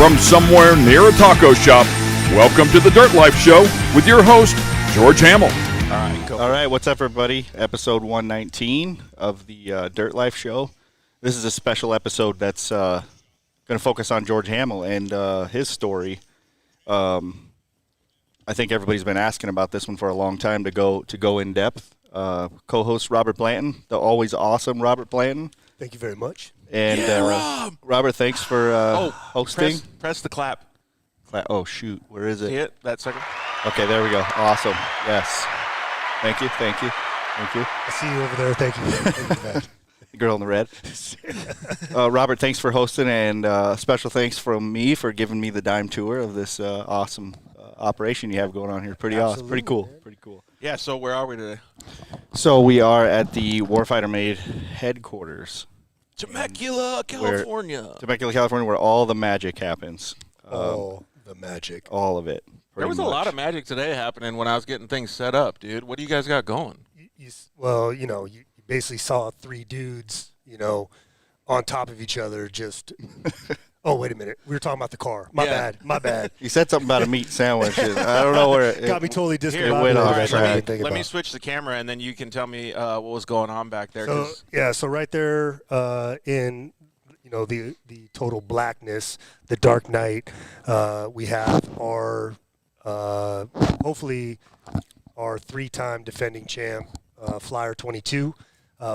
From somewhere near a taco shop, welcome to the Dirt Life Show with your host, George Hammel. All right, what's up, everybody? Episode 119 of the Dirt Life Show. This is a special episode that's going to focus on George Hammel and his story. I think everybody's been asking about this one for a long time to go in depth. Co-host Robert Blanton, the always awesome Robert Blanton. Thank you very much. And Robert, thanks for hosting. Press the clap. Oh, shoot. Where is it? See it? That second? Okay, there we go. Awesome. Yes. Thank you. I see you over there. Thank you. Thank you, man. The girl in the red. Robert, thanks for hosting, and special thanks from me for giving me the dime tour of this awesome operation you have going on here. Pretty awesome. Pretty cool. Man. Pretty cool. Yeah, so where are we today? So we are at the Warfighter Made headquarters. Temecula, California. Temecula, California, where all the magic happens. The magic. All of it. There was a lot of magic today happening when I was getting things set up, dude. What do you guys got going? You basically saw three dudes, on top of each other just oh, wait a minute. We were talking about the car. My bad. You said something about a meat sandwich. I don't know where it got me totally discombobulated. It went off right, track. Let me switch the camera, and then you can tell me what was going on back there. So right there in the total blackness, the dark night, we have our hopefully our three-time defending champ, Flyer 22.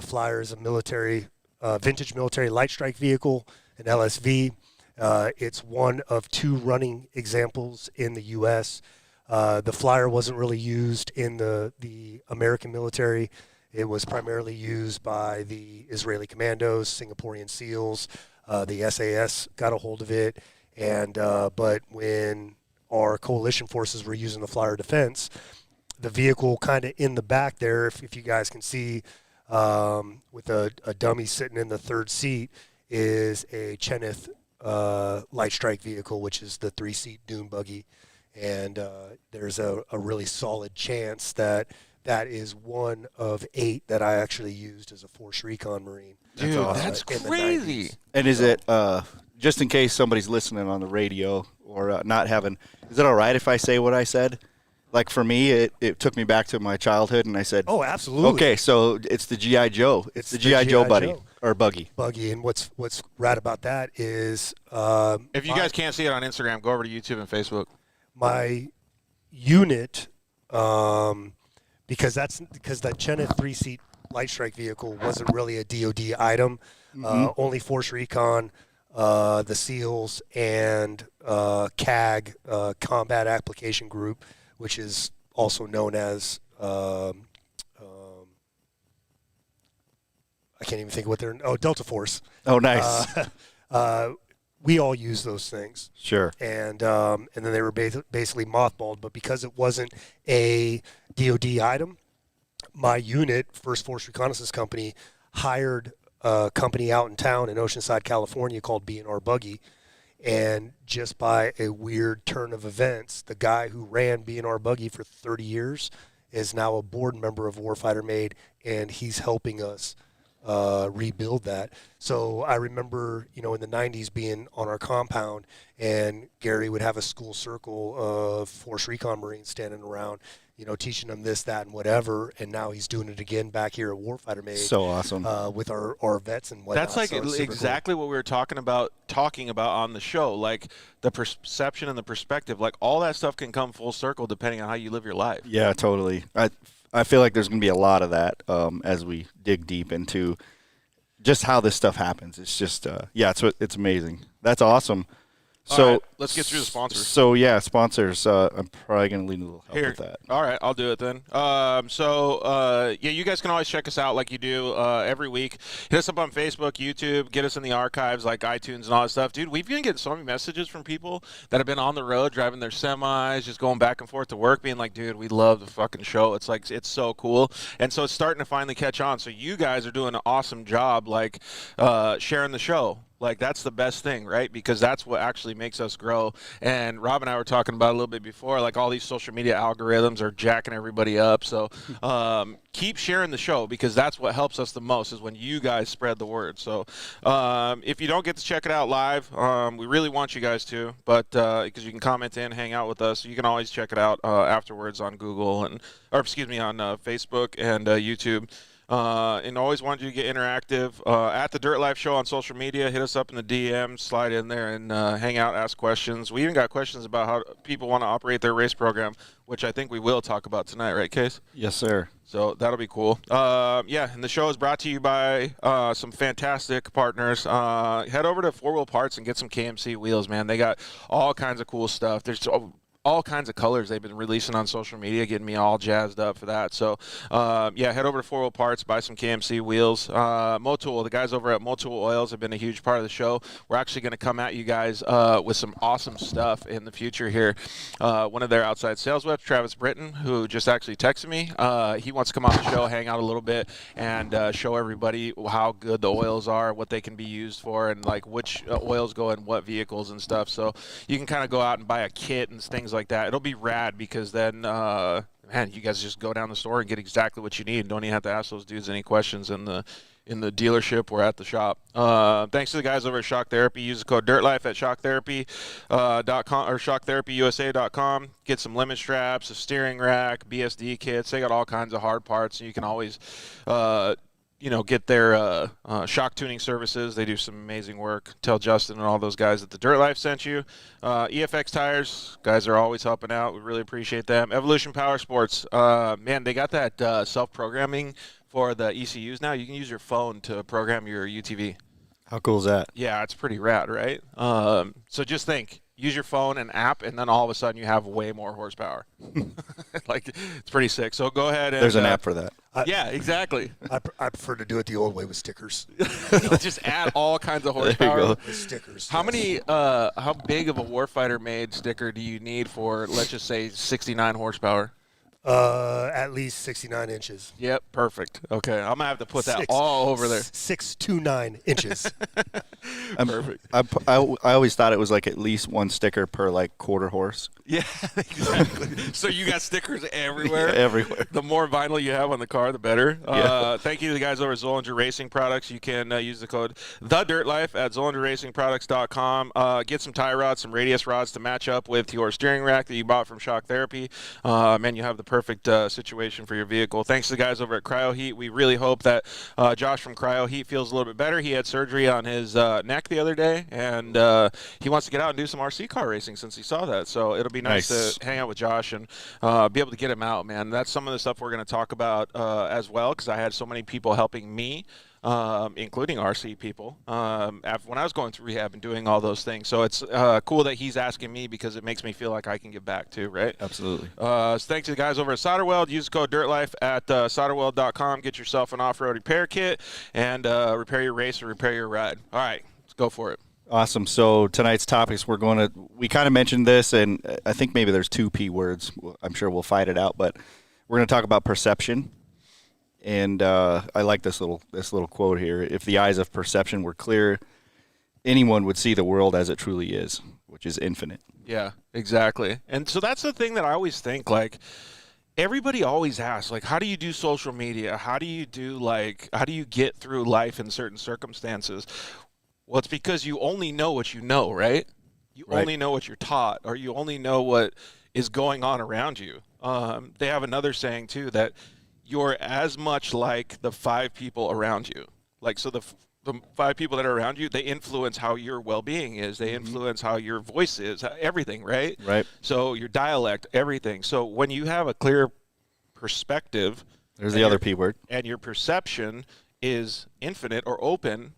Flyer is a vintage military light strike vehicle, an LSV. It's one of two running examples in the U.S. The Flyer wasn't really used in the American military. It was primarily used by the Israeli commandos, Singaporean SEALs. The SAS got a hold of it, but when our coalition forces were using the Flyer defense, the vehicle kind of in the back there, if you guys can see, with a dummy sitting in the third seat, is a Cheneth light strike vehicle, which is the three-seat dune buggy. And there's a really solid chance that is one of 8 that I actually used as a Force Recon Marine. Dude, that's crazy. And is it, just in case somebody's listening on the radio or not having, is it all right if I say what I said? Like for me, it took me back to my childhood, and I said, "Oh, absolutely." Okay, so it's the G.I. Joe. It's the G.I. Joe buddy or buggy. Buggy, and what's rad about that is, if you guys can't see it on Instagram, go over to YouTube and Facebook. My unit, because that Cheneth three-seat light strike vehicle wasn't really a DoD item. Only Force Recon, the SEALs, and CAG, Combat Application Group, which is also known as I can't even think of what they're Delta Force. Oh, nice. We all use those things. Sure. And then they were basically mothballed, but because it wasn't a DoD item, my unit, First Force Reconnaissance Company, hired a company out in town in Oceanside, California called B&R Buggy. And just by a weird turn of events, the guy who ran B&R Buggy for 30 years is now a board member of Warfighter Made, and he's helping us rebuild that. So I remember, in the 90s being on our compound, and Gary would have a school circle of Force Recon Marines standing around, teaching them this, that, and whatever. And now he's doing it again back here at Warfighter Made. So awesome. With our vets and whatnot. That's like exactly cool. what we were talking about on the show. Like the perception and the perspective, like all that stuff can come full circle depending on how you live your life. Yeah, totally. I feel like there's going to be a lot of that as we dig deep into just how this stuff happens. It's just, it's amazing. That's awesome. So right, let's get through the sponsors. So, sponsors. I'm probably going to need a little help with that. All right, I'll do it then. You guys can always check us out like you do every week. Hit us up on Facebook, YouTube, get us in the archives like iTunes and all that stuff. Dude, we've been getting so many messages from people that have been on the road driving their semis, just going back and forth to work, being like, dude, we love the fucking show. It's like, it's so cool. And so it's starting to finally catch on. So you guys are doing an awesome job, sharing the show. Like, that's the best thing, right? Because that's what actually makes us grow. And Rob and I were talking about a little bit before, like all these social media algorithms are jacking everybody up. So keep sharing the show, because that's what helps us the most, is when you guys spread the word. So if you don't get to check it out live, we really want you guys to, but because you can comment in, hang out with us. You can always check it out afterwards on Google on Facebook and YouTube. And always wanted you to get interactive at the Dirt Life Show on social media. Hit us up in the DM, slide in there, and hang out, ask questions. We even got questions about how people want to operate their race program, which I think we will talk about tonight, right, Case? Yes, sir. So that'll be cool. And the show is brought to you by some fantastic partners. Head over to 4 Wheel Parts and get some KMC wheels, man. They got all kinds of cool stuff. There's all kinds of colors they've been releasing on social media, getting me all jazzed up for that. So, head over to 4 Wheel Parts, buy some KMC wheels. Motul, the guys over at Motul Oils have been a huge part of the show. We're actually going to come at you guys with some awesome stuff in the future here. One of their outside sales reps, Travis Britton, who just actually texted me, he wants to come on the show, hang out a little bit, and show everybody how good the oils are, what they can be used for, and like which oils go in what vehicles and stuff. So you can kind of go out and buy a kit and things like that. It'll be rad, because then you guys just go down the store and get exactly what you need. Don't even have to ask those dudes any questions in the dealership or at the shop. Thanks to the guys over at Shock Therapy. Use the code DIRTLIFE at shocktherapy.com or shocktherapyusa.com. Get some limit straps, a steering rack, BSD kits. They got all kinds of hard parts, and you can always get their shock tuning services. They do some amazing work. Tell Justin and all those guys that the Dirt Life sent you. EFX Tires, guys are always helping out. We really appreciate them. Evolution Power Sports, they got that self-programming for the ECUs now. You can use your phone to program your UTV. How cool is that? Yeah, it's pretty rad, right? So just think. Use your phone and app, and then all of a sudden you have way more horsepower. Like, it's pretty sick. So go ahead and... There's an app for that. Yeah, exactly. I prefer to do it the old way with stickers. Just add all kinds of horsepower. With stickers. How big of a Warfighter made sticker do you need for, let's just say, 69 horsepower? At least 69 inches. Yep, perfect. Okay, I'm gonna have to put that all over there. 629 inches. Perfect. I always thought it was like at least one sticker per like quarter horse. Yeah, exactly. So you got stickers everywhere. Yeah, everywhere. The more vinyl you have on the car, the better. Yeah. Thank you to the guys over at Zollinger Racing Products. You can use the code TheDirtLife at ZollingerRacingProducts.com. Get some tie rods, some radius rods to match up with your steering rack that you bought from Shock Therapy. You have the perfect situation for your vehicle. Thanks to the guys over at Cryo Heat. We really hope that Josh from Cryo Heat feels a little bit better. He had surgery on his neck the other day, and he wants to get out and do some RC car racing since he saw that. So it'll be nice to hang out with Josh and be able to get him out, man. That's some of the stuff we're going to talk about as well, because I had so many people helping me, including RC people, when I was going through rehab and doing all those things. So it's cool that he's asking me, because it makes me feel like I can give back too, right? Absolutely. So thanks to the guys over at Solderweld. Use the code DIRTLIFE at solderweld.com. Get yourself an off-road repair kit and repair your race or repair your ride. All right, let's go for it. Awesome. So tonight's topics, we kind of mentioned this, and I think maybe there's 2 P words. I'm sure we'll fight it out, but we're going to talk about perception. And I like this little quote here. If the eyes of perception were clear, anyone would see the world as it truly is, which is infinite. Yeah, exactly. And so that's the thing that I always think, like, everybody always asks, like, how do you do social media? How do you get through life in certain circumstances? Well, it's because you only know what you know, right? You only know what you're taught, or you only know what is going on around you. They have another saying, too, that you're as much like the 5 people around you. Like, so the 5 people that are around you, they influence how your well-being is. They influence how your voice is, everything, right? Right. So your dialect, everything. So when you have a clear perspective. There's the other P word. And your perception is infinite or open,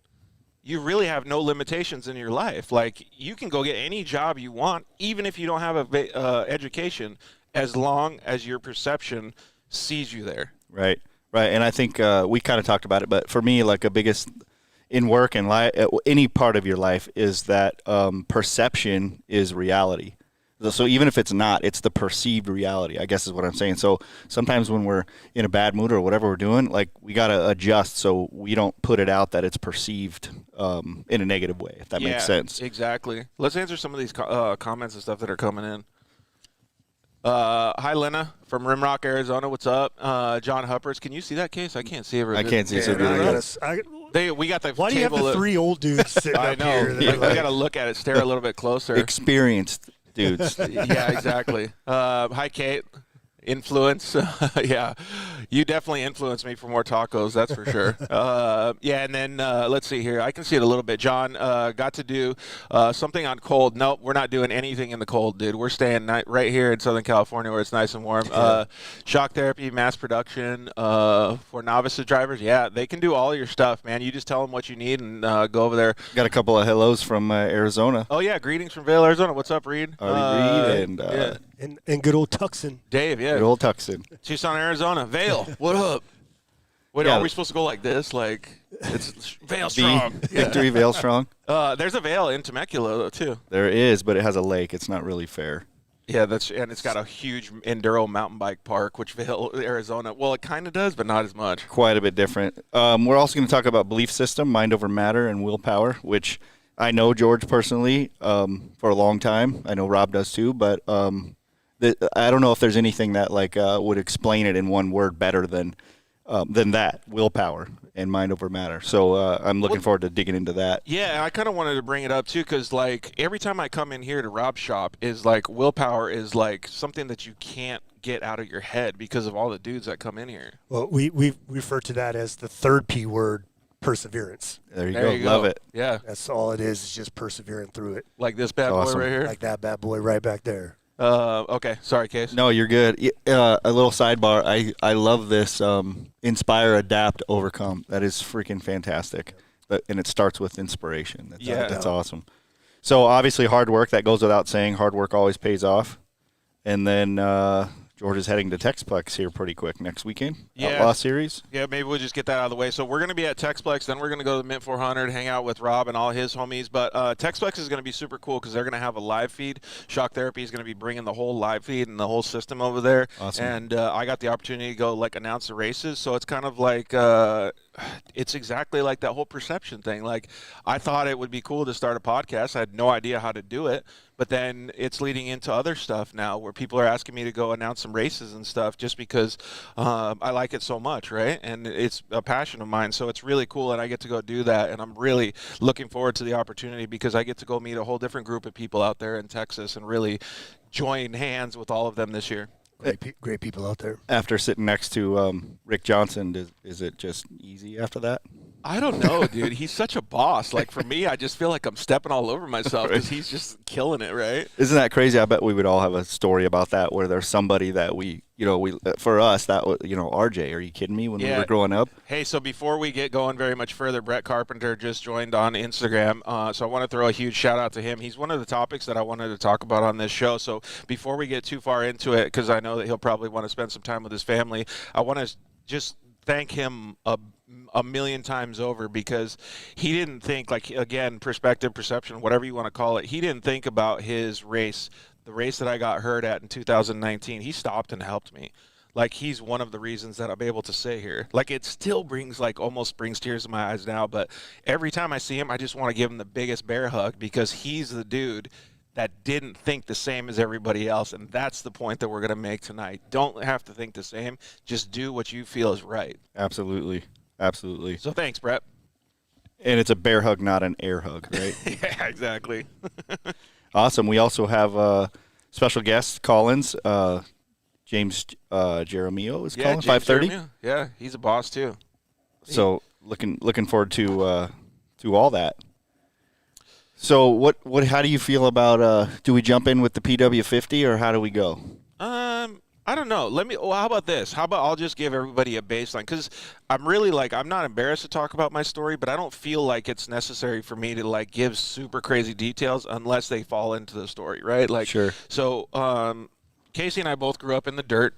you really have no limitations in your life. Like, you can go get any job you want, even if you don't have a education, as long as your perception sees you there. Right. And I think we kind of talked about it, but for me, like, a biggest in work and any part of your life is that perception is reality. So even if it's not, it's the perceived reality, I guess is what I'm saying. So sometimes when we're in a bad mood or whatever we're doing, like we got to adjust so we don't put it out that it's perceived in a negative way, if that makes sense. Exactly. Let's answer some of these comments and stuff that are coming in. Hi, Lena from Rimrock, Arizona. What's up? John Huppers. Can you see that case? I can't see it. I can't see it. So we got the Why do you have the three old dudes sitting I up know. here? We got to look at it, stare a little bit closer. Experienced dudes. Yeah, exactly. Hi, Kate. Influence. Yeah, you definitely influenced me for more tacos, that's for sure. Yeah, and then let's see here. I can see it a little bit. John got to do something on cold. Nope, we're not doing anything in the cold, dude. We're staying right here in Southern California where it's nice and warm. Shock therapy, mass production for novice drivers. Yeah, they can do all your stuff, man. You just tell them what you need and go over there. Got a couple of hellos from Arizona. Oh, yeah, greetings from Vail, Arizona. What's up, Reed? Reed and good old Tucson. Dave, yeah. Good old Tucson. Tucson, Arizona. Vail, what up? Wait, Yeah. are we supposed to go like this? Like, it's Vail strong. Victory Vail strong. There's a Vail in Temecula, too. There is, but it has a lake. It's not really fair. Yeah, and it's got a huge enduro mountain bike park, which Vail, Arizona, well, it kind of does, but not as much. Quite a bit different. We're also going to talk about belief system, mind over matter, and willpower, which I know George personally for a long time. I know Rob does too, but I don't know if there's anything that would explain it in one word better than that, willpower and mind over matter. So I'm looking forward to digging into that. Yeah, I kind of wanted to bring it up too because every time I come in here to Rob's shop is willpower is something that you can't get out of your head because of all the dudes that come in here. Well, we refer to that as the third P word, perseverance. There you go. Love it. Yeah. That's all it is just persevering through it. Like this bad boy right here? Like that bad boy right back there. Okay. Sorry, Case. No, you're good. A little sidebar. I love this inspire, adapt, overcome. That is freaking fantastic. And it starts with inspiration. That's awesome. So obviously hard work, that goes without saying. Hard work always pays off. And then George is heading to Texplex here pretty quick next weekend. Yeah. Outlaw Series. Yeah, maybe we'll just get that out of the way. So we're going to be at Texplex, then we're going to go to the Mint 400, hang out with Rob and all his homies. But Texplex is going to be super cool because they're going to have a live feed. Shock Therapy is going to be bringing the whole live feed and the whole system over there. Awesome. And I got the opportunity to go announce the races. So it's kind of it's exactly like that whole perception thing. I thought it would be cool to start a podcast. I had no idea how to do it. But then it's leading into other stuff now where people are asking me to go announce some races and stuff just because I like it so much, right? And it's a passion of mine, so it's really cool, and I get to go do that, and I'm really looking forward to the opportunity because I get to go meet a whole different group of people out there in Texas and really join hands with all of them this year. Great people out there. After sitting next to Rick Johnson, is it just easy after that? I don't know, dude. He's such a boss. For me, I just feel like I'm stepping all over myself because he's just killing it, right? Isn't that crazy? I bet we would all have a story about that where there's somebody that we for us, that was, RJ, are you kidding me, when we were growing up? Hey, so before we get going very much further, Brett Carpenter just joined on Instagram, so I want to throw a huge shout out to him. He's one of the topics that I wanted to talk about on this show, so before we get too far into it, because I know that he'll probably want to spend some time with his family, I want to just thank him a million times over because he didn't think, again, perspective, perception, whatever you want to call it, he didn't think about his race, the race that I got hurt at in 2019. He stopped and helped me. He's one of the reasons that I'm able to sit here. It still brings, almost brings tears to my eyes now, but every time I see him, I just want to give him the biggest bear hug because he's the dude that didn't think the same as everybody else, and that's the point that we're going to make tonight. Don't have to think the same. Just do what you feel is right. Absolutely. So thanks, Brett. And it's a bear hug, not an air hug, right? Yeah, exactly. Awesome. We also have special guest, Collins. James Jeremio is calling, 5:30. Yeah, he's a boss too. So looking forward to all that. So what? How do you feel about? Do we jump in with the PW50 or how do we go? I don't know. How about this? How about I'll just give everybody a baseline because I'm really I'm not embarrassed to talk about my story, but I don't feel like it's necessary for me to give super crazy details unless they fall into the story, right? Sure. So Casey and I both grew up in the dirt.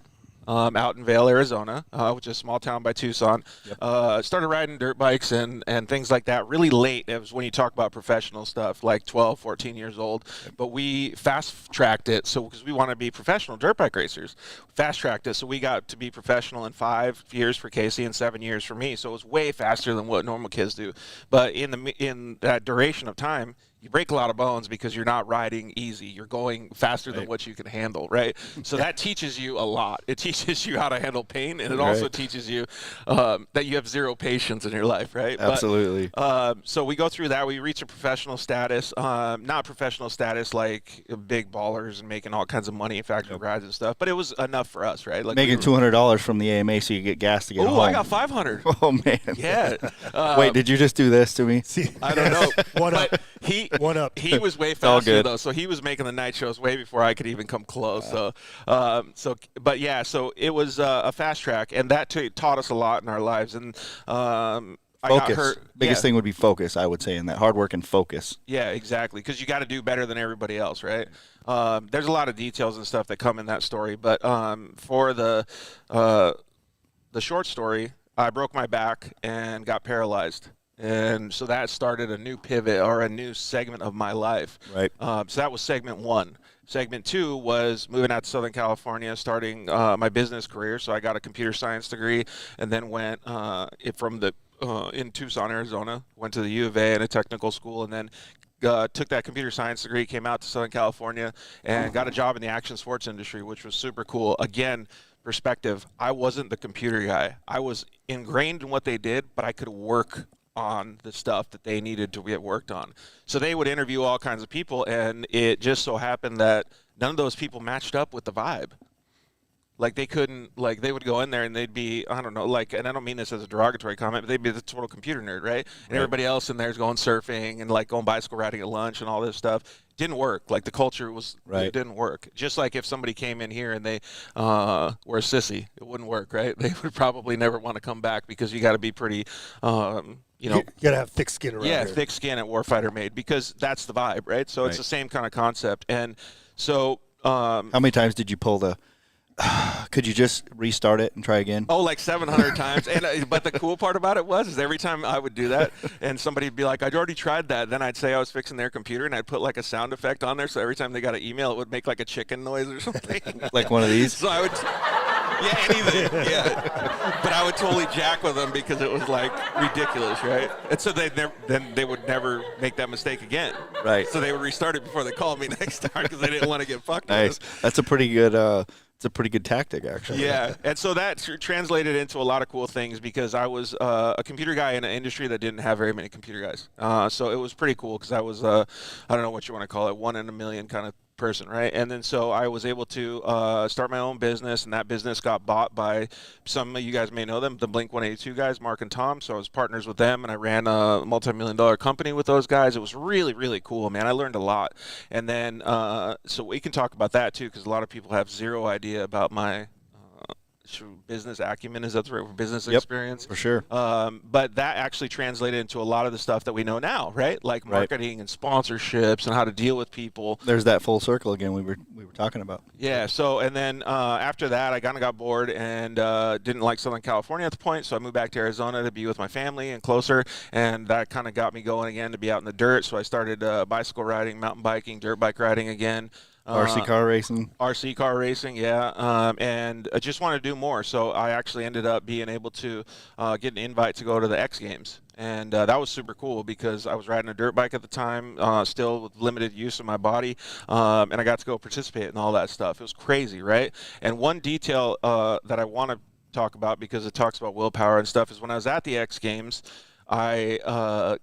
out in Vail, Arizona, which is a small town by Tucson. Started riding dirt bikes and things like that really late. It was when you talk about professional stuff, like 12, 14 years old. But we fast-tracked it because we want to be professional dirt bike racers. Fast-tracked it, so we got to be professional in 5 years for Casey and 7 years for me. So it was way faster than what normal kids do. But in that duration of time, you break a lot of bones because you're not riding easy. You're going faster than what you can handle, right? So that teaches you a lot. It teaches you how to handle pain, and it also teaches you that you have zero patience in your life, right? Absolutely. But, so we go through that. We reach a professional status, not professional status like big ballers and making all kinds of money in factory rides and stuff, but it was enough for us, right? Like making $200 from the AMA so you get gas to get home. Oh, I got $500. Oh, man. Yeah. Wait, did you just do this to me? See, I don't know. One up. One up. He was way all faster good. though, so he was making the night shows way before I could even come close. So it was a fast track, and that taught us a lot in our lives. And I got Focus. hurt. Biggest thing would be focus, I would say, in that hard work and focus. Yeah, exactly, because you got to do better than everybody else, right? There's a lot of details and stuff that come in that story, but for the short story, I broke my back and got paralyzed. And so that started a new pivot or a new segment of my life. Right. So that was segment 1. Segment 2 was moving out to Southern California, starting my business career. So I got a computer science degree, and then went in Tucson, Arizona. Went to the U of A and a technical school, and then took that computer science degree, came out to Southern California, and got a job in the action sports industry, which was super cool. Again, perspective, I wasn't the computer guy. I was ingrained in what they did, but I could work on the stuff that they needed to get worked on. So they would interview all kinds of people, and it just so happened that none of those people matched up with the vibe. Like they couldn't, like they would go in there and they'd be, I don't know, like, and I don't mean this as a derogatory comment, but they'd be the total computer nerd, right? And everybody else in there's going surfing and like going bicycle riding at lunch and all this stuff. Didn't work. Like the culture was, it didn't work. Just like if somebody came in here and they were a sissy, it wouldn't work, right? They would probably never want to come back because you got to be pretty, you gotta have thick skin around here. thick skin at Warfighter Made, because that's the vibe, right? So it's the same kind of concept. And so, how many times did you pull the? Could you just restart it and try again? Oh, like 700 times. And but the cool part about it is every time I would do that, and somebody would be like, "I'd already tried that." Then I'd say I was fixing their computer, and I'd put like a sound effect on there, so every time they got an email, it would make like a chicken noise or something. Like one of these. So I would. Yeah, anything. Yeah, but I would totally jack with them because it was like ridiculous, right? And so they would never make that mistake again. Right. So they would restart it before they called me next time because they didn't want to get fucked. Nice. That's a pretty good. It's a pretty good tactic, actually. Yeah, and so that translated into a lot of cool things because I was a computer guy in an industry that didn't have very many computer guys. So it was pretty cool because I was, I don't know what you want to call it, 1 in a million kind of person, right? And then so I was able to start my own business, and that business got bought by some of you guys may know them, the Blink-182 guys, Mark and Tom. So I was partners with them, and I ran a multi-million-dollar company with those guys. It was really, really cool, man. I learned a lot. And then so we can talk about that too, because a lot of people have zero idea about my business acumen. Is that the right word? Business experience? For sure. But that actually translated into a lot of the stuff that we know now, right? Like marketing and sponsorships and how to deal with people. There's that full circle again we were talking about. Yeah. So and then after that, I kind of got bored and didn't like Southern California at the point, so I moved back to Arizona to be with my family and closer, and that kind of got me going again to be out in the dirt. So I started bicycle riding, mountain biking, dirt bike riding again. RC car racing. Yeah. And I just wanted to do more. So I actually ended up being able to get an invite to go to the X Games. And that was super cool because I was riding a dirt bike at the time, still with limited use of my body, and I got to go participate in all that stuff. It was crazy, right? And one detail that I want to talk about, because it talks about willpower and stuff, is when I was at the X Games, I I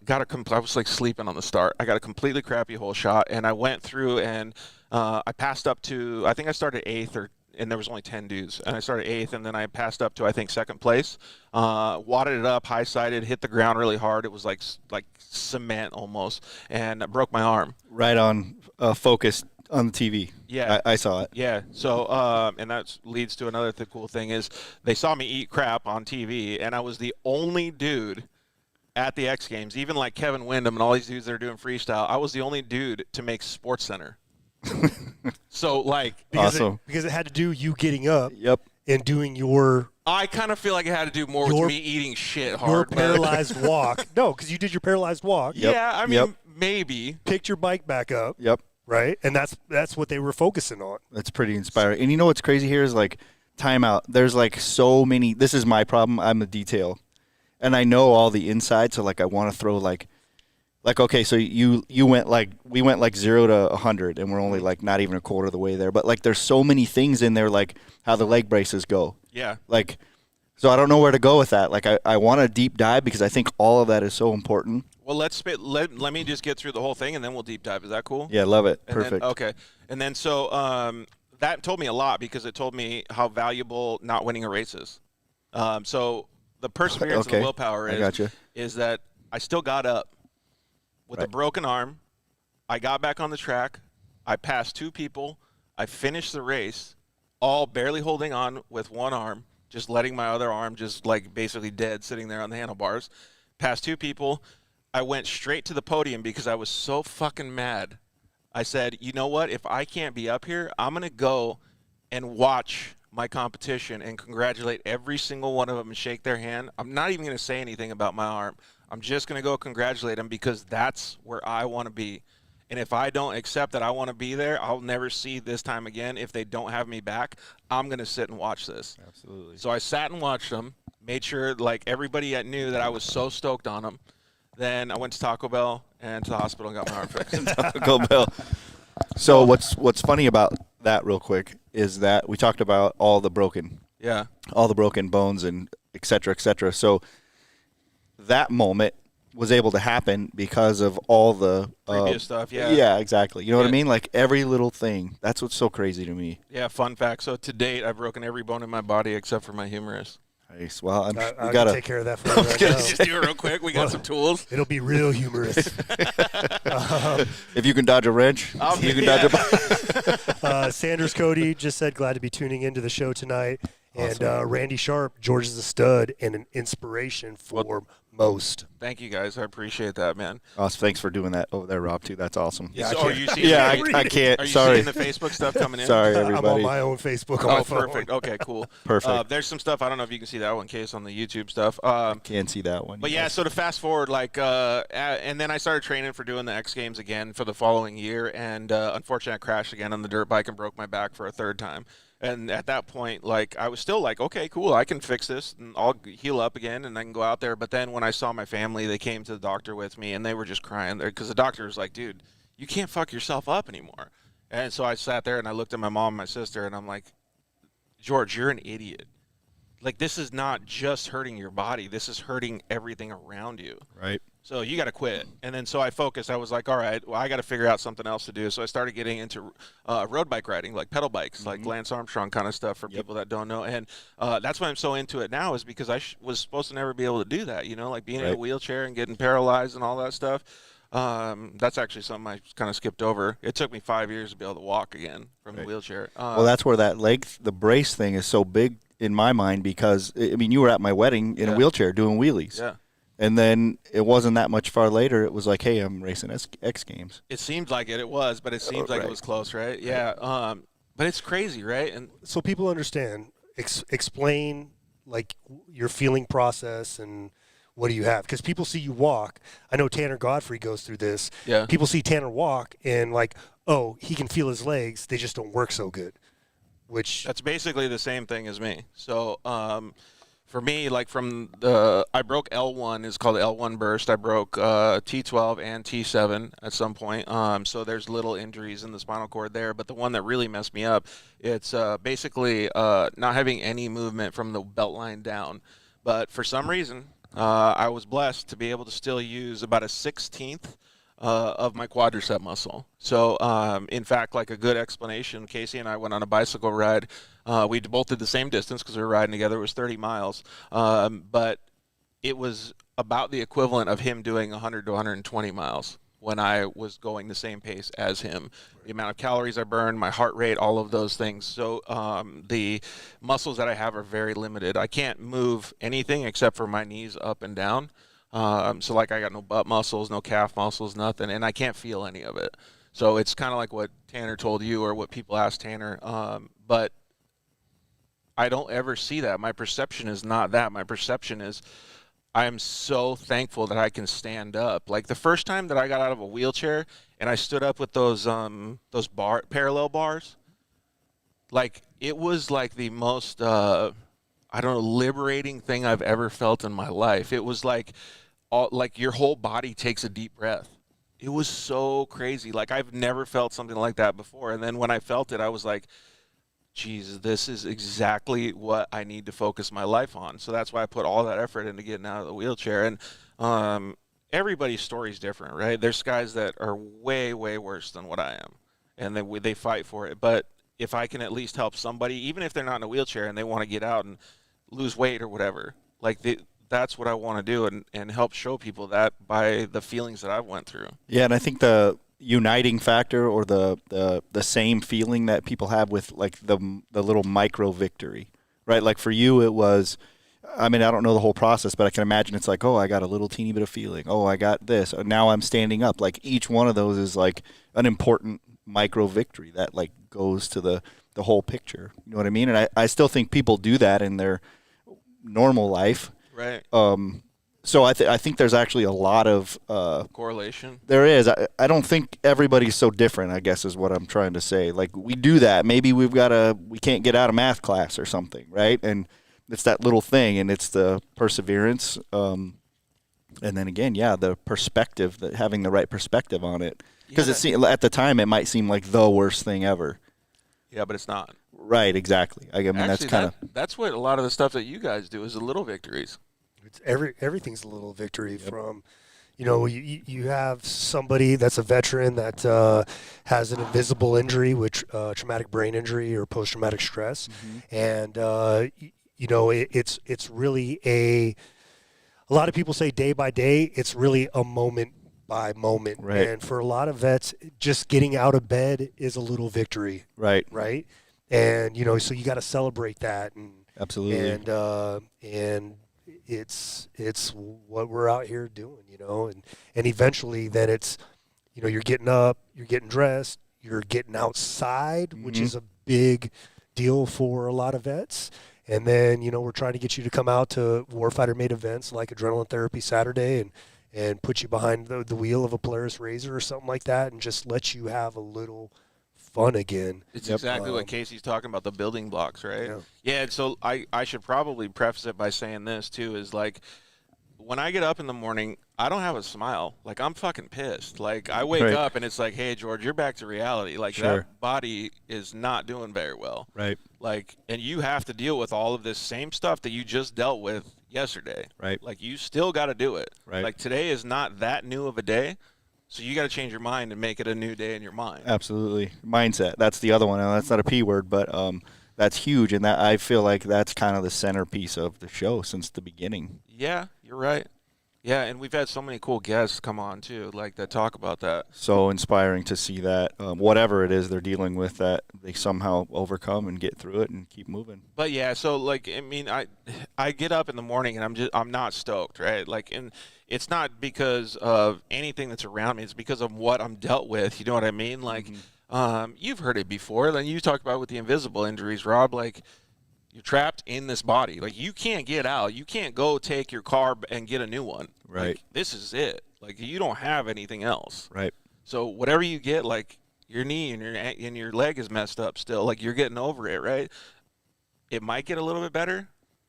was like sleeping on the start. I got a completely crappy hole shot, and I went through and I passed up to, I think I started 8th, and there was only 10 dudes, and I started 8th, and then I passed up to, I think, 2nd place, wadded it up, high-sided, hit the ground really hard. It was like cement almost, and I broke my arm. Right on focus on the TV. Yeah. I saw it. Yeah. So, and that leads to another cool thing is they saw me eat crap on TV, and I was the only dude at the X Games, even like Kevin Windham and all these dudes that are doing freestyle. I was the only dude to make Sports Center. So like because it had to do you getting up. Yep. and doing your I kind of feel like it had to do more with me eating shit your hard. paralyzed walk. No, because you did your paralyzed walk. Yep. Yeah, I mean, maybe. Picked your bike back up. Yep. Right, and that's what they were focusing on. That's pretty inspiring. And you know what's crazy here is like timeout. There's like so many. This is my problem. I'm a detail, and I know all the inside. So like I want to throw like okay. So you went like we went like 0 to 100, and we're only like not even a quarter of the way there. But like there's so many things in there, like how the leg braces go. Yeah. Like, so I don't know where to go with that. Like I want to deep dive because I think all of that is so important. Well, let me just get through the whole thing, and then we'll deep dive. Is that cool? Yeah, love it. And Perfect. Then, okay. And then so that told me a lot because it told me how valuable not winning a race is. So the perseverance and the willpower is that I still got up with a broken arm. I got back on the track. I passed 2 people. I finished the race, all barely holding on with one arm, just letting my other arm just like basically dead sitting there on the handlebars. Passed 2 people. I went straight to the podium because I was so fucking mad. I said, you know what? If I can't be up here, I'm going to go and watch my competition and congratulate every single one of them and shake their hand. I'm not even going to say anything about my arm. I'm just going to go congratulate them because that's where I want to be. And if I don't accept that I want to be there, I'll never see this time again. If they don't have me back, I'm going to sit and watch this. Absolutely. So I sat and watched them, made sure like everybody knew that I was so stoked on them. Then I went to Taco Bell and to the hospital and got my arm fixed. Taco Bell. So what's funny about that real quick is that we talked about all the broken bones and et cetera, et cetera. So that moment was able to happen because of all the previous stuff. Yeah. Yeah, exactly. You know what I mean? Like every little thing. That's what's so crazy to me. Yeah. Fun fact. So to date, I've broken every bone in my body except for my humerus. Nice. Well, I gotta take care of that for you right now. Just do it real quick. We got some tools. It'll be real humorous. If you can dodge a wrench, you can dodge a. Sanders Cody just said glad to be tuning into the show tonight. Awesome. And Randy Sharp, George is a stud and an inspiration for most. Thank you guys. I appreciate that, man. Awesome. Thanks for doing that over there, Rob. Too. That's awesome. Yeah, so are you seeing I can't. Are you Sorry. seeing the Facebook stuff coming in? Sorry, everybody. I'm on my own Facebook on my phone. Perfect. Okay, cool. Perfect. There's some stuff. I don't know if you can see that one, Case, on the YouTube stuff. Can't see that one. But yeah, so to fast forward, and then I started training for doing the X Games again for the following year, and unfortunately I crashed again on the dirt bike and broke my back for a 3rd time. And at that point, I was still like, okay, cool, I can fix this, and I'll heal up again, and I can go out there. But then when I saw my family, they came to the doctor with me, and they were just crying there because the doctor was like, dude, you can't fuck yourself up anymore. And so I sat there, and I looked at my mom and my sister, and I'm like, George, you're an idiot. Like, this is not just hurting your body. This is hurting everything around you. Right. So you got to quit. And then so I focused. I was like, all right, well, I got to figure out something else to do. So I started getting into road bike riding, like pedal bikes, like Lance Armstrong kind of stuff for people that don't know. And that's why I'm so into it now is because I was supposed to never be able to do that, like being in a wheelchair and getting paralyzed and all that stuff. That's actually something I kind of skipped over. It took me 5 years to be able to walk again from the wheelchair. Well, that's where that the brace thing is so big in my mind because, I mean, you were at my wedding in a wheelchair doing wheelies. Yeah. And then it wasn't that much far later. It was like, hey, I'm racing X Games. It seemed like it was, but it seems like it was close, right? Yeah. But it's crazy, right? And so people understand, explain like your feeling process and what do you have? Because people see you walk. I know Tanner Godfrey goes through this. Yeah. People see Tanner walk and like, oh, he can feel his legs. They just don't work so good. Which that's basically the same thing as me. So for me, like I broke L1, it's called L1 burst. I broke T12 and T7 at some point. So there's little injuries in the spinal cord there. But the one that really messed me up, it's basically not having any movement from the belt line down. But for some reason, I was blessed to be able to still use about a 16th of my quadricep muscle. So, in fact, like a good explanation, Casey and I went on a bicycle ride. We both did the same distance because we were riding together. It was 30 miles. But it was about the equivalent of him doing 100 to 120 miles when I was going the same pace as him. The amount of calories I burned, my heart rate, all of those things. So the muscles that I have are very limited. I can't move anything except for my knees up and down. So like I got no butt muscles, no calf muscles, nothing, and I can't feel any of it. So it's kind of like what Tanner told you or what people asked Tanner. But I don't ever see that. My perception is not that. My perception is I'm so thankful that I can stand up. Like the first time that I got out of a wheelchair and I stood up with those parallel bars, like it was like the most I don't know, liberating thing I've ever felt in my life. It was like your whole body takes a deep breath. It was so crazy. Like I've never felt something like that before. And then when I felt it, I was like, Jesus, this is exactly what I need to focus my life on. So that's why I put all that effort into getting out of the wheelchair. And everybody's story is different, right? There's guys that are way, way worse than what I am, and they fight for it. But if I can at least help somebody, even if they're not in a wheelchair and they want to get out and lose weight or whatever, like that's what I want to do, and help show people that by the feelings that I've went through. Yeah, and I think the uniting factor, or the same feeling that people have with like the little micro victory, right? Like for you, it was, I mean, I don't know the whole process, but I can imagine it's like, oh, I got a little teeny bit of feeling. Oh, I got this. Now I'm standing up. Like each one of those is like an important micro victory that like goes to the whole picture. You know what I mean? And I still think people do that in their normal life. Right. So I think there's actually a lot of correlation. There is. I don't think everybody's so different, I guess is what I'm trying to say. Like we do that. Maybe we can't get out of math class or something, right? And it's that little thing, and it's the perseverance. And then again, yeah, the perspective, having the right perspective on it. Because at the time, it might seem like the worst thing ever. Yeah, but it's not. Right, exactly. I mean, actually, that's what a lot of the stuff that you guys do is the little victories. It's everything's a little victory. From, you have somebody that's a veteran that has an invisible injury, which traumatic brain injury or post-traumatic stress, and it's really a lot of people say day by day. It's really a moment by moment, right. And for a lot of vets, just getting out of bed is a little victory, right? And so you got to celebrate that, and absolutely, and it's what we're out here doing, and eventually then it's, you're getting up, you're getting dressed, you're getting outside, which is a big deal for a lot of vets. And then, we're trying to get you to come out to warfighter made events like Adrenaline Therapy Saturday and put you behind the wheel of a Polaris Razor or something like that, and just let you have a little fun again. It's exactly what Casey's talking about, the building blocks, right? Yeah, and so I should probably preface it by saying this too, is like when I get up in the morning, I don't have a smile. Like I'm fucking pissed. Like I wake up and it's like, hey George, you're back to reality. Like that body is not doing very well. Right. Like, and you have to deal with all of this same stuff that you just dealt with yesterday. Right. Like you still got to do it. Right. Like today is not that new of a day. So you got to change your mind and make it a new day in your mind. Absolutely. Mindset. That's the other one. And that's not a P word, but that's huge. And that I feel like that's kind of the centerpiece of the show since the beginning. Yeah, you're right. Yeah, and we've had so many cool guests come on too, like that talk about that. So inspiring to see that whatever it is they're dealing with, that they somehow overcome and get through it and keep moving. But yeah, so like I mean, I get up in the morning and I'm not stoked, right? Like, and it's not because of anything that's around me. It's because of what I'm dealt with. You know what I mean? Like, you've heard it before. Then you talked about with the invisible injuries, Rob. Like, you're trapped in this body. Like, you can't get out. You can't go take your car and get a new one. Right. Like, this is it. Like, you don't have anything else. Right. So whatever you get, like your knee and your leg is messed up still. Like, you're getting over it, right? It might get a little bit better,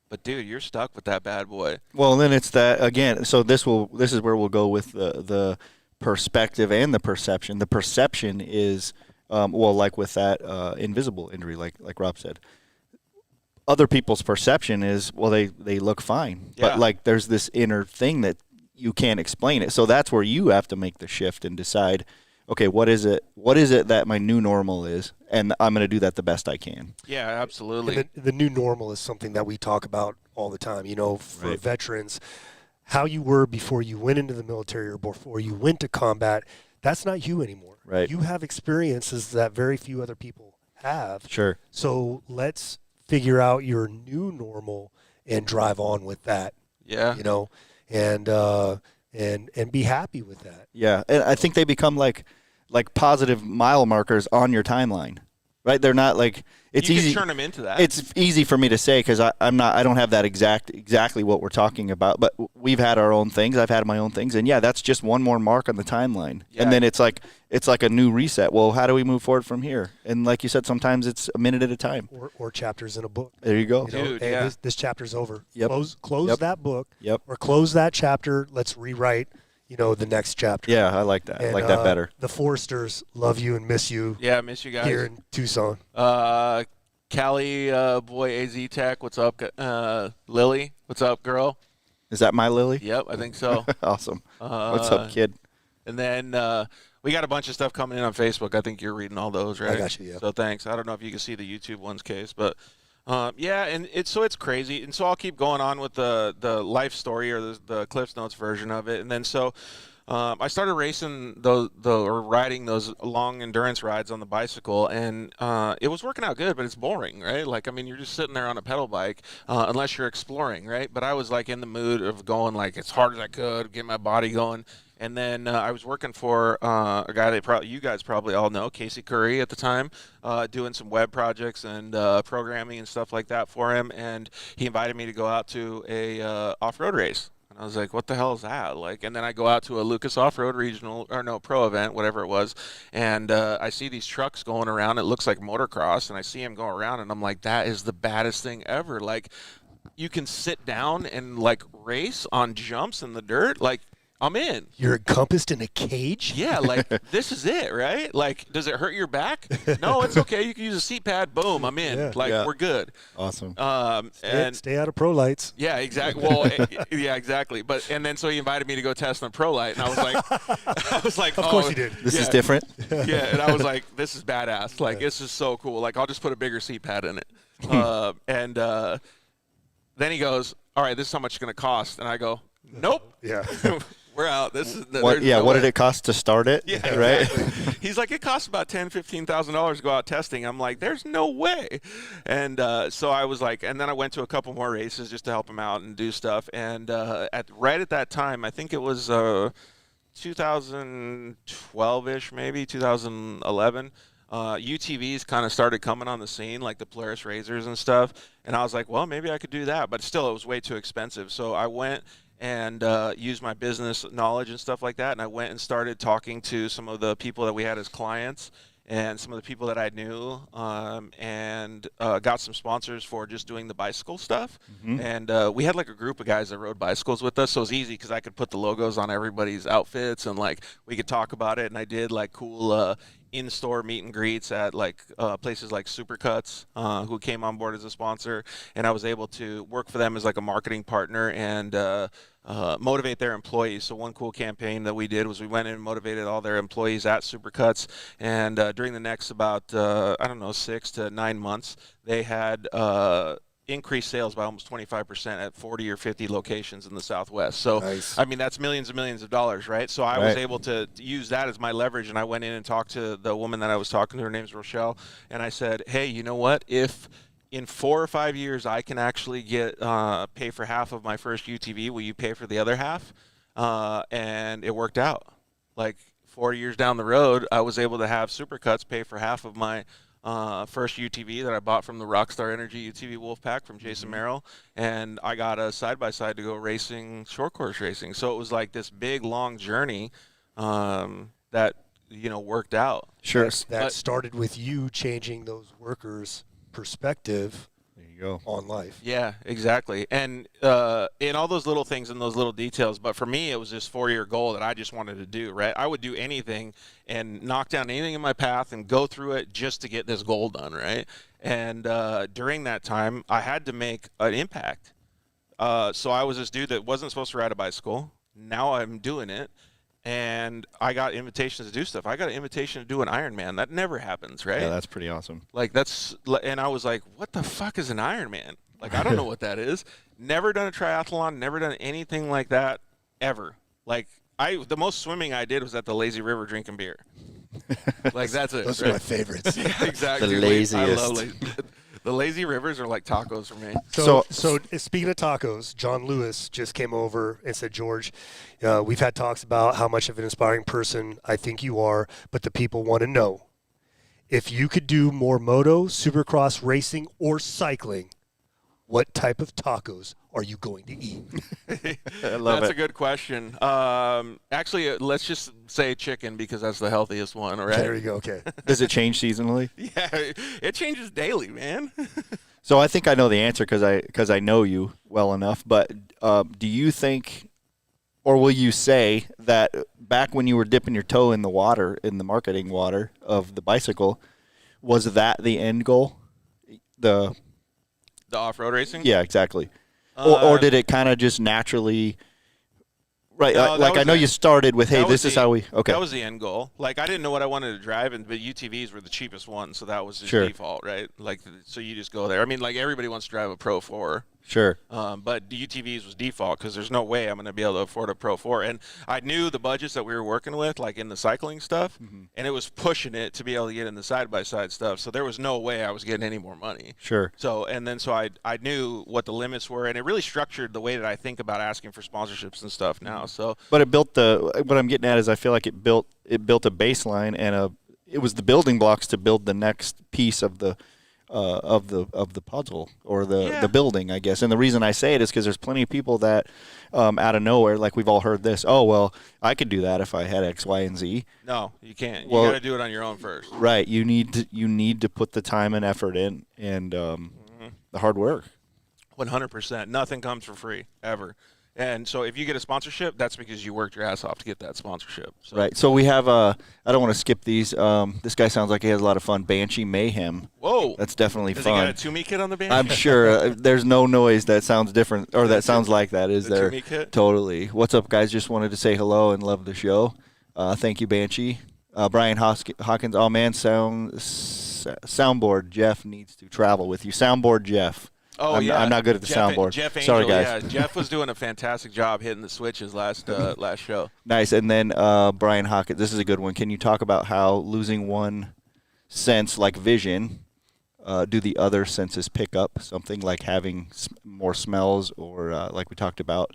but dude, you're stuck with that bad boy. Well, then it's that again. So this is where we'll go with the perspective and the perception. The perception is like with that invisible injury, like Rob said. Other people's perception is, well, they look fine, but like there's this inner thing that you can't explain it. So that's where you have to make the shift and decide, okay, what is it that my new normal is, and I'm going to do that the best I can. Yeah, absolutely. The new normal is something that we talk about all the time. For veterans, how you were before you went into the military or before you went to combat, that's not you anymore. Right. You have experiences that very few other people have. Sure. So let's figure out your new normal and drive on with that. Yeah. And be happy with that. Yeah, and I think they become like positive mile markers on your timeline. right? They're not like it's you easy. can turn them into that. It's easy for me to say because I don't have that exactly what we're talking about. But we've had our own things. I've had my own things, and yeah, that's just one more mark on the timeline. Yeah. And then it's like a new reset. Well, how do we move forward from here? And like you said, sometimes it's a minute at a time. Or chapters in a book. There you go. You know, Dude, hey, yeah. this chapter's over. Yep. Close Yep. that book. Yep. Or close that chapter. Let's rewrite, the next chapter. Yeah, I like that. I And, like that better. The Foresters love you and miss you Yeah, I miss you guys. here in Tucson. Callie, boy, AZ Tech, what's up? Lily, what's up, girl? Is that my Lily? Yep, I think so. Awesome. What's up, kid? And then we got a bunch of stuff coming in on Facebook. I think you're reading all those, right? I got you, yeah. So thanks. I don't know if you can see the YouTube ones, Case, but yeah, and it's crazy. And so I'll keep going on with the life story or the Cliffs Notes version of it. And then so I started racing or riding those long endurance rides on the bicycle, and it was working out good, but it's boring, right? Like, I mean, you're just sitting there on a pedal bike unless you're exploring, right? But I was like in the mood of going like as hard as I could, get my body going. And then I was working for a guy that you guys probably all know, Casey Curry at the time, doing some web projects and programming and stuff like that for him. And he invited me to go out to a off-road race. I was like, what the hell is that? Like, and then I go out to a Lucas Off-Road Pro event, whatever it was, and I see these trucks going around. It looks like motocross, and I see them going around, and I'm like, that is the baddest thing ever. Like, you can sit down and, like, race on jumps in the dirt. Like, I'm in. You're encompassed in a cage? Yeah, like, this is it, right? Like, does it hurt your back? No, it's okay. You can use a seat pad. Boom, I'm in. Yeah. Like, Yeah. we're good. Awesome. And Stay out of pro lights. yeah, exactly. Well, yeah, exactly. But and then so he invited me to go test on Pro Light, and I was like, Of course you did. This yeah. is different. Yeah, and I was like, this is badass. Like, this is so cool. Like, I'll just put a bigger seat pad in it. And then he goes, all right, this is how much it's going to cost. And I go, nope. Yeah. We're out. This is What did it cost to start it? Yeah, right. exactly. He's like, it costs about $10,000-$15,000 to go out testing. I'm like, there's no way. And so I was like, and then I went to a couple more races just to help him out and do stuff. And right at that time, I think it was 2012-ish, maybe 2011. UTVs kind of started coming on the scene, like the Polaris Razors and stuff. And I was like, well, maybe I could do that. But still, it was way too expensive. So I went and used my business knowledge and stuff like that. And I went and started talking to some of the people that we had as clients and some of the people that I knew, and got some sponsors for just doing the bicycle stuff. Mm-hmm. And we had like a group of guys that rode bicycles with us, so it was easy because I could put the logos on everybody's outfits and like we could talk about it. And I did like cool in-store meet and greets at like places like Supercuts, who came on board as a sponsor, and I was able to work for them as like a marketing partner and motivate their employees. So one cool campaign that we did was we went in and motivated all their employees at Supercuts, and during the next about 6 to 9 months, they had increased sales by almost 25% at 40 or 50 locations in the Southwest. So, nice. I mean, that's millions and millions of dollars, right? So I was able to use that as my leverage, and I went in and talked to the woman that I was talking to. Her name's Rochelle, and I said, hey, you know what? If in 4 or 5 years I can actually get pay for half of my first UTV, will you pay for the other half? And it worked out. Like 4 years down the road, I was able to have Supercuts pay for half of my first UTV that I bought from the Rockstar Energy UTV Wolfpack from Jason Merrill, and I got a side-by-side to go racing, short course racing. So it was like this big, long journey that, worked out. Sure. That started with you changing those workers' perspective on life. Yeah, exactly. And in all those little things and those little details, but for me, it was this 4-year goal that I just wanted to do, right? I would do anything and knock down anything in my path and go through it just to get this goal done, right? And during that time, I had to make an impact. So I was this dude that wasn't supposed to ride a bicycle. Now I'm doing it. And I got invitations to do stuff. I got an invitation to do an Ironman. That never happens, right? Yeah, that's pretty awesome. Like and I was like, what the fuck is an Ironman? Like, I don't know what that is. Never done a triathlon, never done anything like that ever. Like, the most swimming I did was at the lazy river drinking beer. Like, that's it. Those right? are my favorites. Yeah, exactly. The laziest. I love the lazy rivers are like tacos for me. So speaking of tacos, John Lewis just came over and said, George, we've had talks about how much of an inspiring person I think you are, but the people want to know, if you could do more moto, supercross racing, or cycling, what type of tacos are you going to eat? I love That's it. a good question. Actually, let's just say chicken because that's the healthiest one, all right? There you go. Okay. Does it change seasonally? Yeah, it changes daily, man. So I think I know the answer because I know you well enough. But do you think, or will you say that back when you were dipping your toe in the water, in the marketing water of the bicycle, was that the end goal? The off-road racing? Yeah, exactly. Or did it kind of just naturally? Right, No, like I know you started with, hey, that was this is how we. Okay, That was the end goal. Like I didn't know what I wanted to drive, but UTVs were the cheapest ones, so that was just Sure. default, right? Like, so you just go there. I mean, like everybody wants to drive a Pro 4. sure. But the UTVs was default because there's no way I'm going to be able to afford a Pro 4. And I knew the budgets that we were working with, like in the cycling stuff, and it was pushing it to be able to get in the side-by-side stuff. So there was no way I was getting any more money. Sure. So I knew what the limits were, and it really structured the way that I think about asking for sponsorships and stuff now. So, But it built what I'm getting at is I feel like it built a baseline and it was the building blocks to build the next piece of the puzzle or the building, I guess. And the reason I say it is because there's plenty of people that out of nowhere, like we've all heard this, oh, well, I could do that if I had X, Y, and Z. no, you can't. You Well, got to do it on your own first. Right. You need to put the time and effort in and the hard work. 100%. Nothing comes for free, ever. And so if you get a sponsorship, that's because you worked your ass off to get that sponsorship. So. Right. So we have I don't want to skip these. This guy sounds like he has a lot of fun. Banshee Mayhem. Whoa. That's definitely Does fun. he got a Toomey kit on the band? I'm sure there's no noise that sounds different or that sounds like that, is The there? Toomey kit? Totally. What's up, guys? Just wanted to say hello and love the show. Thank you, Banshee. Brian Hawkins. Oh man, soundboard. Jeff needs to travel with you. Soundboard Jeff. Oh, I'm yeah. not good at the soundboard. Jeff Angel, Sorry, guys. Yeah, Jeff was doing a fantastic job hitting the switches last show. Nice. And then Brian Hawkins. This is a good one. Can you talk about how losing one sense, like vision, do the other senses pick up something like having more smells or like we talked about?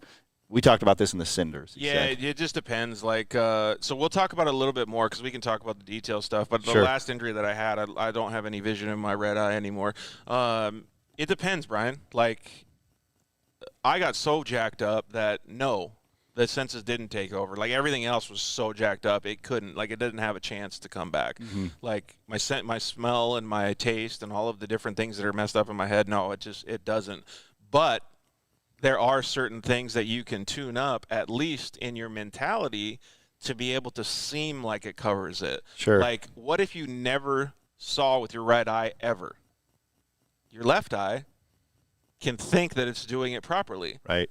We talked about this in the Cinders. Yeah, it just depends. Like, so we'll talk about it a little bit more because we can talk about the detail stuff. But the Sure. last injury that I had, I don't have any vision in my red eye anymore. It depends, Brian. Like, I got so jacked up that no, the senses didn't take over. Like everything else was so jacked up, it couldn't. Like it didn't have a chance to come back. Mm-hmm. Like my scent, my smell, and my taste, and all of the different things that are messed up in my head. No, it doesn't. But there are certain things that you can tune up, at least in your mentality, to be able to seem like it covers it. Sure. Like, what if you never saw with your right eye ever? Your left eye can think that it's doing it properly. Right.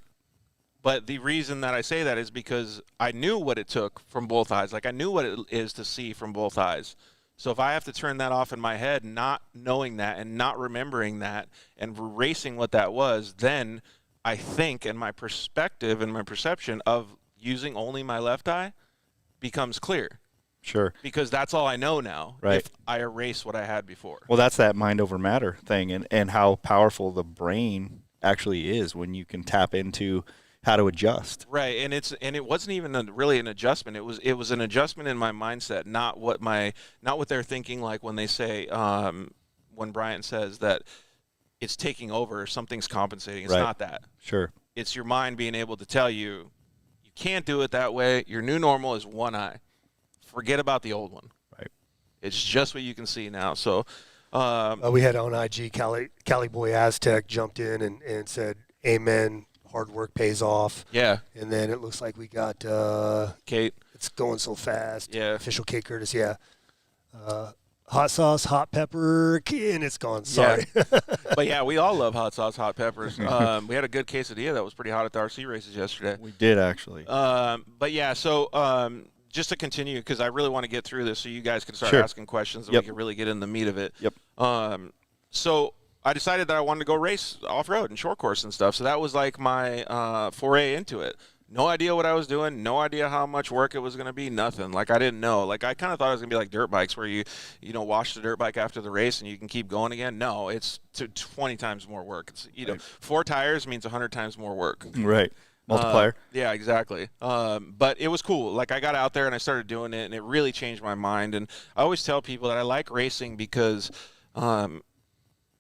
But the reason that I say that is because I knew what it took from both eyes. Like I knew what it is to see from both eyes. So if I have to turn that off in my head, not knowing that and not remembering that and erasing what that was, then I think and my perspective and my perception of using only my left eye becomes clear. Sure. Because that's all I know now. Right. If I erase what I had before. Well, that's that mind over matter thing and how powerful the brain actually is when you can tap into how to adjust. Right, and it wasn't even really an adjustment. It was an adjustment in my mindset, not what they're thinking. Like when they say, when Brian says that it's taking over, something's compensating. It's Right. not that. Sure. It's your mind being able to tell you, you can't do it that way. Your new normal is one eye. Forget about the old one. Right. It's just what you can see now. So, We had on IG, Cali Boy Aztec jumped in and said, amen, hard work pays off. yeah, And then it looks like we got, Kate. it's going so fast. Yeah. Official Kate Curtis, yeah. Hot sauce, hot pepper, and it's gone. Sorry. But yeah, we all love hot sauce, hot peppers. We had a good quesadilla that was pretty hot at the RC races yesterday. We did actually. But yeah, so just to continue, because I really want to get through this so you guys can start Sure. asking questions and Yep. we can really get in the meat of it. Yep. So I decided that I wanted to go race off-road and short course and stuff. So that was like my foray into it. No idea what I was doing. No idea how much work it was going to be. Nothing. Like I didn't know. Like I kind of thought it was going to be like dirt bikes where you wash the dirt bike after the race and you can keep going again. No, it's 20 times more work. It's, Right. 4 tires means 100 times more work. Right. Multiplier. Yeah, exactly. But it was cool. Like, I got out there and I started doing it, and it really changed my mind. And I always tell people that I like racing because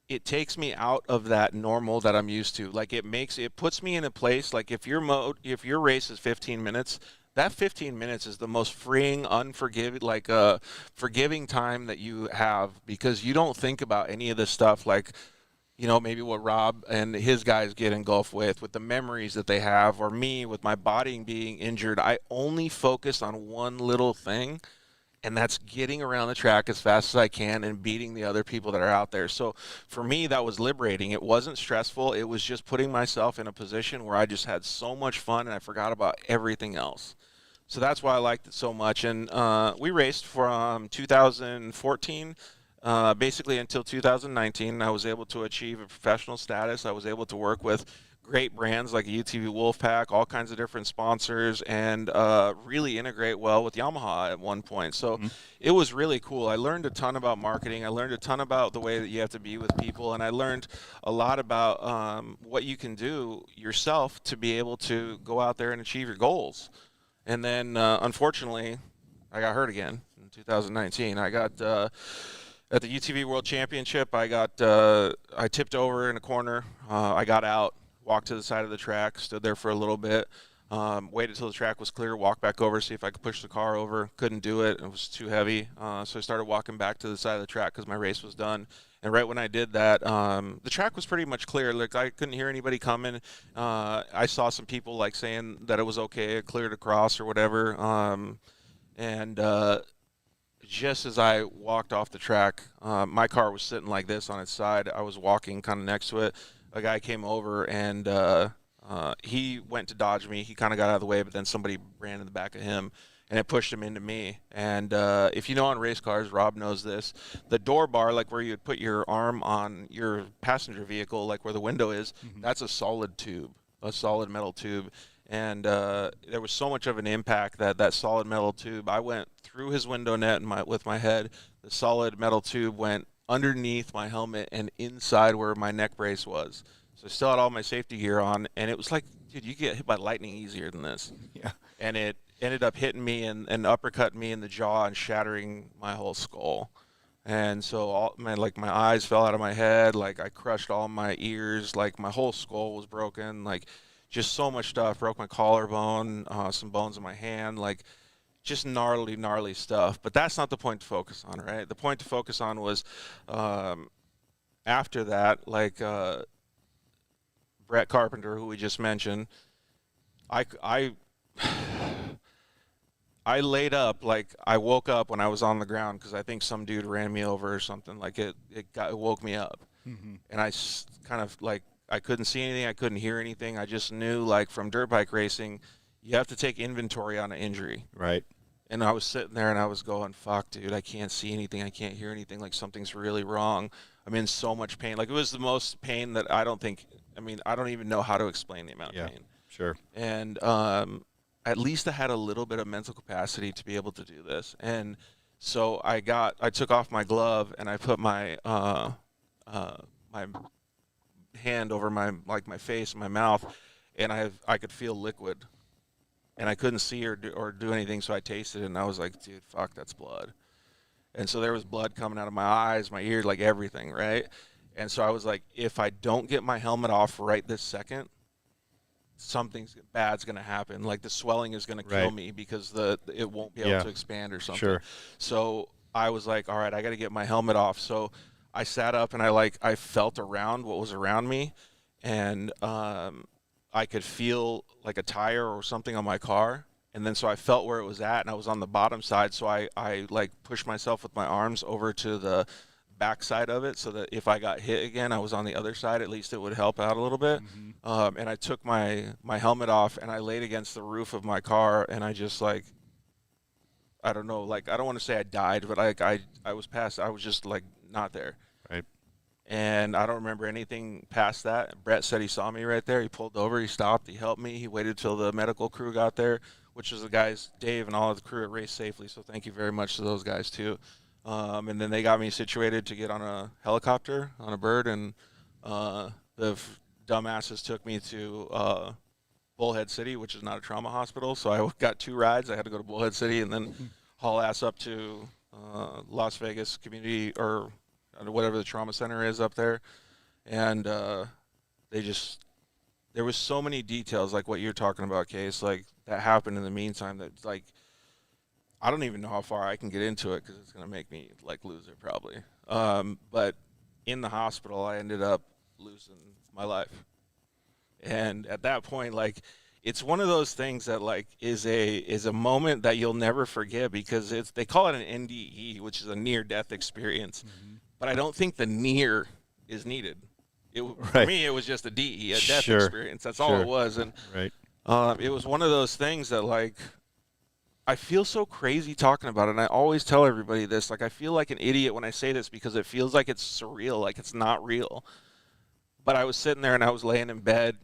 it takes me out of that normal that I'm used to. Like, it puts me in a place, like, if your race is 15 minutes, that 15 minutes is the most freeing, forgiving time that you have, because you don't think about any of this stuff, like, maybe what Rob and his guys get engulfed with the memories that they have, or me with my body being injured. I only focus on one little thing, and that's getting around the track as fast as I can and beating the other people that are out there. So for me, that was liberating. It wasn't stressful. It was just putting myself in a position where I just had so much fun and I forgot about everything else. So that's why I liked it so much. And we raced from 2014 basically until 2019. I was able to achieve a professional status. I was able to work with great brands like UTV Wolfpack, all kinds of different sponsors, and really integrate well with Yamaha at one point. So it was really cool. I learned a ton about marketing. I learned a ton about the way that you have to be with people, and I learned a lot about what you can do yourself to be able to go out there and achieve your goals. And then, unfortunately, I got hurt again in 2019. I got at the UTV World Championship, I tipped over in a corner. I got out, walked to the side of the track, stood there for a little bit, waited till the track was clear, walked back over, see if I could push the car over. Couldn't do it. It was too heavy. So I started walking back to the side of the track because my race was done. And right when I did that, the track was pretty much clear. Like, I couldn't hear anybody coming. I saw some people like saying that it was okay, it cleared across or whatever. And just as I walked off the track, my car was sitting like this on its side. I was walking kind of next to it. A guy came over and he went to dodge me. He kind of got out of the way, but then somebody ran in the back of him, and it pushed him into me. And if you know, on race cars, Rob knows this, the door bar, like where you'd put your arm on your passenger vehicle, like where the window is, that's a solid tube, a solid metal tube. And there was so much of an impact that solid metal tube, I went through his window net with my head. The solid metal tube went underneath my helmet and inside where my neck brace was. So I still had all my safety gear on, and it was like, dude, you get hit by lightning easier than this. Yeah. And it ended up hitting me and uppercutting me in the jaw and shattering my whole skull. And so my eyes fell out of my head, like I crushed all my ears, like my whole skull was broken, like just so much stuff. Broke my collarbone, some bones in my hand, like just gnarly stuff. But that's not the point to focus on, right? The point to focus on was after that, like Brett Carpenter, who we just mentioned, I laid up, like I woke up when I was on the ground because I think some dude ran me over or something. Like it woke me up, and I kind of like, I couldn't see anything, I couldn't hear anything. I just knew, like, from dirt bike racing, you have to take inventory on an injury. Right. And I was sitting there and I was going, fuck, dude, I can't see anything, I can't hear anything, like something's really wrong. I'm in so much pain. Like, it was the most pain that I don't even know how to explain the amount of pain. Sure. And at least I had a little bit of mental capacity to be able to do this. And so I took off my glove and I put my my hand over my face and my mouth, and I could feel liquid, and I couldn't see or do anything. So I tasted it, and I was like, dude, fuck, that's blood. And so there was blood coming out of my eyes, my ears, like everything, right? And so I was like, if I don't get my helmet off right this second, something bad's going to happen. Like, the swelling is going to kill me because it won't be able to expand or something. Sure. So I was like, all right, I got to get my helmet off. So I sat up and I felt around what was around me, and I could feel like a tire or something on my car. And then so I felt where it was at, and I was on the bottom side. So I like pushed myself with my arms over to the back side of it so that if I got hit again, I was on the other side. At least it would help out a little bit. And I took my helmet off and I laid against the roof of my car, and I just, like, I don't know, like, I don't want to say I died, but I was past, I was just like not there. Right. And I don't remember anything past that. Brett said he saw me right there. He pulled over, he stopped, he helped me. He waited till the medical crew got there, which was the guys, Dave and all of the crew at Race Safely. So thank you very much to those guys too. And then they got me situated to get on a helicopter, on a bird, and the dumbasses took me to Bullhead City, which is not a trauma hospital. So I got 2 rides. I had to go to Bullhead City and then haul ass up to Las Vegas Community or whatever the trauma center is up there. And there was so many details like what you're talking about, Case, like that happened in the meantime that like I don't even know how far I can get into it because it's going to make me like lose it probably. But in the hospital, I ended up losing my life. And at that point, like, it's one of those things that like is a moment that you'll never forget because they call it an NDE, which is a near-death experience. Mm-hmm. But I don't think the near is needed. For me, it was just a DE, a death experience. That's all it was. And it was one of those things that like I feel so crazy talking about it. And I always tell everybody this. Like I feel like an idiot when I say this because it feels like it's surreal, like it's not real. But I was sitting there and I was laying in bed.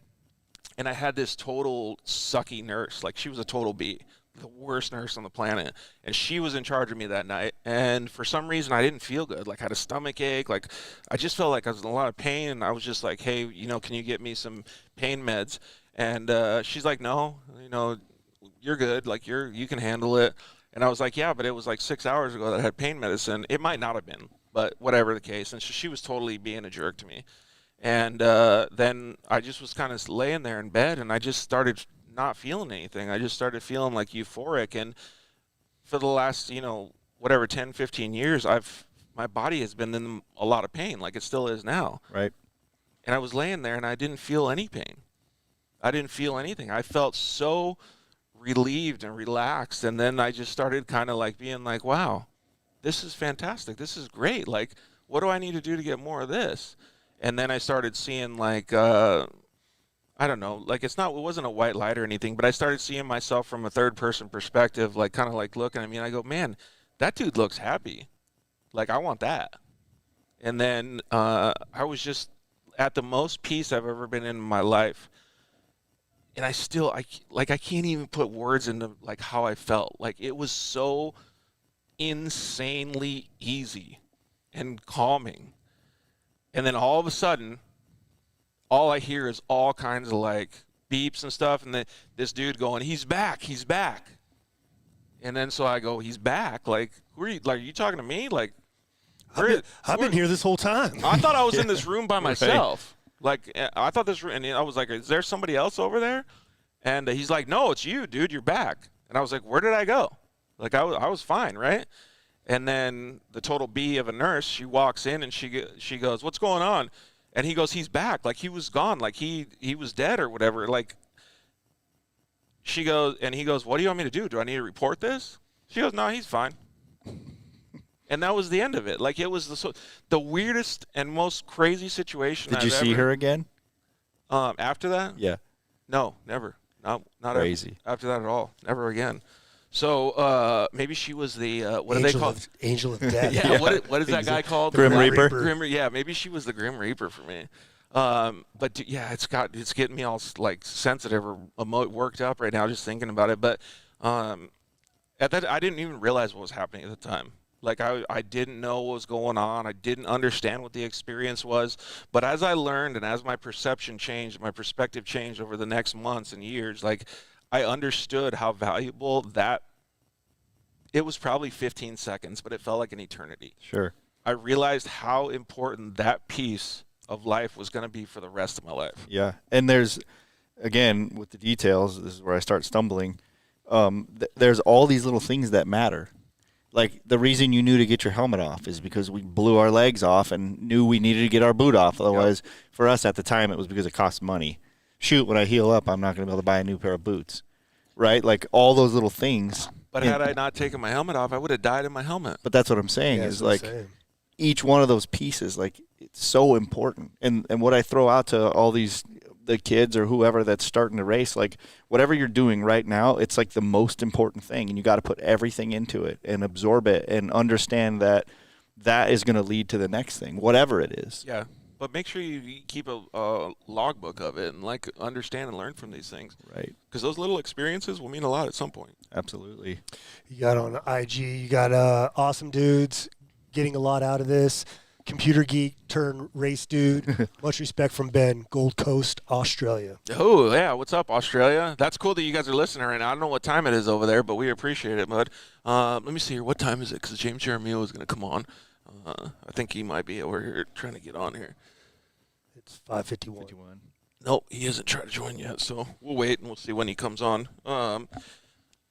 And I had this total sucky nurse. Like, she was a total B, the worst nurse on the planet. And she was in charge of me that night. And for some reason, I didn't feel good. Like, I had a stomach ache. Like, I just felt like I was in a lot of pain. And I was just like, hey, can you get me some pain meds? And she's like, no, you're good. Like, you can handle it. And I was like, yeah, but it was like 6 hours ago that I had pain medicine. It might not have been, but whatever the case. And she was totally being a jerk to me. And then I just was kind of laying there in bed, and I just started not feeling anything. I just started feeling like euphoric. And for the last, 10, 15 years, my body has been in a lot of pain, like it still is now. Right. And I was laying there, and I didn't feel any pain. I didn't feel anything. I felt so relieved and relaxed. And then I just started kind of like being like, wow, this is fantastic. This is great. Like, what do I need to do to get more of this? And then I started seeing like, I don't know, like it wasn't a white light or anything, but I started seeing myself from a third person perspective, like kind of like looking at me and I go, man, that dude looks happy. Like I want that. And then I was just at the most peace I've ever been in my life. And I can't even put words into like how I felt. Like it was so insanely easy and calming. And then all of a sudden, all I hear is all kinds of like beeps and stuff. And then this dude going, he's back. And then so I go, he's back. Like, who are you? Like, are you talking to me? Like, I've been here this whole time. I thought I was in this room by myself. Right. Like, I thought this room, and I was like, is there somebody else over there? And he's like, no, it's you, dude. You're back. And I was like, where did I go? Like, I was fine, right? And then the total B of a nurse, she walks in and she goes, what's going on? And he goes, he's back. Like he was gone. Like he was dead or whatever. Like he goes, what do you want me to do? Do I need to report this? She goes, no, he's fine. And that was the end of it. Like it was the weirdest and most crazy situation. Did you see her again? After that? Yeah. No, never. Not crazy. After that at all. Never again. So maybe she was the what do they call it? Angel of Death. Yeah. What is that guy called? Grim Reaper. Yeah, maybe she was the Grim Reaper for me. But yeah, it's getting me all like sensitive or worked up right now just thinking about it. But at that, I didn't even realize what was happening at the time. Like I didn't know what was going on. I didn't understand what the experience was. But as I learned and as my perception changed, my perspective changed over the next months and years, like I understood how valuable that. It was probably 15 seconds, but it felt like an eternity. Sure. I realized how important that piece of life was going to be for the rest of my life. Yeah. And there's, again, with the details, this is where I start stumbling. There's all these little things that matter. Like the reason you knew to get your helmet off is because we blew our legs off and knew we needed to get our boot off. Otherwise, for us at the time, it was because it cost money. Shoot, when I heal up, I'm not going to be able to buy a new pair of boots. Right? Like all those little things. But had I not taken my helmet off, I would have died in my helmet. But that's what I'm saying is like each one of those pieces, like it's so important. And what I throw out to all the kids or whoever that's starting to race, like whatever you're doing right now, it's like the most important thing. And you got to put everything into it and absorb it and understand that is going to lead to the next thing, whatever it is. Yeah. But make sure you keep a logbook of it and like understand and learn from these things. Right. Because those little experiences will mean a lot at some point. Absolutely. You got on IG, you got awesome dudes getting a lot out of this. computer geek turned race dude. Much respect from Ben, Gold Coast, Australia. Oh, yeah. What's up, Australia? That's cool that you guys are listening right now. I don't know what time it is over there, but we appreciate it, bud. Let me see here. What time is it? Because James Jeremiah is going to come on. I think he might be over here trying to get on here. It's 5:51. Nope, he hasn't tried to join yet, so we'll wait and we'll see when he comes on.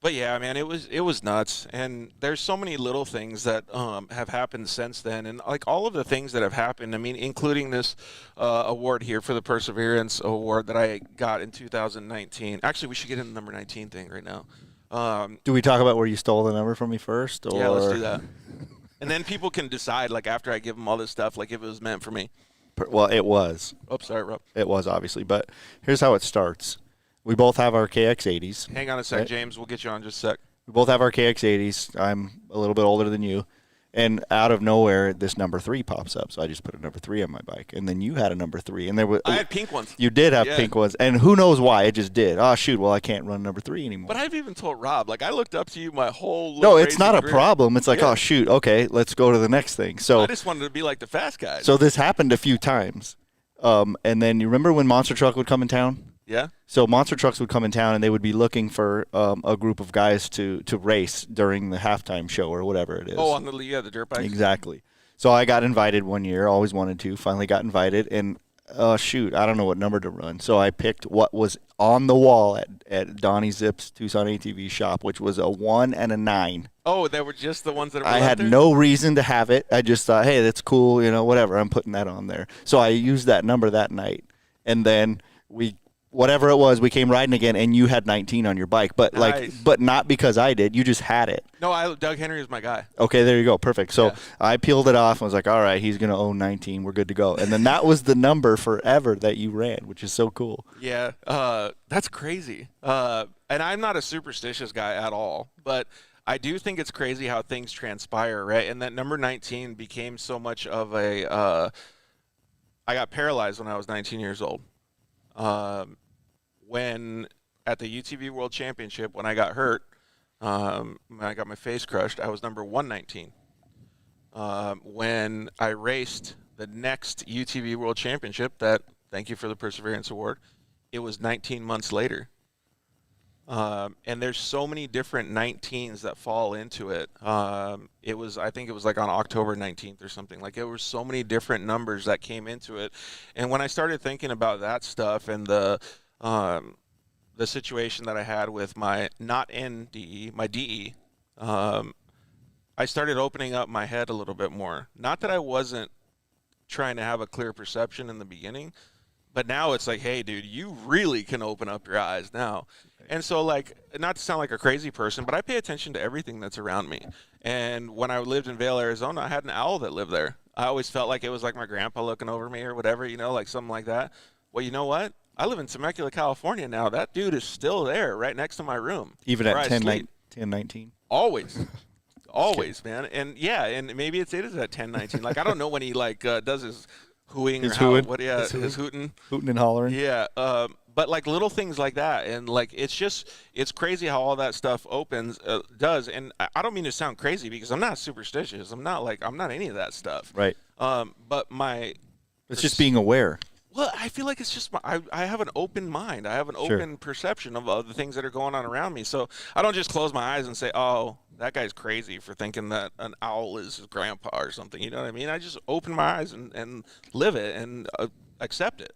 But yeah, man, it was nuts, and there's so many little things that have happened since then, and like all of the things that have happened. I mean, including this award here for the Perseverance Award that I got in 2019. Actually, we should get in the number 19 thing right now. Do we talk about where you stole the number from me first? Or? Yeah, let's do that. And then people can decide, like after I give them all this stuff, like if it was meant for me. Well, it was. Oh, sorry, Rob. It was, obviously. But here's how it starts. We both have our KX80s. Hang on a sec, right? James. We'll get you on just a sec. We both have our KX80s. I'm a little bit older than you. And out of nowhere, this number 3 pops up. So I just put a number 3 on my bike. And then you had a number 3. And there was I had pink ones. You did have pink ones. And who knows why? It just did. Oh, shoot. Well, I can't run number 3 anymore. But I've even told Rob, like, I looked up to you my whole No, it's not a career. problem. It's like, oh, shoot. Okay, let's go to the next thing. So I just wanted to be like the fast guy. So this happened a few times. And then you remember when Monster Truck would come in town? Yeah. So monster trucks would come in town, and they would be looking for a group of guys to race during the halftime show or whatever it is. Oh, on the dirt bikes. Exactly. So I got invited one year. Always wanted to. Finally got invited, and shoot, I don't know what number to run. So I picked what was on the wall at Donnie Zip's Tucson ATV shop, which was a 1 and a 9. Oh, they were just the ones that were I had there? no reason to have it. I just thought, hey, that's cool, whatever. I'm putting that on there. So I used that number that night, and then whatever it was, we came riding again, and you had 19 on your bike, but Nice. but not because I did. You just had it. No, Doug Henry was my guy. Okay, there you go. Perfect. So Yeah. I peeled it off and was like, all right, he's going to own 19. We're good to go. And then that was the number forever that you ran, which is so cool. Yeah, that's crazy. And I'm not a superstitious guy at all, but I do think it's crazy how things transpire, right? And that number 19 became so much of a I got paralyzed when I was 19 years old. When at the UTV World Championship, when I got hurt, when I got my face crushed, I was number 119. When I raced the next UTV World Championship, thank you for the Perseverance Award, it was 19 months later. And there's so many different 19s that fall into it. I think it was like on October 19th or something. Like, there were so many different numbers that came into it. And when I started thinking about that stuff and the situation that I had with my not NDE, my DE, I started opening up my head a little bit more. Not that I wasn't trying to have a clear perception in the beginning, but now it's like, hey, dude, you really can open up your eyes now. And so, like, not to sound like a crazy person, but I pay attention to everything that's around me. And when I lived in Vail, Arizona, I had an owl that lived there. I always felt like it was like my grandpa looking over me or whatever, like something like that. Well, you know what? I live in Temecula, California now. That dude is still there right next to my room. Even where at I 10, sleep. 19? Always. Always, man. And, yeah, and maybe it is at 10, 19. Like, I don't know when he, like, does his hooing His or how, hooing? what, yeah, his hooting. Hooting and hollering? Yeah, but like little things like that, and like it's crazy how all that stuff does. And I don't mean to sound crazy because I'm not superstitious. I'm not any of that stuff. Right. But It's just being aware. Well, I feel like it's just I have an open mind. I have an open perception of the things that are going on around me. So I don't just close my eyes and say, oh, that guy's crazy for thinking that an owl is his grandpa or something. You know what I mean? I just open my eyes and live it and accept it.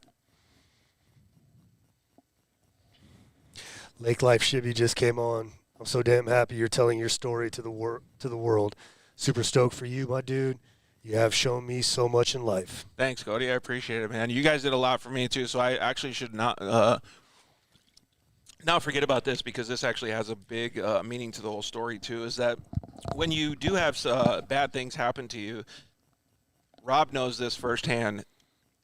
Lake Life Shibby just came on. I'm so damn happy you're telling your story to the world. Super stoked for you, my dude. You have shown me so much in life. Thanks, Cody. I appreciate it, man. You guys did a lot for me too, so I actually should not forget about this because this actually has a big meaning to the whole story too. Is that when you do have bad things happen to you, Rob knows this firsthand.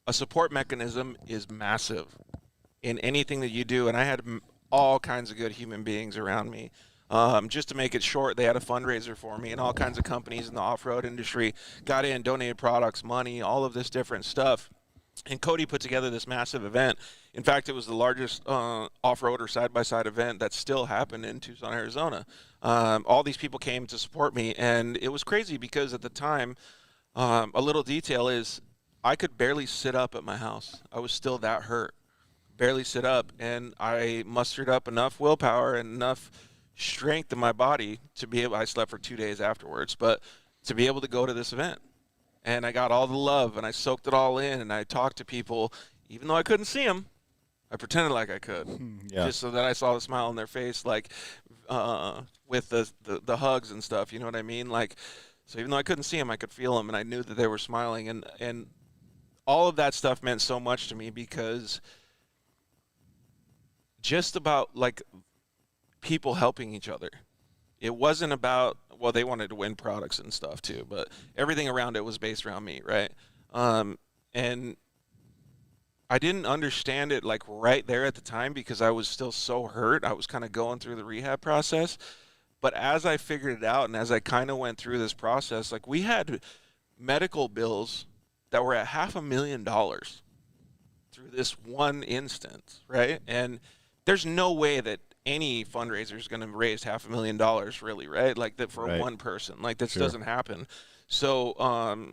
A support mechanism is massive in anything that you do, and I had all kinds of good human beings around me. Just to make it short, they had a fundraiser for me, and all kinds of companies in the off-road industry got in, donated products, money, all of this different stuff. And Cody put together this massive event. In fact, it was the largest off-road or side-by-side event that still happened in Tucson, Arizona. All these people came to support me, and it was crazy because at the time, A little detail is I could barely sit up at my house. I was still that hurt. Barely sit up, and I mustered up enough willpower and enough strength in my body to be able. I slept for 2 days afterwards, but to be able to go to this event, and I got all the love, and I soaked it all in, and I talked to people, even though I couldn't see them. I pretended like I could, just so that I saw the smile on their face, like with the hugs and stuff. You know what I mean? Like, so even though I couldn't see them, I could feel them, and I knew that they were smiling, and all of that stuff meant so much to me because just about like people helping each other. It wasn't about, well, they wanted to win products and stuff too, but everything around it was based around me, right? And I didn't understand it like right there at the time because I was still so hurt. I was kind of going through the rehab process. But as I figured it out and as I kind of went through this process, like we had medical bills that were at $500,000 through this one instance, right? And there's no way that any fundraiser is going to raise $500,000 really, right? Like that for one person, like this doesn't happen. So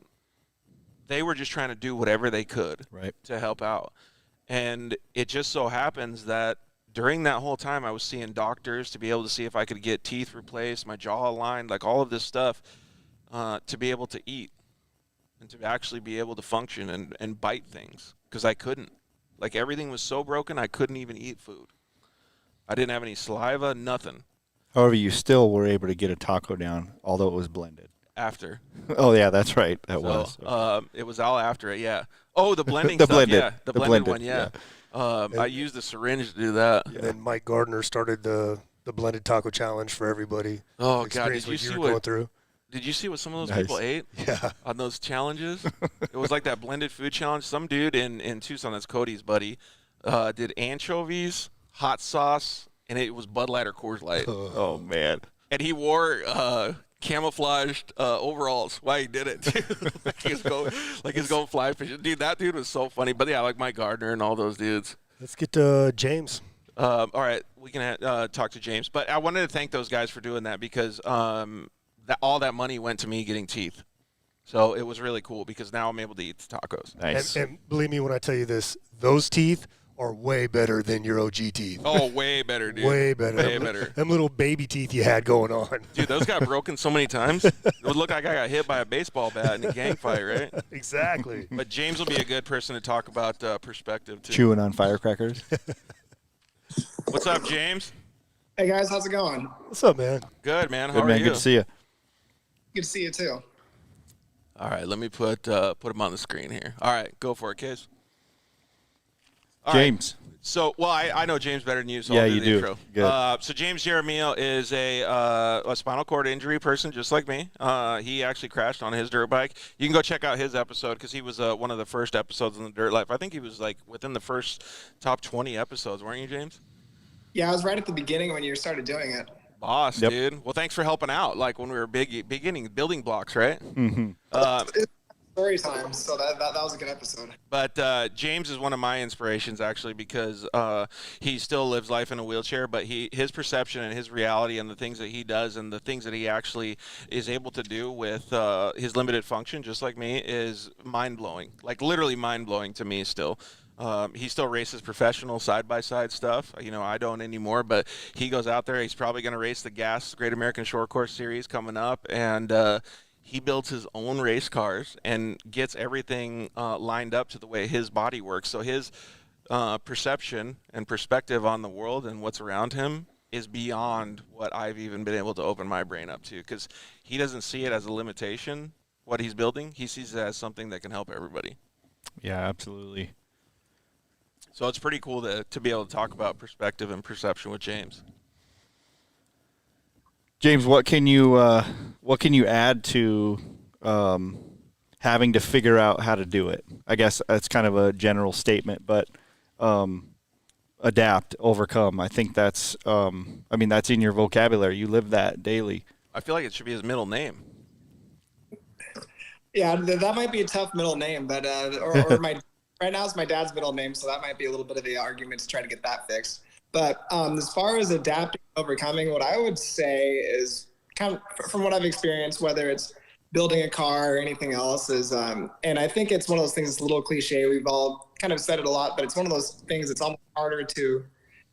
they were just trying to do whatever they could to help out. And it just so happens that during that whole time I was seeing doctors to be able to see if I could get teeth replaced, my jaw aligned, like all of this stuff to be able to eat and to actually be able to function and bite things because I couldn't. Like everything was so broken I couldn't even eat food. I didn't have any saliva, nothing. However, you still were able to get a taco down, although it was blended. After. Oh, yeah, that's right. That was. Okay. It was all after it, yeah. Oh, the blending the stuff, blended. yeah. The blended one, yeah. I used the syringe to do that. And then Mike Gardner started the blended taco challenge for everybody. Oh, God, did you see going through? Did you see what some of those people ate? Yeah. On those challenges? It was like that blended food challenge. Some dude in Tucson, that's Cody's buddy, did anchovies, hot sauce, and it was Bud Light or Coors Light. Oh, man. And he wore camouflaged overalls while he did it, too. He was going fly fishing. Dude, that dude was so funny. But, yeah, like Mike Gardner and all those dudes. Let's get to James. All right, we can talk to James. But I wanted to thank those guys for doing that because all that money went to me getting teeth. So it was really cool because now I'm able to eat the tacos. Nice. And believe me when I tell you this, those teeth are way better than your OG teeth. Oh, way better, dude. Way better. Way better. Them little baby teeth you had going on. Dude, those got broken so many times. It would look like I got hit by a baseball bat in a gang fight, right? Exactly. But James will be a good person to talk about perspective, too. Chewing on firecrackers. What's up, James? Hey, guys. How's it going? What's up, man? Good, man. How Good, are man. you? Good to see you. Good to see you, too. All right, let me put him on the screen here. All right, go for it, Case. All James. Right. So, well, I know James better than you, so Yeah, I'll do you the do. intro. Good. So James Jaramillo is a spinal cord injury person just like me. He actually crashed on his dirt bike. You can go check out his episode because he was one of the first episodes in the Dirt Life. I think he was like within the first top 20 episodes, weren't you, James? Yeah, I was right at the beginning when you started doing it. Boss, Yep. dude. Well, thanks for helping out. Like when we were beginning building blocks, right? Mm-hmm. It's story time, so that was a good episode. But James is one of my inspirations, actually, because he still lives life in a wheelchair, but his perception and his reality and the things that he does and the things that he actually is able to do with his limited function, just like me, is mind-blowing. Like, literally mind-blowing to me still. He still races professional side-by-side stuff. You know, I don't anymore, but he goes out there. He's probably going to race the GAS Great American Short Course Series coming up, and he builds his own race cars and gets everything lined up to the way his body works. So his perception and perspective on the world and what's around him is beyond what I've even been able to open my brain up to, because he doesn't see it as a limitation, what he's building. He sees it as something that can help everybody. Yeah, absolutely. So it's pretty cool to be able to talk about perspective and perception with James. James, what can you add to having to figure out how to do it? I guess that's kind of a general statement, but adapt, overcome. I think that's that's in your vocabulary. You live that daily. I feel like it should be his middle name. Yeah, that might be a tough middle name, but or my right now it's my dad's middle name, so that might be a little bit of the argument to try to get that fixed. But as far as adapting, overcoming, what I would say is kind of from what I've experienced, whether it's building a car or anything else is, and I think it's one of those things, it's a little cliche. We've all kind of said it a lot, but it's one of those things that's almost harder to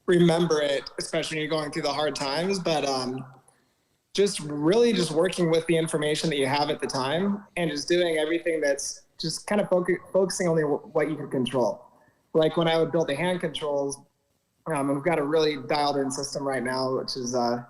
remember it, especially when you're going through the hard times. But just really just working with the information that you have at the time and just doing everything that's just kind of focusing on what you can control. Like when I would build the hand controls, we've got a really dialed in system right now, which is a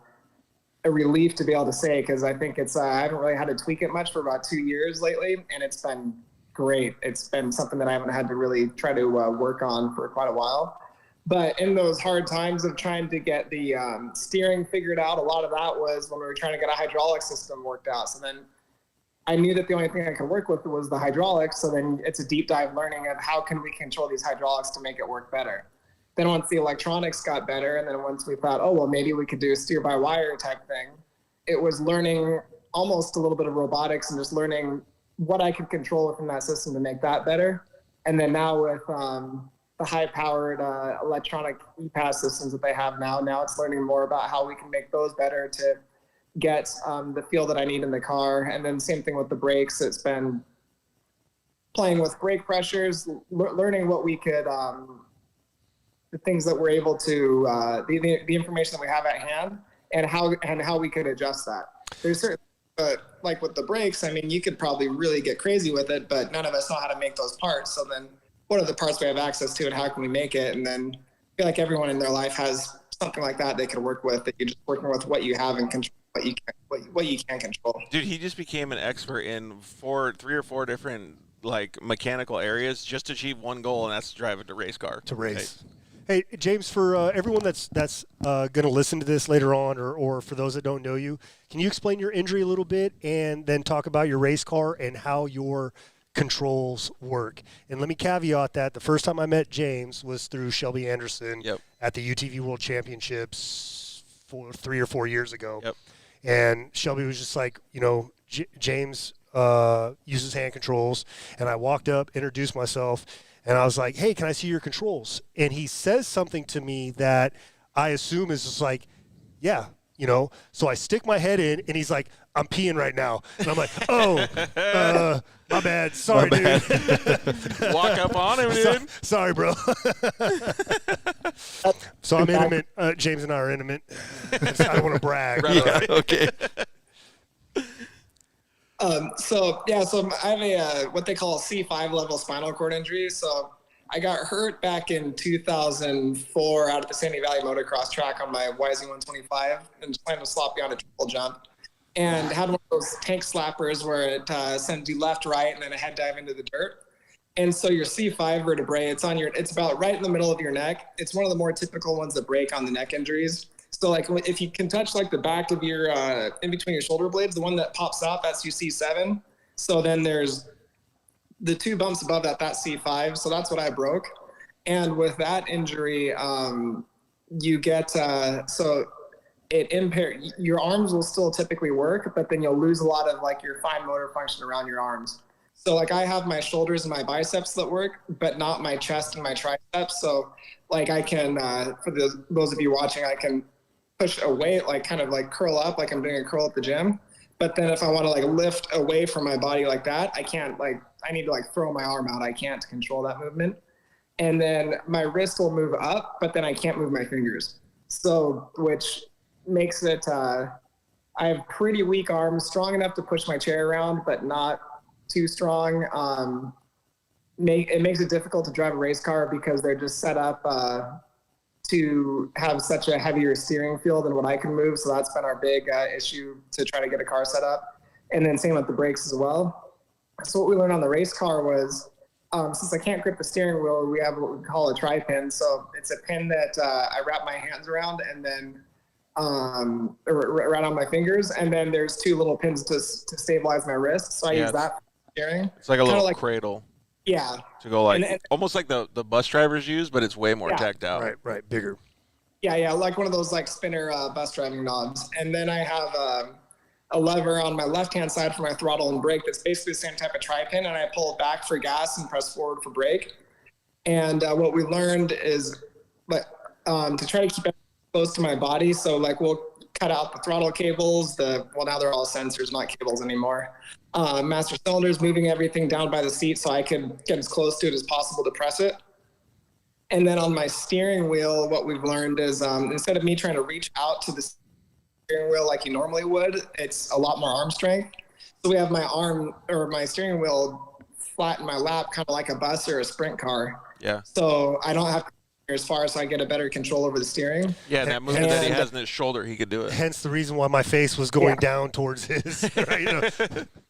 relief to be able to say, because I think it's I haven't really had to tweak it much for about 2 years lately, and it's been great. It's been something that I haven't had to really try to work on for quite a while. But in those hard times of trying to get the steering figured out, a lot of that was when we were trying to get a hydraulic system worked out. So then I knew that the only thing I could work with was the hydraulics. So then it's a deep dive learning of how can we control these hydraulics to make it work better. Then once the electronics got better, and then once we thought, oh, well, maybe we could do a steer-by-wire type thing, it was learning almost a little bit of robotics and just learning what I could control within that system to make that better. And then now with the high-powered electronic e-pass systems that they have now it's learning more about how we can make those better to get the feel that I need in the car. And then same thing with the brakes. It's been playing with brake pressures, learning what we could the things that we're able to, the information that we have at hand, and how we could adjust that. There's certain, but like with the brakes, I mean, you could probably really get crazy with it, but none of us know how to make those parts. So then, what are the parts we have access to, and how can we make it? And then, I feel like everyone in their life has something like that they could work with. That you're just working with what you have and control what you can control. Dude, he just became an expert in 3 or 4 different like mechanical areas just to achieve one goal, and that's to drive a race car. To race. Hey, James, for everyone that's going to listen to this later on, or for those that don't know you, can you explain your injury a little bit and then talk about your race car and how your controls work? And let me caveat that the first time I met James was through Shelby Anderson at the UTV World Championships 3 or 4 years ago. Yep. And Shelby was just like, James uses hand controls. And I walked up, introduced myself, and I was like, hey, can I see your controls? And he says something to me that I assume is just like, yeah, So I stick my head in, and he's like, I'm peeing right now. And I'm like, oh, my bad. Sorry, dude. Walk up on him, dude. Sorry, bro. So I'm intimate. James and I are intimate. I don't want to brag. Right. Okay. So I have a what they call a C5 level spinal cord injury. So I got hurt back in 2004 out at the Sandy Valley motocross track on my YZ 125 and just planning to sloppy on a triple jump, and had one of those tank slappers where it sends you left, right, and then a head dive into the dirt. And so your C5 vertebrae, it's about right in the middle of your neck. It's one of the more typical ones that break on the neck injuries. So like if you can touch like the back of your, in between your shoulder blades, the one that pops out, that's your C7. So then there's the 2 bumps above that's C5. So that's what I broke. And with that injury, you get, so it your arms will still typically work, but then you'll lose a lot of like your fine motor function around your arms. So like I have my shoulders and my biceps that work, but not my chest and my triceps. So like I can, for those of you watching, I can push a weight, like kind of like curl up, like I'm doing a curl at the gym. But then if I want to like lift away from my body like that, I can't, like, I need to like throw my arm out. I can't control that movement. And then my wrist will move up, but then I can't move my fingers. So, which makes it, I have pretty weak arms, strong enough to push my chair around, but not too strong. It makes it difficult to drive a race car because they're just set up to have such a heavier steering feel than what I can move. So that's been our big issue to try to get a car set up. And then same with the brakes as well. So what we learned on the race car was, since I can't grip the steering wheel, we have what we call a tri-pin. So it's a pin that I wrap my hands around and then around on my fingers. And then there's 2 little pins to stabilize my wrist. So I use that for steering. It's like a little cradle. Yeah. To go like, and almost like the bus drivers use, but it's way more tacked out. Right, bigger. Yeah, like one of those like spinner bus driving knobs. And then I have a lever on my left-hand side for my throttle and brake that's basically the same type of tri-pin, and I pull it back for gas and press forward for brake. And what we learned is to try to keep it close to my body. So like we'll cut out the throttle cables. Now they're all sensors, not cables anymore. Master cylinders, moving everything down by the seat so I could get as close to it as possible to press it. And then on my steering wheel, what we've learned is instead of me trying to reach out to the steering wheel like you normally would, it's a lot more arm strength. So we have my steering wheel flat in my lap, kind of like a bus or a sprint car. Yeah. So I don't have to as far as I get a better control over the steering. Yeah, and that movement that he has in his shoulder, he could do it. Hence the reason why my face was going down towards his.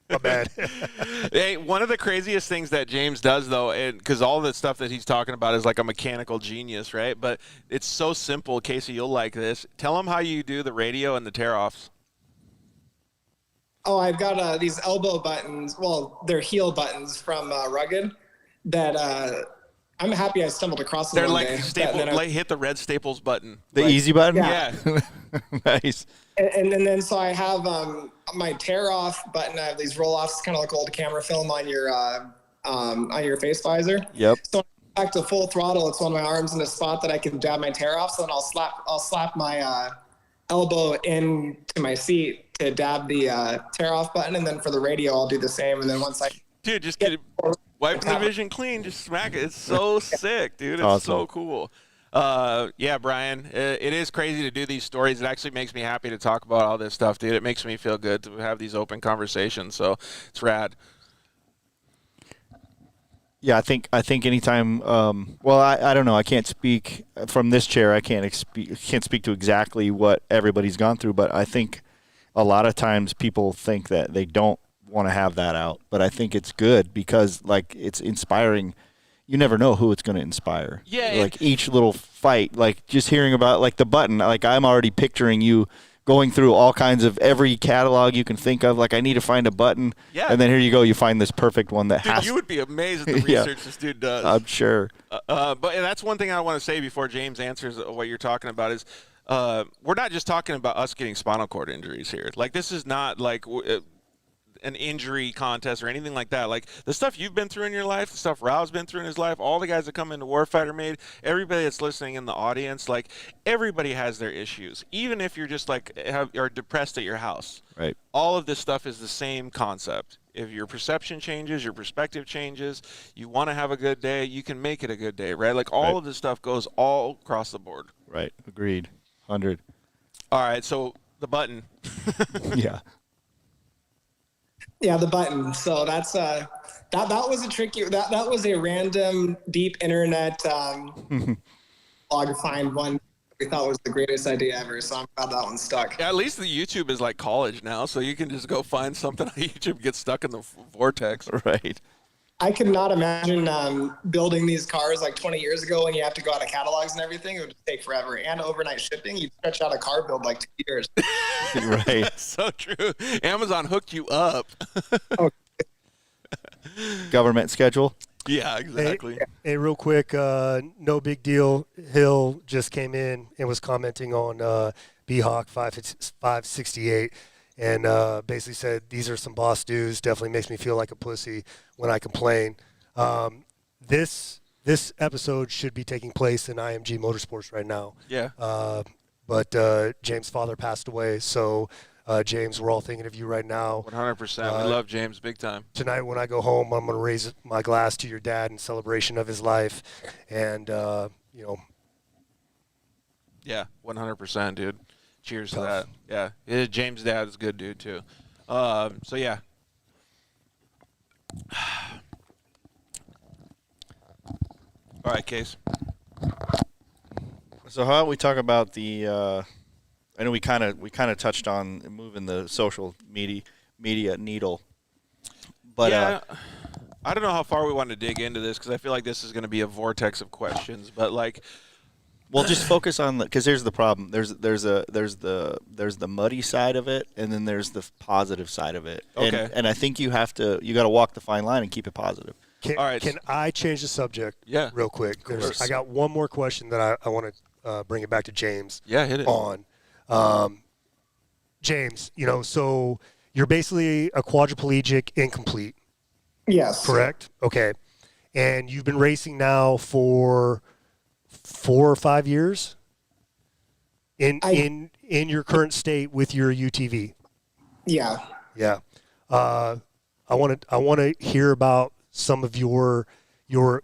My bad. Hey, one of the craziest things that James does, though, because all the stuff that he's talking about is like a mechanical genius, right? But it's so simple. Casey, you'll like this. Tell him how you do the radio and the tear-offs. Oh, I've got these elbow buttons. Well, they're heel buttons from Rugged that I'm happy I stumbled across them. They're one like day. staple. Hit the red Staples button. The easy button? Yeah. Nice. And then so I have my tear off button. I have these roll offs, kind of like old camera film on your face visor. Yep. So back to full throttle, it's on my arms in a spot that I can dab my tear off. So then I'll slap my elbow into my seat to dab the tear off button, and then for the radio I'll do the same. And then once I just get it, wiping the vision clean, just smack it. It's so sick, dude. It's awesome. So cool. Yeah, Brian, it is crazy to do these stories. It actually makes me happy to talk about all this stuff, dude. It makes me feel good to have these open conversations. So it's rad. Yeah, I think anytime. Well, I don't know. I can't speak from this chair. I can't speak to exactly what everybody's gone through, but I think a lot of times people think that they don't want to have that out. But I think it's good because like it's inspiring. You never know who it's going to inspire. Yeah. Like each little fight, like just hearing about like the button. Like I'm already picturing you going through all kinds of every catalog you can think of. Like I need to find a button. Yeah. And then here you go. You find this perfect one that Dude, has. you would be amazed at the Yeah. research this dude does. I'm sure. But that's one thing I want to say before James answers what you're talking about is we're not just talking about us getting spinal cord injuries here. Like this is not like an injury contest or anything like that. Like the stuff you've been through in your life, the stuff Raul's been through in his life, all the guys that come into Warfighter Made, everybody that's listening in the audience, like everybody has their issues. Even if you're just like are depressed at your house. Right. All of this stuff is the same concept. If your perception changes, your perspective changes, you want to have a good day, you can make it a good day, right? Like all of this stuff goes all across the board. Right. Agreed. 100. All right, so the button. Yeah. Yeah, the button. So that's that was a tricky. That was a random deep internet blog find one. We thought was the greatest idea ever. So I'm glad that one stuck. At least the YouTube is like college now, so you can just go find something on YouTube, get stuck in the vortex. Right. I could not imagine building these cars like 20 years ago when you have to go out of catalogs and everything. It would just take forever. And overnight shipping, you'd stretch out a car build like 2 years. Right. That's so true. Amazon hooked you up. Government schedule. Yeah, exactly. Hey, real quick, no big deal. Hill just came in and was commenting on B-Hawk 568 and basically said, these are some boss dudes. Definitely makes me feel like a pussy when I complain. This episode should be taking place in IMG Motorsports right now. Yeah. But James' father passed away, so James, we're all thinking of you right now. 100%. We love James big time. Tonight when I go home, I'm going to raise my glass to your dad in celebration of his life. And, Yeah, 100%, dude. Cheers to that. Yeah. James' dad is a good dude, too. So, yeah. All right, Case. So how about we talk about the? I know we kind of touched on moving the social media needle, but yeah, I don't know how far we want to dig into this because I feel like this is going to be a vortex of questions. But like, well, just focus on because here's the problem. There's the muddy side of it, and then there's the positive side of it. Okay. And I think you got to walk the fine line and keep it positive. All right. Can I change the subject? Yeah. Real quick. I got one more question that I want to bring it back to James. Yeah, hit it. On. James, so you're basically a quadriplegic incomplete. Yes. Correct? Okay. And you've been racing now for 4 or 5 years in in your current state with your UTV? Yeah. Yeah. I want to hear about some of your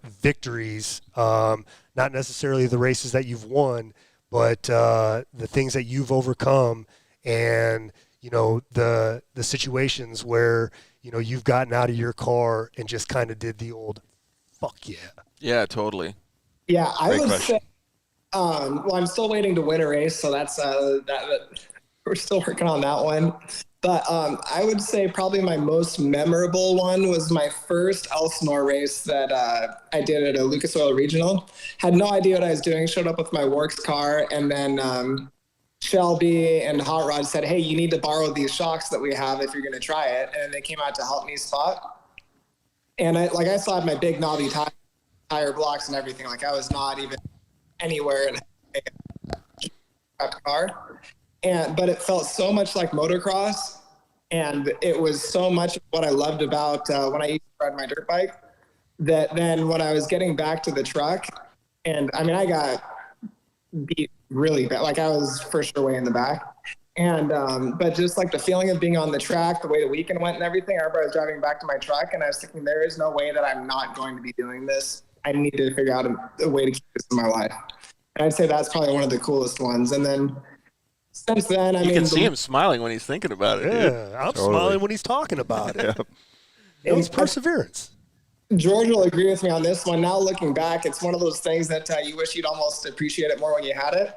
victories, not necessarily the races that you've won, but the things that you've overcome, and the situations where you've gotten out of your car and just kind of did the old fuck yeah. Yeah, totally. Yeah, I Great would question. say. Well, I'm still waiting to win a race, so that's that we're still working on that one. But I would say probably my most memorable one was my first Elsinore race that I did at a Lucas Oil Regional. Had no idea what I was doing. Showed up with my works car, and then Shelby and Hot Rod said, "Hey, you need to borrow these shocks that we have if you're going to try it." And they came out to help me spot. And I still had my big knobby tire blocks and everything. Like I was not even anywhere in a car. But it felt so much like motocross, and it was so much what I loved about when I used to ride my dirt bike, that then when I was getting back to the truck, and I mean, I got beat really bad. Like I was for sure way in the back. And, but just like the feeling of being on the track, the way the weekend went and everything, I remember I was driving back to my truck and I was thinking, there is no way that I'm not going to be doing this. I need to figure out a way to keep this in my life. And I'd say that's probably one of the coolest ones. And then since then, I You mean, can see him smiling when he's thinking about it, dude. Yeah, I'm smiling when he's talking about it. It's perseverance. George will agree with me on this one. Now looking back, it's one of those things that you wish you'd almost appreciate it more when you had it.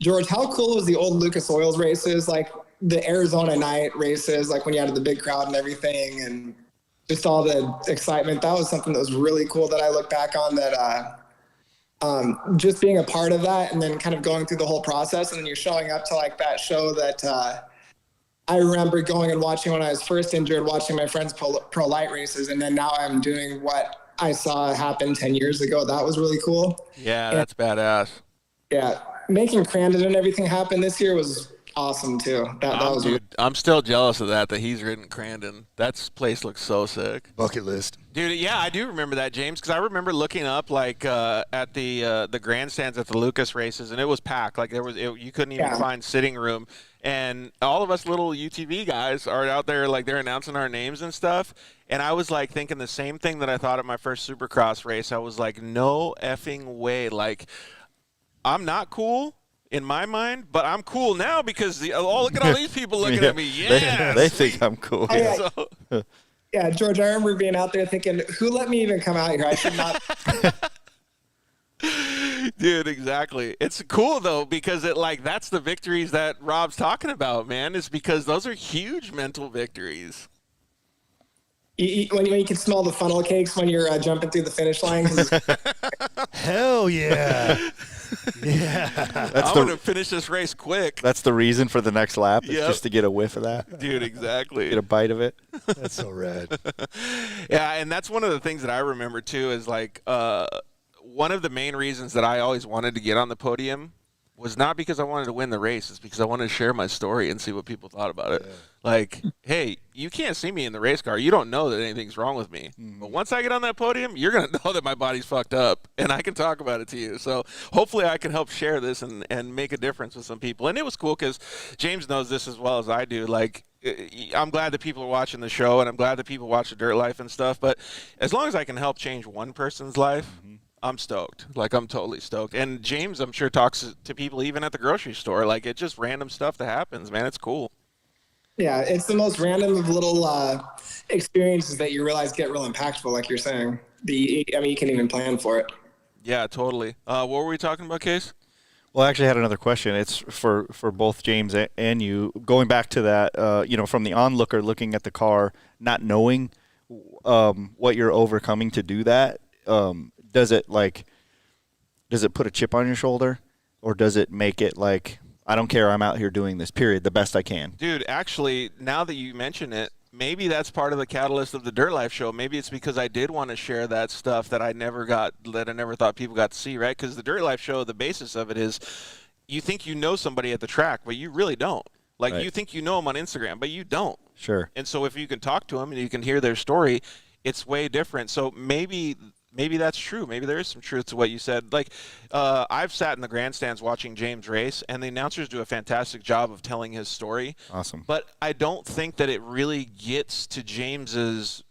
George, how cool was the old Lucas Oils races, like the Arizona night races, like when you had the big crowd and everything, and just all the excitement? That was something that was really cool that I look back on, that just being a part of that and then kind of going through the whole process, and then you're showing up to like that show that I remember going and watching when I was first injured, watching my friends pro light races, and then now I'm doing what I saw happen 10 years ago. That was really cool. Yeah, that's badass. Yeah, making Crandon and everything happen this year was awesome too. That was Dude, I'm still jealous of that he's ridden Crandon. That place looks so sick. Bucket list. Dude, yeah, I do remember that, James, because I remember looking up like at the grandstands at the Lucas races, and it was packed. Like you couldn't even find sitting room, and all of us little UTV guys are out there like they're announcing our names and stuff. And I was like thinking the same thing that I thought at my first Supercross race. I was like, no effing way. Like, I'm not cool in my mind, but I'm cool now because look at all these people looking at me. Yeah, they think I'm cool. Oh, yeah. So, Yeah, George, I remember being out there thinking, who let me even come out here? I should not. dude, exactly. It's cool though because that's the victories that Rob's talking about, man. Is because those are huge mental victories. When you can smell the funnel cakes when you're jumping through the finish line. Hell yeah. Yeah. I'm going to finish this race quick. That's the reason for the next lap, is just to get a whiff of that. Dude, exactly. Get a bite of it. That's so rad. Yeah, and that's one of the things that I remember too is like one of the main reasons that I always wanted to get on the podium was not because I wanted to win the race. It's because I wanted to share my story and see what people thought about it. Yeah. Like, hey, you can't see me in the race car. You don't know that anything's wrong with me. But once I get on that podium, you're going to know that my body's fucked up, and I can talk about it to you. So hopefully I can help share this and make a difference with some people. And it was cool because James knows this as well as I do. Like, I'm glad that people are watching the show, and I'm glad that people watch the Dirt Life and stuff. But as long as I can help change one person's life, I'm stoked. Like, I'm totally stoked. And James, I'm sure, talks to people even at the grocery store. Like, it's just random stuff that happens, man. It's cool. Yeah, it's the most random of little experiences that you realize get real impactful, like you're saying. You can't even plan for it. Yeah, totally. What were we talking about, Case? Well, I actually had another question. It's for both James and you. Going back to that, from the onlooker looking at the car, not knowing what you're overcoming to do that, does it put a chip on your shoulder, or does it make it like, I don't care, I'm out here doing this, period, the best I can? Dude, actually, now that you mention it, maybe that's part of the catalyst of the Dirt Life show. Maybe it's because I did want to share that stuff that I never thought people got to see, right? Because the Dirt Life show, the basis of it is you think you know somebody at the track, but you really don't. Like, right. You think you know them on Instagram, but you don't. Sure. And so if you can talk to them and you can hear their story, it's way different. So maybe maybe that's true. Maybe there is some truth to what you said. Like, I've sat in the grandstands watching James race, and the announcers do a fantastic job of telling his story. Awesome. But I don't think that it really gets to James's.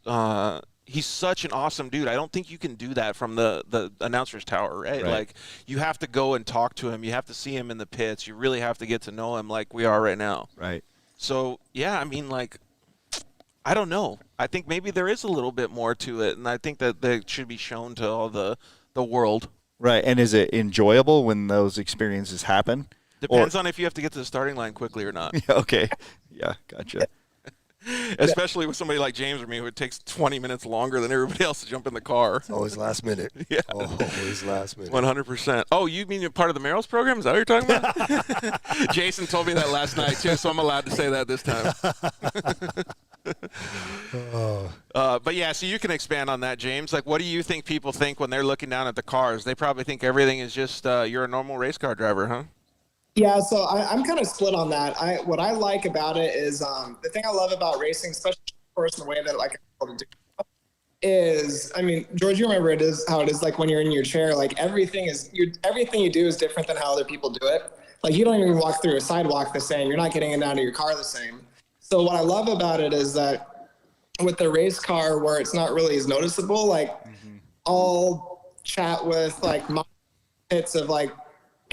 He's such an awesome dude. I don't think you can do that from the announcer's tower, right? Like, you have to go and talk to him. You have to see him in the pits. You really have to get to know him like we are right now. Right. So, yeah, I mean, like, I don't know. I think maybe there is a little bit more to it, and I think that it should be shown to all the world. Right. And is it enjoyable when those experiences happen? Depends on if you have to get to the starting line quickly or not. Okay. Yeah, gotcha. Especially with somebody like James or me, who it takes 20 minutes longer than everybody else to jump in the car. It's always last minute. Yeah. Always last minute. 100%. Oh, you mean you're part of the Merrill's program? Is that what you're talking about? Jason told me that last night, too, so I'm allowed to say that this time. But, yeah, so you can expand on that, James. Like, what do you think people think when they're looking down at the cars? They probably think everything is just you're a normal race car driver, huh? Yeah, so I'm kind of split on that. What I like about it is the thing I love about racing, especially of course in the way that like I'm able to do is, I mean, George, you remember how it is like when you're in your chair, like everything you do is different than how other people do it. Like you don't even walk through a sidewalk the same. You're not getting in and out of your car the same. So what I love about it is that with the race car where it's not really as noticeable, like I'll chat with like my hits of like,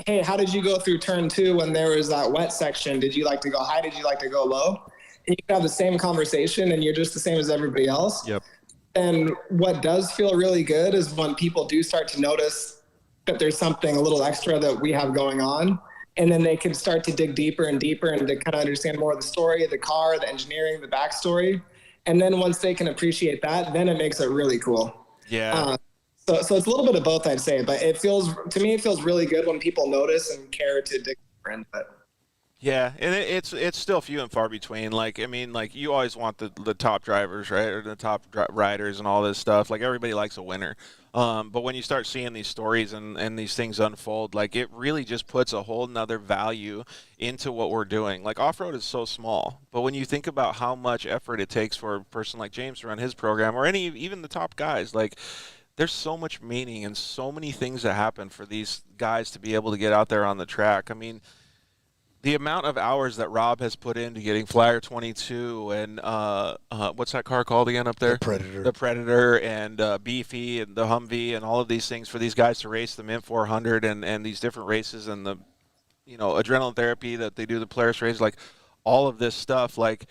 hey, how did you go through turn 2 when there was that wet section? Did you like to go high? Did you like to go low? And you can have the same conversation and you're just the same as everybody else. Yep. And what does feel really good is when people do start to notice that there's something a little extra that we have going on. And then they can start to dig deeper and deeper and to kind of understand more of the story, the car, the engineering, the backstory. And then once they can appreciate that, then it makes it really cool. Yeah. So it's a little bit of both, I'd say, but it feels really good when people notice and care to dig deeper into it. Yeah, and it's still few and far between. Like, I mean, like you always want the top drivers, right, or the top riders and all this stuff. Like everybody likes a winner. But when you start seeing these stories and these things unfold, like it really just puts a whole nother value into what we're doing. Like off-road is so small, but when you think about how much effort it takes for a person like James to run his program, or even the top guys, like there's so much meaning and so many things that happen for these guys to be able to get out there on the track. I mean, the amount of hours that Rob has put into getting Flyer 22 and what's that car called again up there? The Predator and Beefy and the Humvee and all of these things for these guys to race the Mint 400 and these different races and the adrenaline therapy that they do, the Polaris race, like all of this stuff, like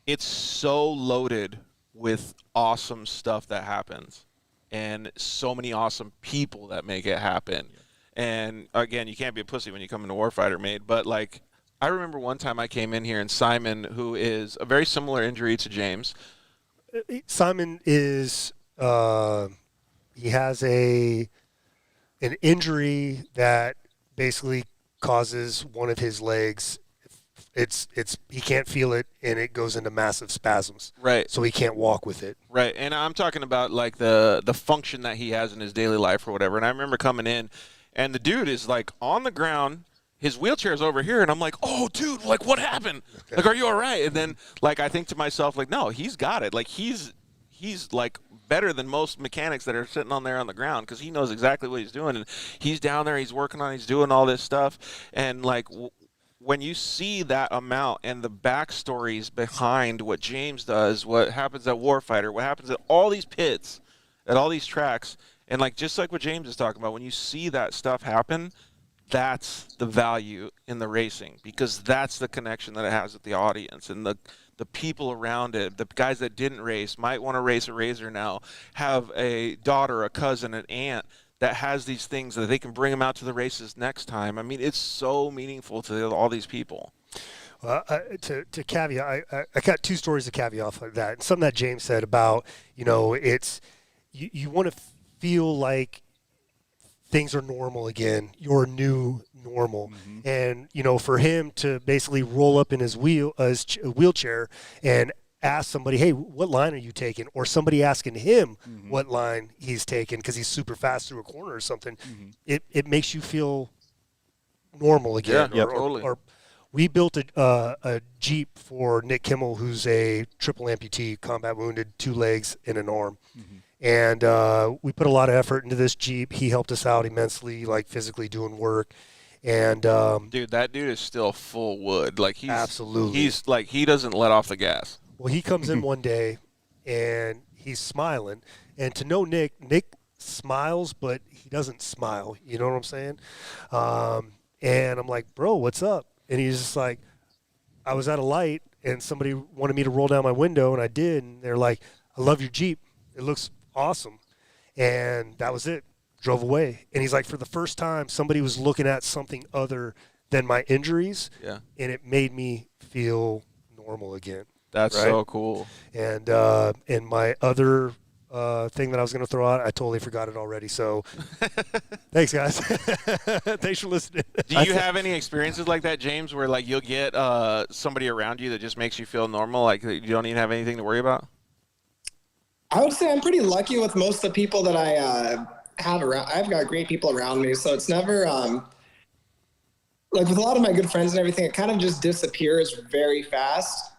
it's so loaded with awesome stuff that happens and so many awesome people that make it happen. Yeah. And again, you can't be a pussy when you come into Warfighter Made, but like I remember one time I came in here and Simon, who is a very similar injury to James. Simon is he has an injury that basically causes one of his legs. It's he can't feel it and it goes into massive spasms. Right. So he can't walk with it. Right. And I'm talking about like the function that he has in his daily life or whatever. And I remember coming in and the dude is like on the ground, his wheelchair's over here, and I'm like, oh dude, like what happened? Okay. Like, are you all right? And then like I think to myself, like, no, he's got it. Like he's like better than most mechanics that are sitting on there on the ground because he knows exactly what he's doing. And he's down there, he's working on, he's doing all this stuff. And like when you see that amount and the backstories behind what James does, what happens at Warfighter, what happens at all these pits, at all these tracks, and like just like what James is talking about, when you see that stuff happen, that's the value in the racing because that's the connection that it has with the audience and the people around it. The guys that didn't race might want to race a RZR now, have a daughter, a cousin, an aunt that has these things that they can bring them out to the races next time. I mean, it's so meaningful to all these people. Well, to caveat, I got two stories to caveat off of that. And something that James said about, it's you want to feel like things are normal again, your new normal. Mm-hmm. And, for him to basically roll up in his wheelchair and ask somebody, hey, what line are you taking? Or somebody asking him what line he's taking because he's super fast through a corner or something. Mm-hmm. It makes you feel normal again. Yeah, totally. Or we built a Jeep for Nick Kimmel, who's a triple amputee, combat wounded, 2 legs and an arm. Mm-hmm. And we put a lot of effort into this Jeep. He helped us out immensely, like physically doing work. And dude, that dude is still full wood. Like absolutely, he's like he doesn't let off the gas. Well, he comes in one day and he's smiling. And to know Nick smiles, but he doesn't smile. You know what I'm saying? And I'm like, bro, what's up? And he's just like, I was at a light and somebody wanted me to roll down my window, and I did. And they're like, I love your Jeep. It looks awesome. And that was it. Drove away. And he's like, for the first time, somebody was looking at something other than my injuries. Yeah. And it made me feel normal again. That's right? so cool. And my other thing that I was going to throw out, I totally forgot it already. So thanks, guys. Thanks for listening. Do you have any experiences like that, James, where like you'll get somebody around you that just makes you feel normal, like you don't even have anything to worry about? I would say I'm pretty lucky with most of the people that I have around. I've got great people around me, so it's never like with a lot of my good friends and everything, it kind of just disappears very fast.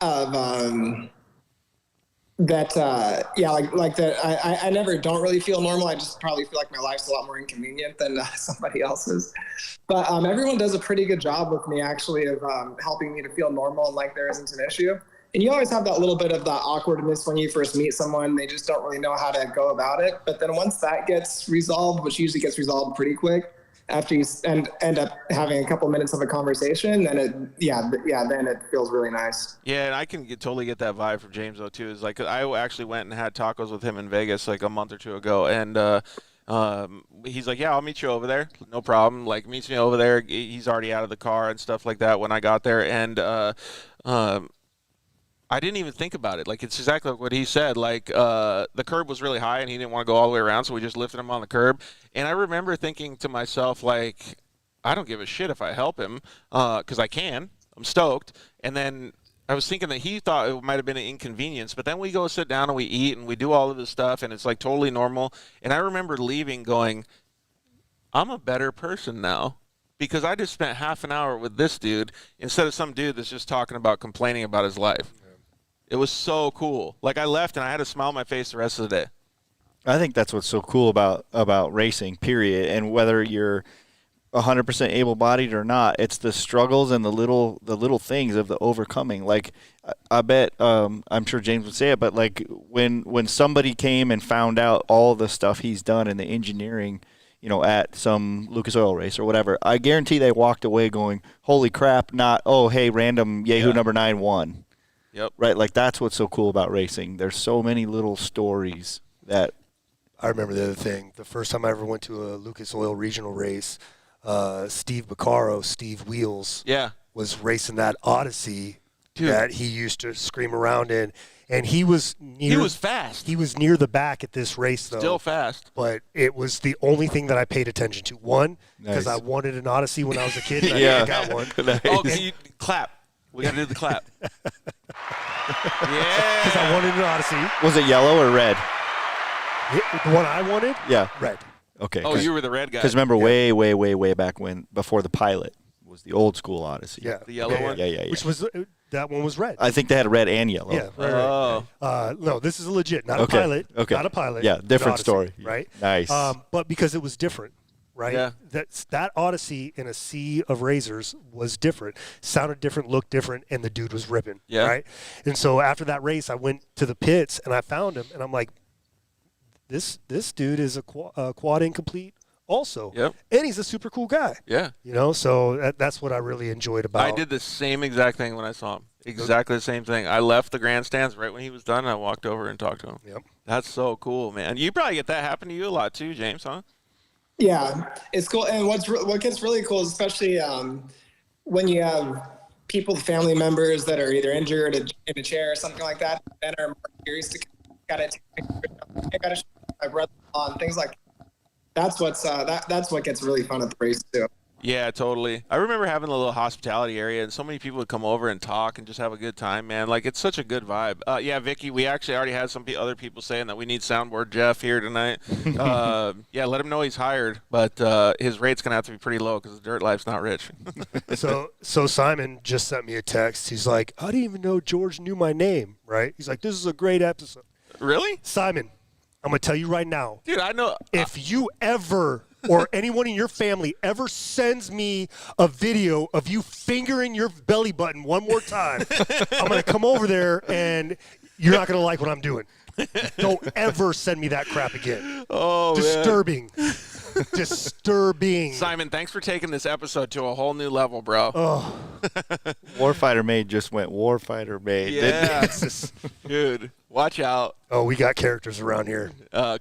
I never don't really feel normal. I just probably feel like my life's a lot more inconvenient than somebody else's. But everyone does a pretty good job with me, actually, of helping me to feel normal and like there isn't an issue. And you always have that little bit of the awkwardness when you first meet someone. They just don't really know how to go about it. But then once that gets resolved, which usually gets resolved pretty quick, after you end up having a couple minutes of a conversation, then it feels really nice. Yeah, and I can totally get that vibe from James though too. Is like I actually went and had tacos with him in Vegas like a month or two ago, and he's like, "Yeah, I'll meet you over there, no problem." Like meets me over there. He's already out of the car and stuff like that when I got there, and I didn't even think about it. Like, it's exactly like what he said. Like, the curb was really high, and he didn't want to go all the way around, so we just lifted him on the curb. And I remember thinking to myself, like, I don't give a shit if I help him, because I can. I'm stoked. And then I was thinking that he thought it might have been an inconvenience. But then we go sit down and we eat, and we do all of this stuff, and it's, like, totally normal. And I remember leaving going, I'm a better person now. Because I just spent half an hour with this dude instead of some dude that's just talking about complaining about his life. It was so cool. Like, I left and I had a smile on my face the rest of the day. I think that's what's so cool about racing, period. And whether you're 100% able-bodied or not, it's the struggles and the little things of the overcoming. Like, I bet I'm sure James would say it, but like when somebody came and found out all the stuff he's done in the engineering, you know, at some Lucas Oil race or whatever, I guarantee they walked away going, "Holy crap!" Not, "Oh, hey, random Yahoo number 9 won." Yep. Right, like that's what's so cool about racing. There's so many little stories that. I remember the other thing. The first time I ever went to a Lucas Oil regional race, Steve Beccaro, Steve Wheels, was racing that Odyssey that he used to scream around in. And he was fast. He was near the back at this race, though. Still fast. But it was the only thing that I paid attention to. One, because I wanted an Odyssey when I was a kid, and I never got one. Nice. Oh, you clap. We got to do the clap. Because I wanted an Odyssey. Was it yellow or red? The one I wanted? Yeah. Red. Okay. Oh, you were the red guy. Because remember, way back when, before the Pilot, was the old school Odyssey. Yeah. The yellow one? Yeah. Which was, that one was red. I think they had red and yellow. Yeah, right. No, this is a legit, not a Pilot. Okay. Not a Pilot. Yeah, different Odyssey, story. Right? Nice. But because it was different, right? Yeah. That Odyssey in a sea of razors was different, sounded different, looked different, and the dude was ripping. Yeah. Right? And so after that race, I went to the pits, and I found him, and I'm like, this dude is a quad incomplete also. Yep. And he's a super cool guy. Yeah. You know, so that's what I really enjoyed about I did the same exact thing when I saw him. Exactly the same thing. I left the grandstands right when he was done, and I walked over and talked to him. Yep. That's so cool, man. You probably get that happen to you a lot too, James, huh? Yeah, it's cool. And what gets really cool is especially when you have people, family members that are either injured in a chair or something like that, and are more curious to gotta show my brother-in-law and things like that. That's what gets really fun at the race too. Yeah, totally. I remember having a little hospitality area, and so many people would come over and talk and just have a good time, man. Like, it's such a good vibe. Yeah, Vicky, we actually already had some other people saying that we need Soundboard Jeff here tonight. Yeah, let him know he's hired, but his rate's going to have to be pretty low because the dirt life's not rich. So Simon just sent me a text. He's like, I didn't even know George knew my name, right? He's like, this is a great episode. Really? Simon, I'm going to tell you right now. Dude, I know. If you ever or anyone in your family ever sends me a video of you fingering your belly button one more time, I'm going to come over there and you're not going to like what I'm doing. Don't ever send me that crap again. Oh, Disturbing. Disturbing. Simon, thanks for taking this episode to a whole new level, bro. Oh. Warfighter Made just went Warfighter Made. Yeah. Dude, watch out. Oh, we got characters around here.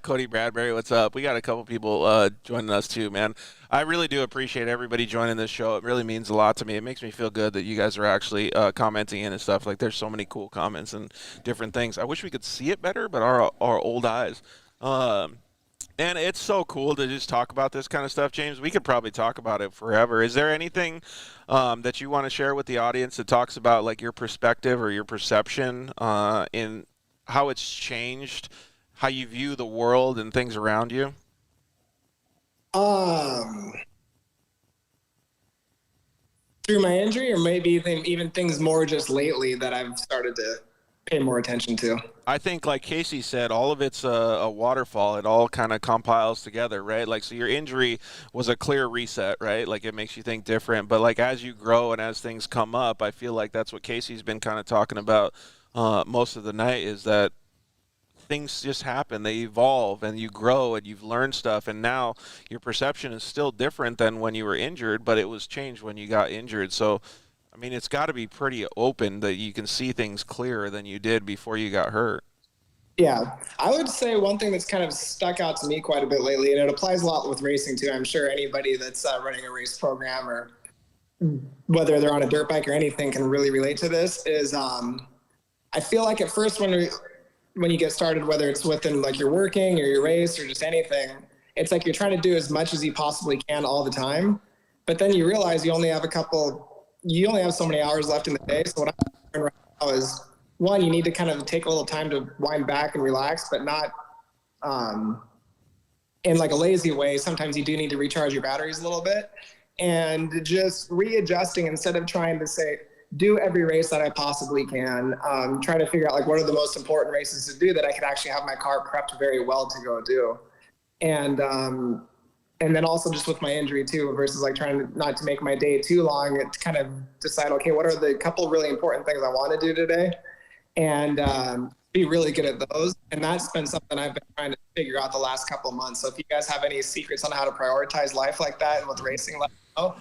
Cody Bradbury, what's up? We got a couple people joining us too, man. I really do appreciate everybody joining this show. It really means a lot to me. It makes me feel good that you guys are actually commenting in and stuff. Like, there's so many cool comments and different things. I wish we could see it better, but our old eyes. And it's so cool to just talk about this kind of stuff, James. We could probably talk about it forever. Is there anything that you want to share with the audience that talks about, like, your perspective or your perception in how it's changed, how you view the world and things around you? Through my injury, or maybe even things more just lately that I've started to pay more attention to. I think, like Casey said, all of it's a waterfall. It all kind of compiles together, right? Like, so your injury was a clear reset, right? Like, it makes you think different. But, like, as you grow and as things come up, I feel like that's what Casey's been kind of talking about most of the night, is that things just happen. They evolve, and you grow, and you've learned stuff. And now your perception is still different than when you were injured, but it was changed when you got injured. So, I mean, it's got to be pretty open that you can see things clearer than you did before you got hurt. Yeah, I would say one thing that's kind of stuck out to me quite a bit lately, and it applies a lot with racing too. I'm sure anybody that's running a race program, or whether they're on a dirt bike or anything, can really relate to this, is I feel like at first when you get started, whether it's within like your working or your race or just anything, it's like you're trying to do as much as you possibly can all the time. But then you realize you only have so many hours left in the day. So what I'm doing right now is, one, you need to kind of take a little time to wind back and relax, but not in like a lazy way. Sometimes you do need to recharge your batteries a little bit, and just readjusting instead of trying to say, do every race that I possibly can. Try to figure out like what are the most important races to do that I could actually have my car prepped very well to go do. And then also just with my injury too, versus like trying not to make my day too long, to kind of decide, okay, what are the couple really important things I want to do today, and be really good at those. And that's been something I've been trying to figure out the last couple of months. So if you guys have any secrets on how to prioritize life like that and with racing, let me know.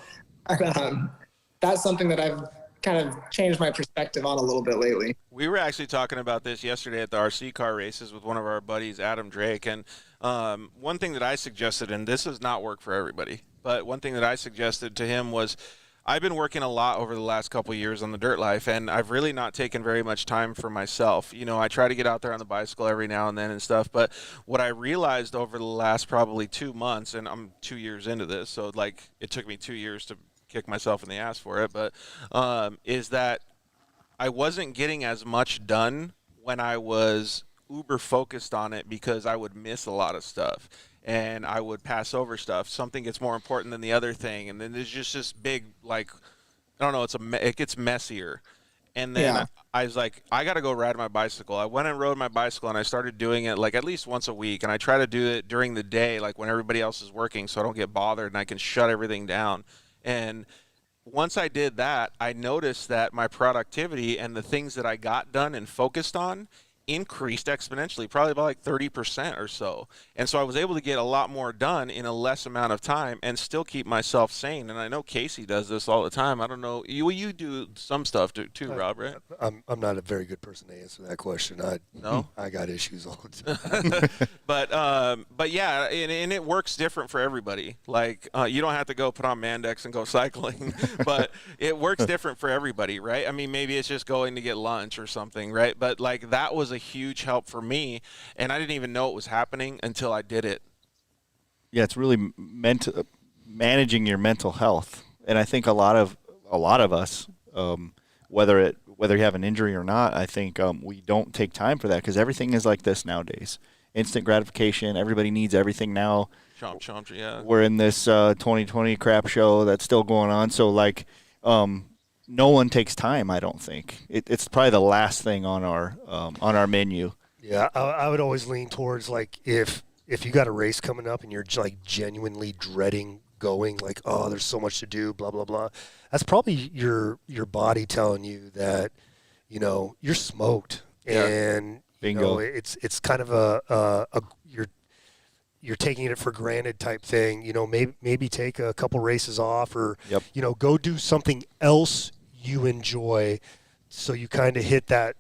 That's something that I've kind of changed my perspective on a little bit lately. We were actually talking about this yesterday at the RC car races with one of our buddies, Adam Drake, and one thing that I suggested, and this does not work for everybody, but one thing that I suggested to him was, I've been working a lot over the last couple of years on the dirt life, and I've really not taken very much time for myself. You know, I try to get out there on the bicycle every now and then and stuff, but what I realized over the last probably 2 months, and I'm 2 years into this, so like it took me 2 years to kick myself in the ass for it, but is that I wasn't getting as much done when I was uber focused on it, because I would miss a lot of stuff and I would pass over stuff. Something gets more important than the other thing, and then there's just this big, like, I don't know, it gets messier. And then I was like, I got to go ride my bicycle. I went and rode my bicycle, and I started doing it like at least once a week, and I try to do it during the day, like when everybody else is working, so I don't get bothered and I can shut everything down. And once I did that, I noticed that my productivity and the things that I got done and focused on increased exponentially, probably by like 30% or so. And so I was able to get a lot more done in a less amount of time and still keep myself sane. And I know Casey does this all the time. I don't know, you do some stuff too, Rob, right? I'm not a very good person to answer that question. I got issues all the time. But yeah, and it works different for everybody. Like you don't have to go put on Mandex and go cycling, but it works different for everybody, right? I mean, maybe it's just going to get lunch or something, right? But like that was a huge help for me, and I didn't even know it was happening until I did it. Yeah, it's really managing your mental health, and I think a lot of us, whether you have an injury or not, I think we don't take time for that because everything is like this nowadays. Instant gratification. Everybody needs everything now. Chomp, yeah. We're in this 2020 crap show that's still going on, so like no one takes time. I don't think it's probably the last thing on our menu. Yeah, I would always lean towards like if you got a race coming up and you're like genuinely dreading going, like, oh, there's so much to do, blah blah blah. That's probably your body telling you that, you know, you're smoked, Yeah. and you Bingo. know it's kind of a you're taking it for granted type thing. You know, maybe take a couple races off, or Yep. you know, go do something else you enjoy, so you kind of hit that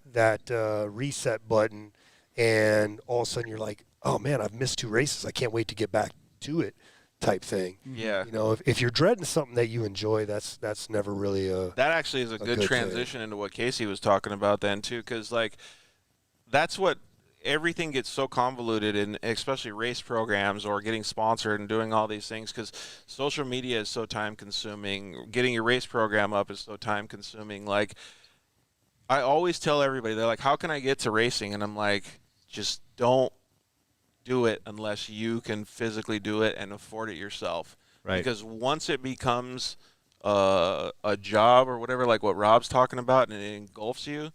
reset button, and all of a sudden you're like, oh man, I've missed 2 races. I can't wait to get back to it, type thing. Yeah. You know, if you're dreading something that you enjoy, that's never really a. That actually is a good good transition into what Casey was talking about then too, because like that's what everything gets so convoluted in, especially race programs or getting sponsored and doing all these things, because social media is so time consuming. Getting your race program up is so time consuming. Like I always tell everybody, they're like, how can I get to racing? And I'm like, just don't do it unless you can physically do it and afford it yourself. Right. Because once it becomes a job or whatever, like what Rob's talking about, and it engulfs you,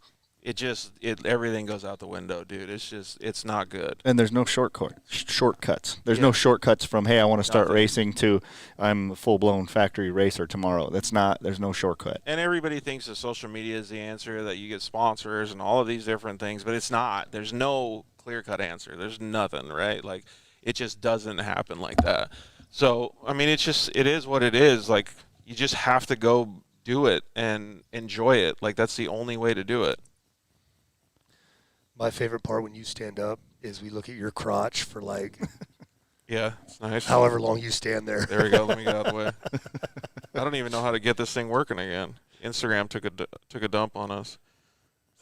everything goes out the window, dude. It's not good. And there's no shortcuts. There's no shortcuts from, hey, I want to start Nothing. racing, to I'm a full-blown factory racer tomorrow. There's no shortcut. And everybody thinks that social media is the answer, that you get sponsors and all of these different things, but it's not. There's no clear-cut answer. There's nothing, right? Like, it just doesn't happen like that. So, I mean, it is what it is. Like, you just have to go do it and enjoy it. Like, that's the only way to do it. My favorite part when you stand up is we look at your crotch for like Yeah, it's nice. however long you stand there. There we go. Let me get out of the way. I don't even know how to get this thing working again. Instagram took a dump on us.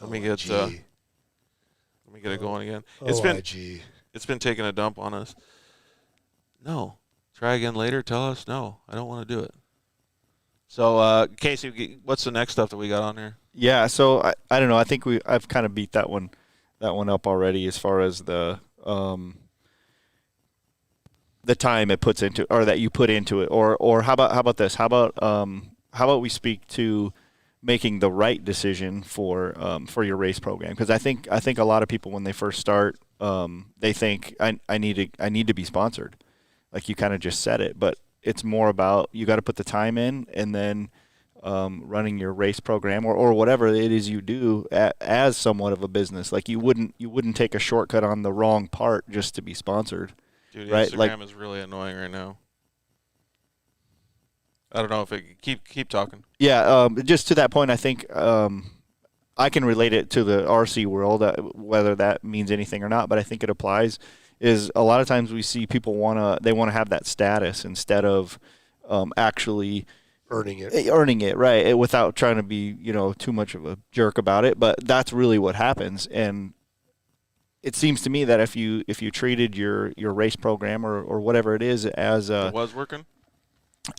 Let me get it going again. It's been taking a dump on us. No. Try again later. Tell us. No, I don't want to do it. So, Casey, what's the next stuff that we got on here? Yeah, so I don't know. I think I've kind of beat that one up already, as far as the time it puts into, or that you put into it, or how about this? How about we speak to making the right decision for your race program? Because I think a lot of people, when they first start, they think I need to be sponsored, like you kind of just said it, but it's more about, you got to put the time in, and then running your race program or whatever it is you do as somewhat of a business. Like you wouldn't take a shortcut on the wrong part just to be sponsored. Dude, right? Instagram is really annoying right now. I don't know if it keep talking. Yeah, just to that point, I think I can relate it to the RC world, whether that means anything or not, but I think it applies. Is a lot of times we see people want to have that status instead of actually Earning it, right, without trying to be, too much of a jerk about it. But that's really what happens. And it seems to me that if you treated your race program or whatever it is as It was working?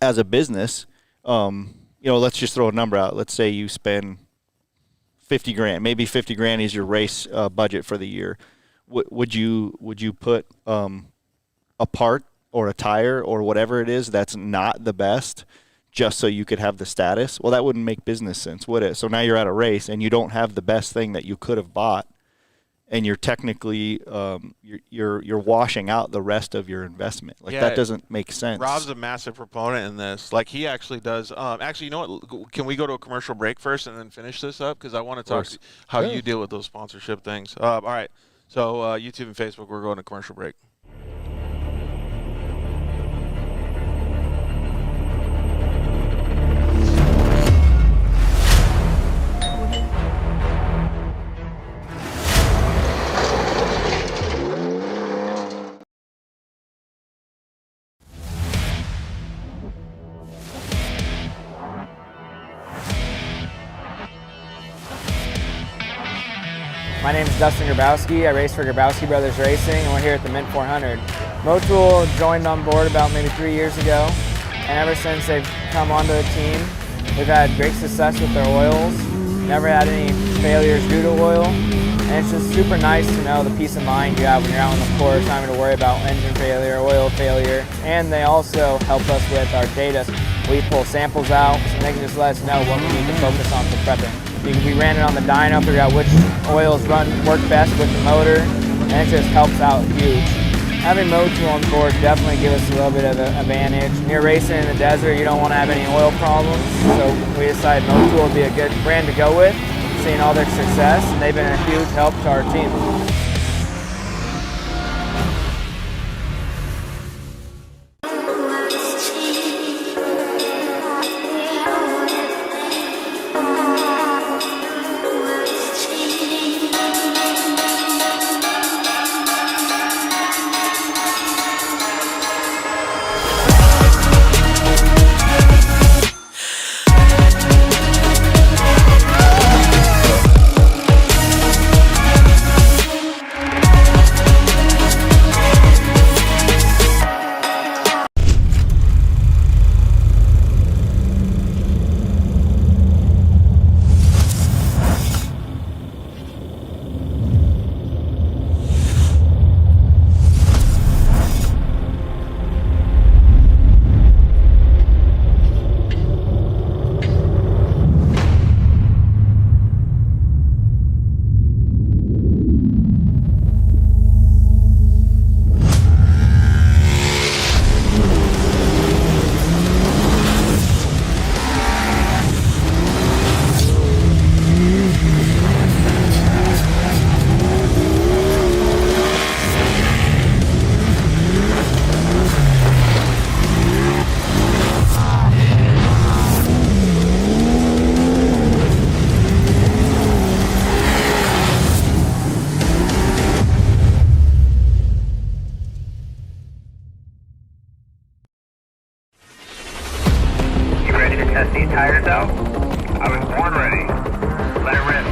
as a business, let's just throw a number out. Let's say you spend $50,000. Maybe $50,000 is your race budget for the year. Would you put a part or a tire or whatever it is that's not the best just so you could have the status? Well, that wouldn't make business sense, would it? So now you're at a race and you don't have the best thing that you could have bought, and you're technically you're washing out the rest of your investment. Like, that doesn't make sense. Rob's a massive proponent in this. Like, he actually does. Actually, you know what? Can we go to a commercial break first and then finish this up? Because I want to talk how you deal with those sponsorship things. All right. So YouTube and Facebook, we're going to commercial break. My name is Dustin Grabowski. I race for Grabowski Brothers Racing, and we're here at the Mint 400. Motul joined on board about maybe 3 years ago, and ever since they've come onto the team, we've had great success with their oils. Never had any failures due to oil, and it's just super nice to know the peace of mind you have when you're out on the course, not having to worry about engine failure, oil failure. And they also help us with our data. We pull samples out, so they can just let us know what we need to focus on for prepping. We ran it on the dyno, figured out which oils work best with the motor, and it just helps out huge. Having Motul on board definitely gives us a little bit of an advantage. When you're racing in the desert, you don't want to have any oil problems, so we decided Motul would be a good brand to go with, seeing all their success, and they've been a huge help to our team. Test these tires out? I was born ready. Let it rip.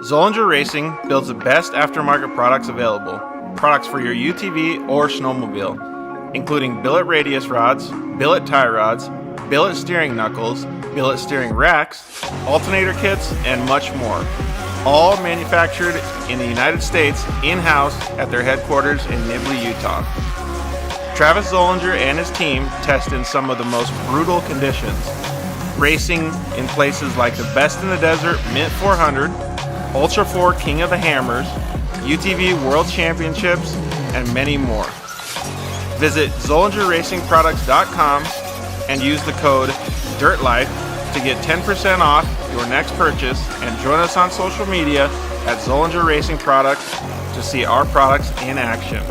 Zollinger Racing builds the best aftermarket products available. Products for your UTV or snowmobile, including billet radius rods, billet tie rods, billet steering knuckles, billet steering racks, alternator kits, and much more. All manufactured in the United States in-house at their headquarters in Nibley, Utah. Travis Zollinger and his team test in some of the most brutal conditions, racing in places like the Best in the Desert Mint 400, Ultra 4 King of the Hammers, UTV World Championships, and many more. Visit ZollingerRacingProducts.com and use the code DIRTLIFE to get 10% off your next purchase, and join us on social media at Zollinger Racing Products to see our products in action.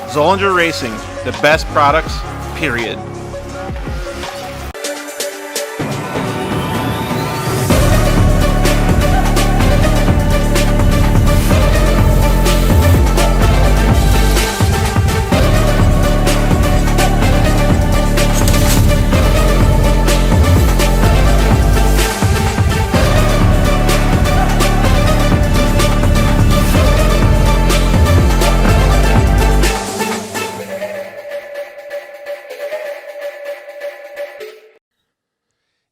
Zollinger Racing, the best products, period.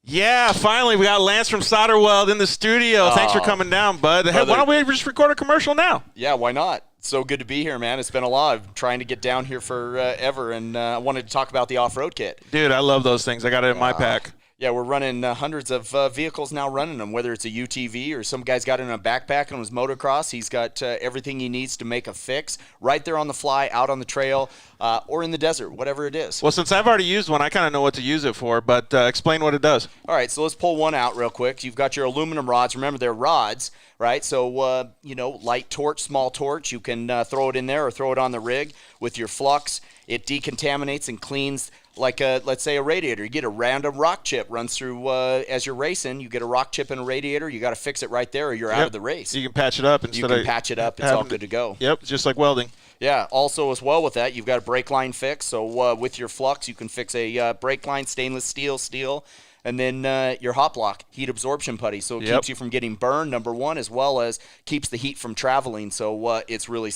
Yeah, finally, we got Lance from Solderweld in the studio. Thanks for coming down, bud. Hey, why don't we just record a commercial now? Yeah, why not? So good to be here, man. It's been a lot. I've trying to get down here forever, and I wanted to talk about the off-road kit. Dude, I love those things. I got it in my pack. Yeah, we're running hundreds of vehicles now running them, whether it's a UTV or some guy's got it in a backpack on his motocross. He's got everything he needs to make a fix right there on the fly, out on the trail, or in the desert, whatever it is. Well, since I've already used one, I kind of know what to use it for, but explain what it does. All right, so let's pull one out real quick. You've got your aluminum rods. Remember, they're rods, right? So, light torch, small torch. You can throw it in there or throw it on the rig with your flux It decontaminates and cleans like let's say a radiator. You get a random rock chip runs through as you're racing. You get a rock chip in a radiator. You got to fix it right there, or you're out of the race. You can patch it up You can patch it up. It's all good to go. Yep, just like welding. Yeah. Also, as well with that, you've got a brake line fix. So with your flux, you can fix a brake line, stainless steel. And then your hot block, heat absorption putty. So it keeps you from getting burned, number one, as well as keeps the heat from traveling. So it's really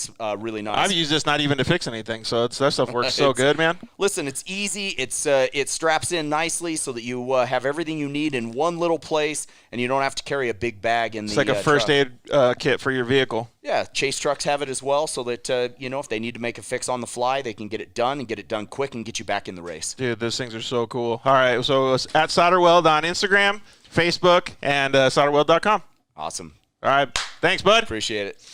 nice. I've used this not even to fix anything, so that stuff works so good, man. Listen, it's easy. It straps in nicely so that you have everything you need in one little place, and you don't have to carry a big bag in it's the like a first truck. aid kit for your vehicle. Yeah, Chase trucks have it as well, so that if they need to make a fix on the fly, they can get it done quick and get you back in the race. Dude, those things are so cool. All right, so it's at Solderweld on Instagram, Facebook, and solderweld.com. Awesome. All right, thanks, bud. Appreciate it.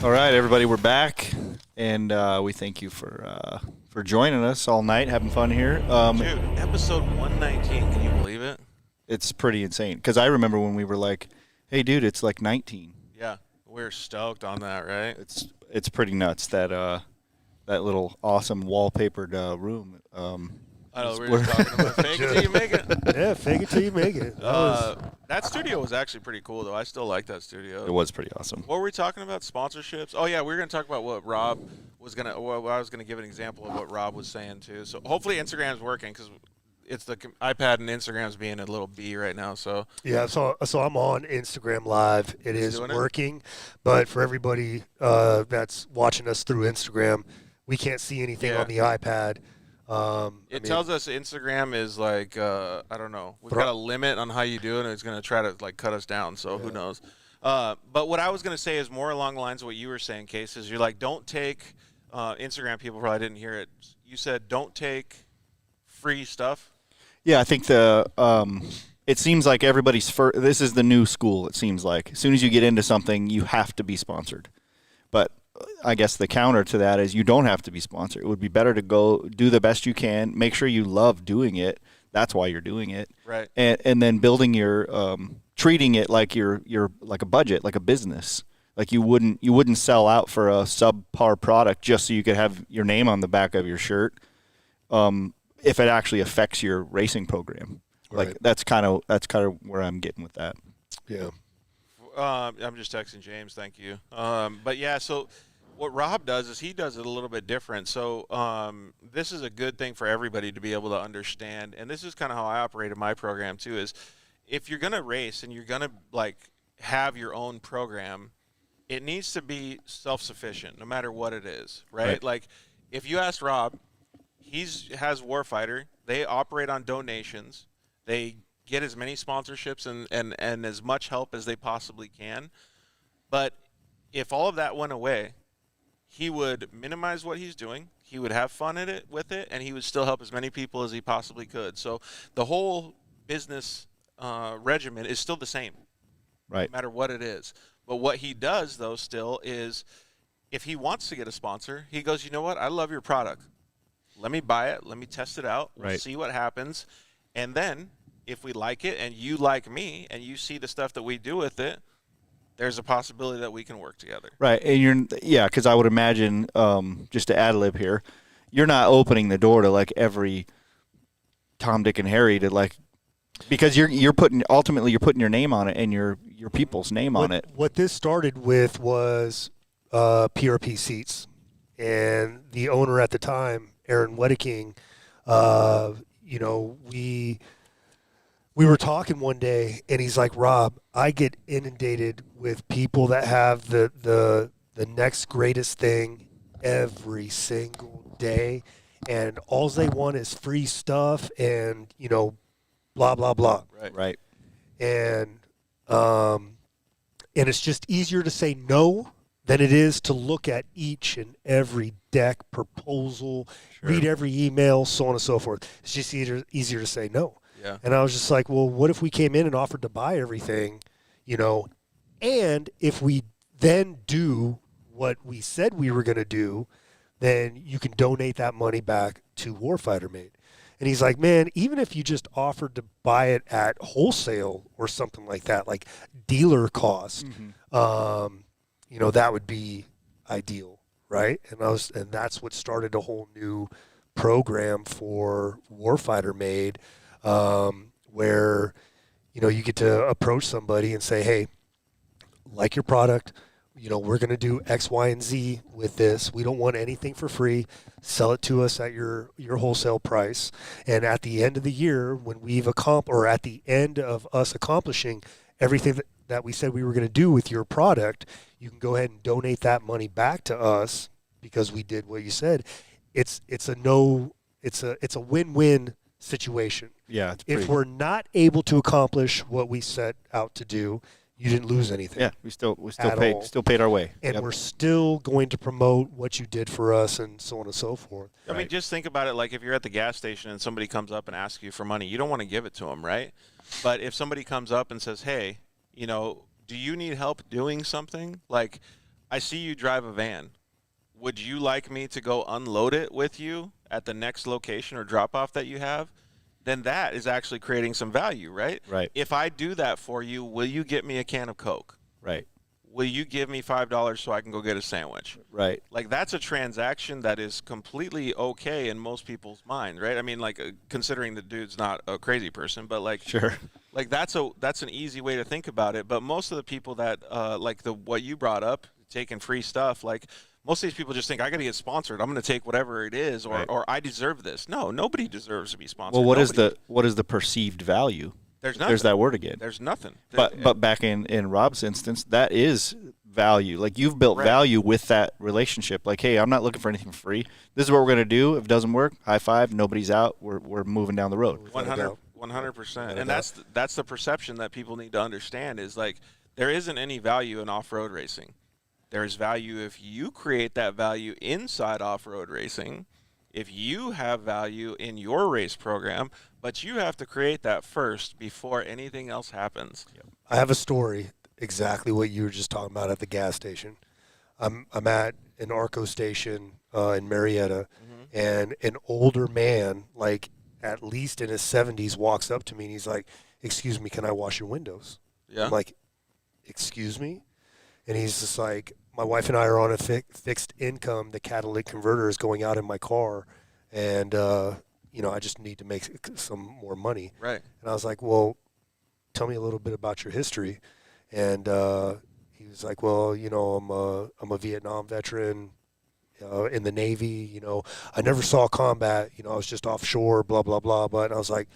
All right, everybody, we're back, and we thank you for joining us all night, having fun here. Dude, episode 119, can you believe it? It's pretty insane, because I remember when we were like, hey, dude, it's like 19. Yeah, we're stoked on that, right? It's pretty nuts, that little awesome wallpapered room. I know, we were just talking about fake it till you make it. Yeah, fake it till you make it. That studio was actually pretty cool, though. I still like that studio. It was pretty awesome. What were we talking about? Sponsorships? Oh, yeah, we were going to talk about what Rob was going to – well, I was going to give an example of what Rob was saying, too. So hopefully Instagram's working because it's the iPad and Instagram's being a little B right now. So yeah, so I'm on Instagram Live. It is working, but for everybody that's watching us through Instagram, we can't see anything on the iPad. It tells us Instagram is like I don't know. We've got a limit on how you do it, and it's going to try to like cut us down. So who knows? But what I was going to say is more along the lines of what you were saying, Case. Is you're like, don't take Instagram. People probably didn't hear it. You said don't take free stuff. Yeah, I think it seems like everybody's this is the new school. It seems like as soon as you get into something, you have to be sponsored. But I guess the counter to that is you don't have to be sponsored. It would be better to go do the best you can. Make sure you love doing it. That's why you're doing it. Right. And then building your treating it like you're like a budget, like a business. Like you wouldn't sell out for a subpar product just so you could have your name on the back of your shirt. If it actually affects your racing program. Right. Like that's kind of where I'm getting with that. Yeah. I'm just texting James. Thank you. But yeah, so what Rob does is he does it a little bit different. So this is a good thing for everybody to be able to understand. And this is kind of how I operate in my program too, is if you're going to race and you're going to like have your own program, it needs to be self-sufficient no matter what it is, right? Like if you ask Rob, has Warfighter. They operate on donations. They get as many sponsorships and as much help as they possibly can. But if all of that went away, he would minimize what he's doing. He would have fun with it, and he would still help as many people as he possibly could. So the whole business regimen is still the same, right? No matter what it is. But what he does, though, still is if he wants to get a sponsor, he goes, you know what? I love your product. Let me buy it. Let me test it out. We'll see what happens. And then if we like it and you like me and you see the stuff that we do with it, there's a possibility that we can work together. Right. And because I would imagine, just to ad lib here, you're not opening the door to like every Tom, Dick, and Harry to like Because you're putting your name on it and your people's name on it. What this started with was PRP seats, and the owner at the time, Aaron Wedeking, we were talking one day, and he's like, Rob, I get inundated with people that have the next greatest thing every single day, and all they want is free stuff and, blah, blah, blah. Right. And it's just easier to say no than it is to look at each and every deck, proposal, read every email, so on and so forth. It's just easier to say no. Yeah. And I was just like, well, what if we came in and offered to buy everything, and if we then do what we said we were going to do, then you can donate that money back to Warfighter Made. And he's like, man, even if you just offered to buy it at wholesale or something like that, like dealer cost, that would be ideal, right? And that's what started a whole new program for Warfighter Made, where you get to approach somebody and say, hey, like your product, we're going to do X, Y, and Z with this. We don't want anything for free. Sell it to us at your wholesale price. And at the end of the year, when at the end of us accomplishing everything that we said we were going to do with your product, you can go ahead and donate that money back to us because we did what you said. It's a win-win situation. Yeah. If we're not able to accomplish what we set out to do, you didn't lose anything. Yeah, we still paid our way. And we're still going to promote what you did for us and so on and so forth. I mean, just think about it like if you're at the gas station and somebody comes up and asks you for money, you don't want to give it to them, right? But if somebody comes up and says, hey, do you need help doing something? Like, I see you drive a van. Would you like me to go unload it with you at the next location or drop-off that you have? Then that is actually creating some value, right? Right. If I do that for you, will you get me a can of Coke? Right. Will you give me $5 so I can go get a sandwich? Right. Like, that's a transaction that is completely okay in most people's mind, right? I mean, like, considering the dude's not a crazy person, but like, Sure. Like that's an easy way to think about it. But most of the people that what you brought up, taking free stuff, like most of these people just think I got to get sponsored. I'm going to take whatever it is, or I deserve this. No, nobody deserves to be sponsored. Well, what is the perceived value? There's nothing. There's that word again. There's nothing. But back in Rob's instance, that is value. Like you've built value with that relationship. Like, hey, I'm not looking for anything free. This is what we're going to do. If it doesn't work, high five. Nobody's out. We're moving down the road. 100%. And that's the perception that people need to understand is like there isn't any value in off-road racing. There is value if you create that value inside off-road racing, if you have value in your race program, but you have to create that first before anything else happens. I have a story, exactly what you were just talking about at the gas station. I'm at an Arco station in Marietta, and an older man, like at least in his 70s, walks up to me and he's like, "Excuse me, can I wash your windows?" Yeah. I'm like, "Excuse me?" And he's just like, my wife and I are on a fixed income. The catalytic converter is going out in my car, and I just need to make some more money. Right. And I was like, well, tell me a little bit about your history. And he was like, well, I'm a Vietnam veteran in the Navy. I never saw combat. I was just offshore, blah, blah, blah. But I was like,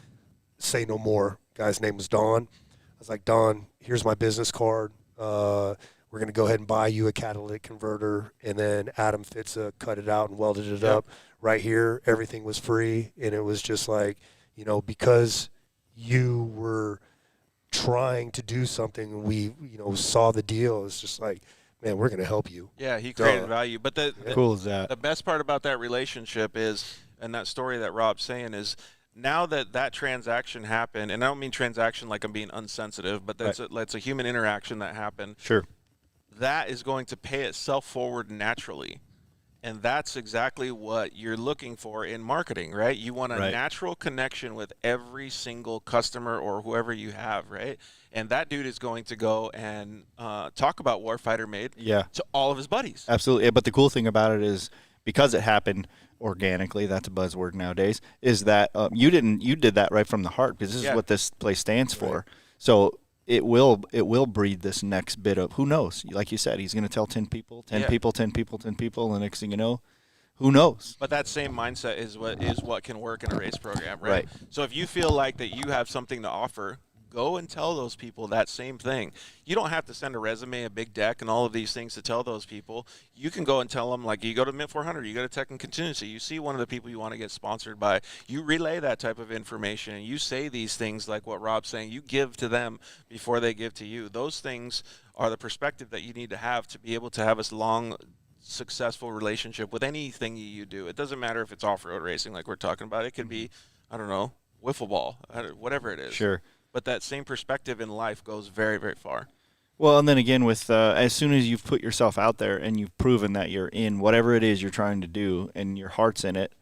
say no more. Guy's name was Don. I was like, Don, here's my business card. We're going to go ahead and buy you a catalytic converter. And then Adam Fitza cut it out and welded it up right here. Everything was free. And it was just like, because you were trying to do something, we, saw the deal. It's just like, man, we're going to help you. Yeah, he created value. But cool is that. The best part about that relationship is, and that story that Rob's saying is, now that transaction happened, and I don't mean transaction like I'm being unsensitive, but that's a human interaction that happened. Sure. That is going to pay itself forward naturally. And that's exactly what you're looking for in marketing, right? You want a natural connection with every single customer or whoever you have, right? And that dude is going to go and talk about Warfighter Made to all of his buddies. Absolutely. But the cool thing about it is because it happened, organically, that's a buzzword nowadays, is that you did that right from the heart, because this is what this place stands for. So it will breed this next bit of, who knows? Like you said, he's going to tell 10 people, 10 people, 10 people, 10 people, and the next thing you know, who knows? But that same mindset is what can work in a race program, right? So if you feel like that you have something to offer, go and tell those people that same thing. You don't have to send a resume, a big deck, and all of these things to tell those people. You can go and tell them, like, you go to Mint 400, you go to Tech and Contingency, you see one of the people you want to get sponsored by, you relay that type of information, and you say these things like what Rob's saying. You give to them before they give to you. Those things are the perspective that you need to have to be able to have a long, successful relationship with anything you do. It doesn't matter if it's off-road racing like we're talking about. It could be, I don't know, wiffle ball, whatever it is. Sure. But that same perspective in life goes very, very far. Well, and then again, with as soon as you've put yourself out there and you've proven that you're in whatever it is you're trying to do and your heart's in it,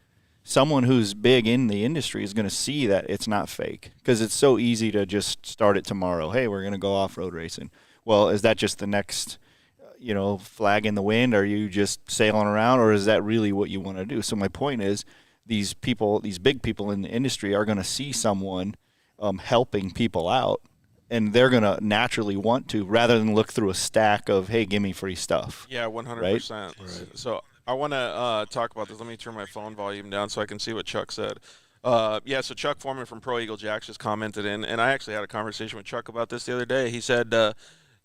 someone who's big in the industry is going to see that it's not fake, because it's so easy to just start it tomorrow. Hey, we're going to go off-road racing. Well, is that just the next flag in the wind? Are you just sailing around, or is that really what you want to do? So my point is, these big people in the industry are going to see someone helping people out, and they're going to naturally want to, rather than look through a stack of, hey, give me free stuff. Yeah, 100%. Right? So I want to talk about this. Let me turn my phone volume down so I can see what Chuck said. So Chuck Foreman from Pro Eagle Jacks just commented in, and I actually had a conversation with Chuck about this the other day. He said,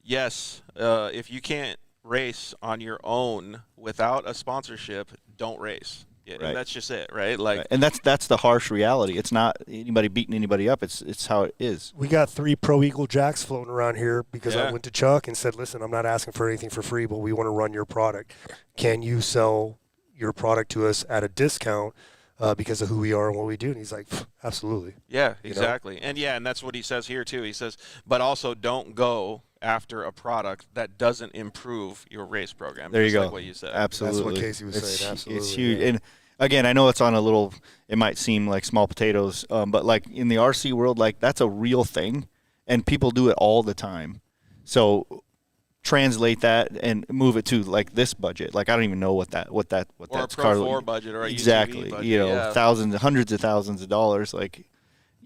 yes, if you can't race on your own without a sponsorship, don't race. Yeah, right. That's just it, right? Like, and that's the harsh reality. It's not anybody beating anybody up. It's how it is. We got 3 Pro Eagle Jacks floating around here because I went to Chuck and said, listen, I'm not asking for anything for free, but we want to run your product. Can you sell your product to us at a discount because of who we are and what we do? And he's like, absolutely. Yeah, exactly. And that's what he says here too. He says, but also don't go after a product that doesn't improve your race program. There you go. Like what you said. That's Absolutely. what Casey was saying. Absolutely. It's huge. And again, I know it's on a little, it might seem like small potatoes, but like in the RC world, like that's a real thing, and people do it all the time. So translate that and move it to like this budget. Like I don't even know what that's a Pro 4 budget or a exactly. UTV budget, thousands, hundreds of thousands of dollars. Like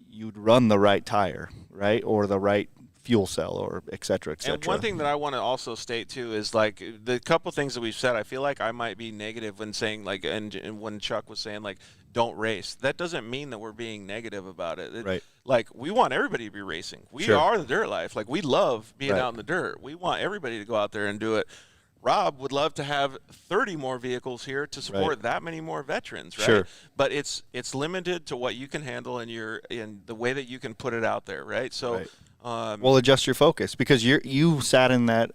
you'd run the right tire, right, or the right fuel cell, or et cetera, et cetera. And one thing that I want to also state too is like the couple things that we've said, I feel like I might be negative when saying like, and when Chuck was saying like, don't race. That doesn't mean that we're being negative about it. Right. Like we want everybody to be racing. We are the dirt life. Like we love being out in the dirt. We want everybody to go out there and do it. Rob would love to have 30 more vehicles here to support that many more veterans, right? Sure. But it's limited to what you can handle and in the way that you can put it out there, right? So well, adjust your focus, because you sat in that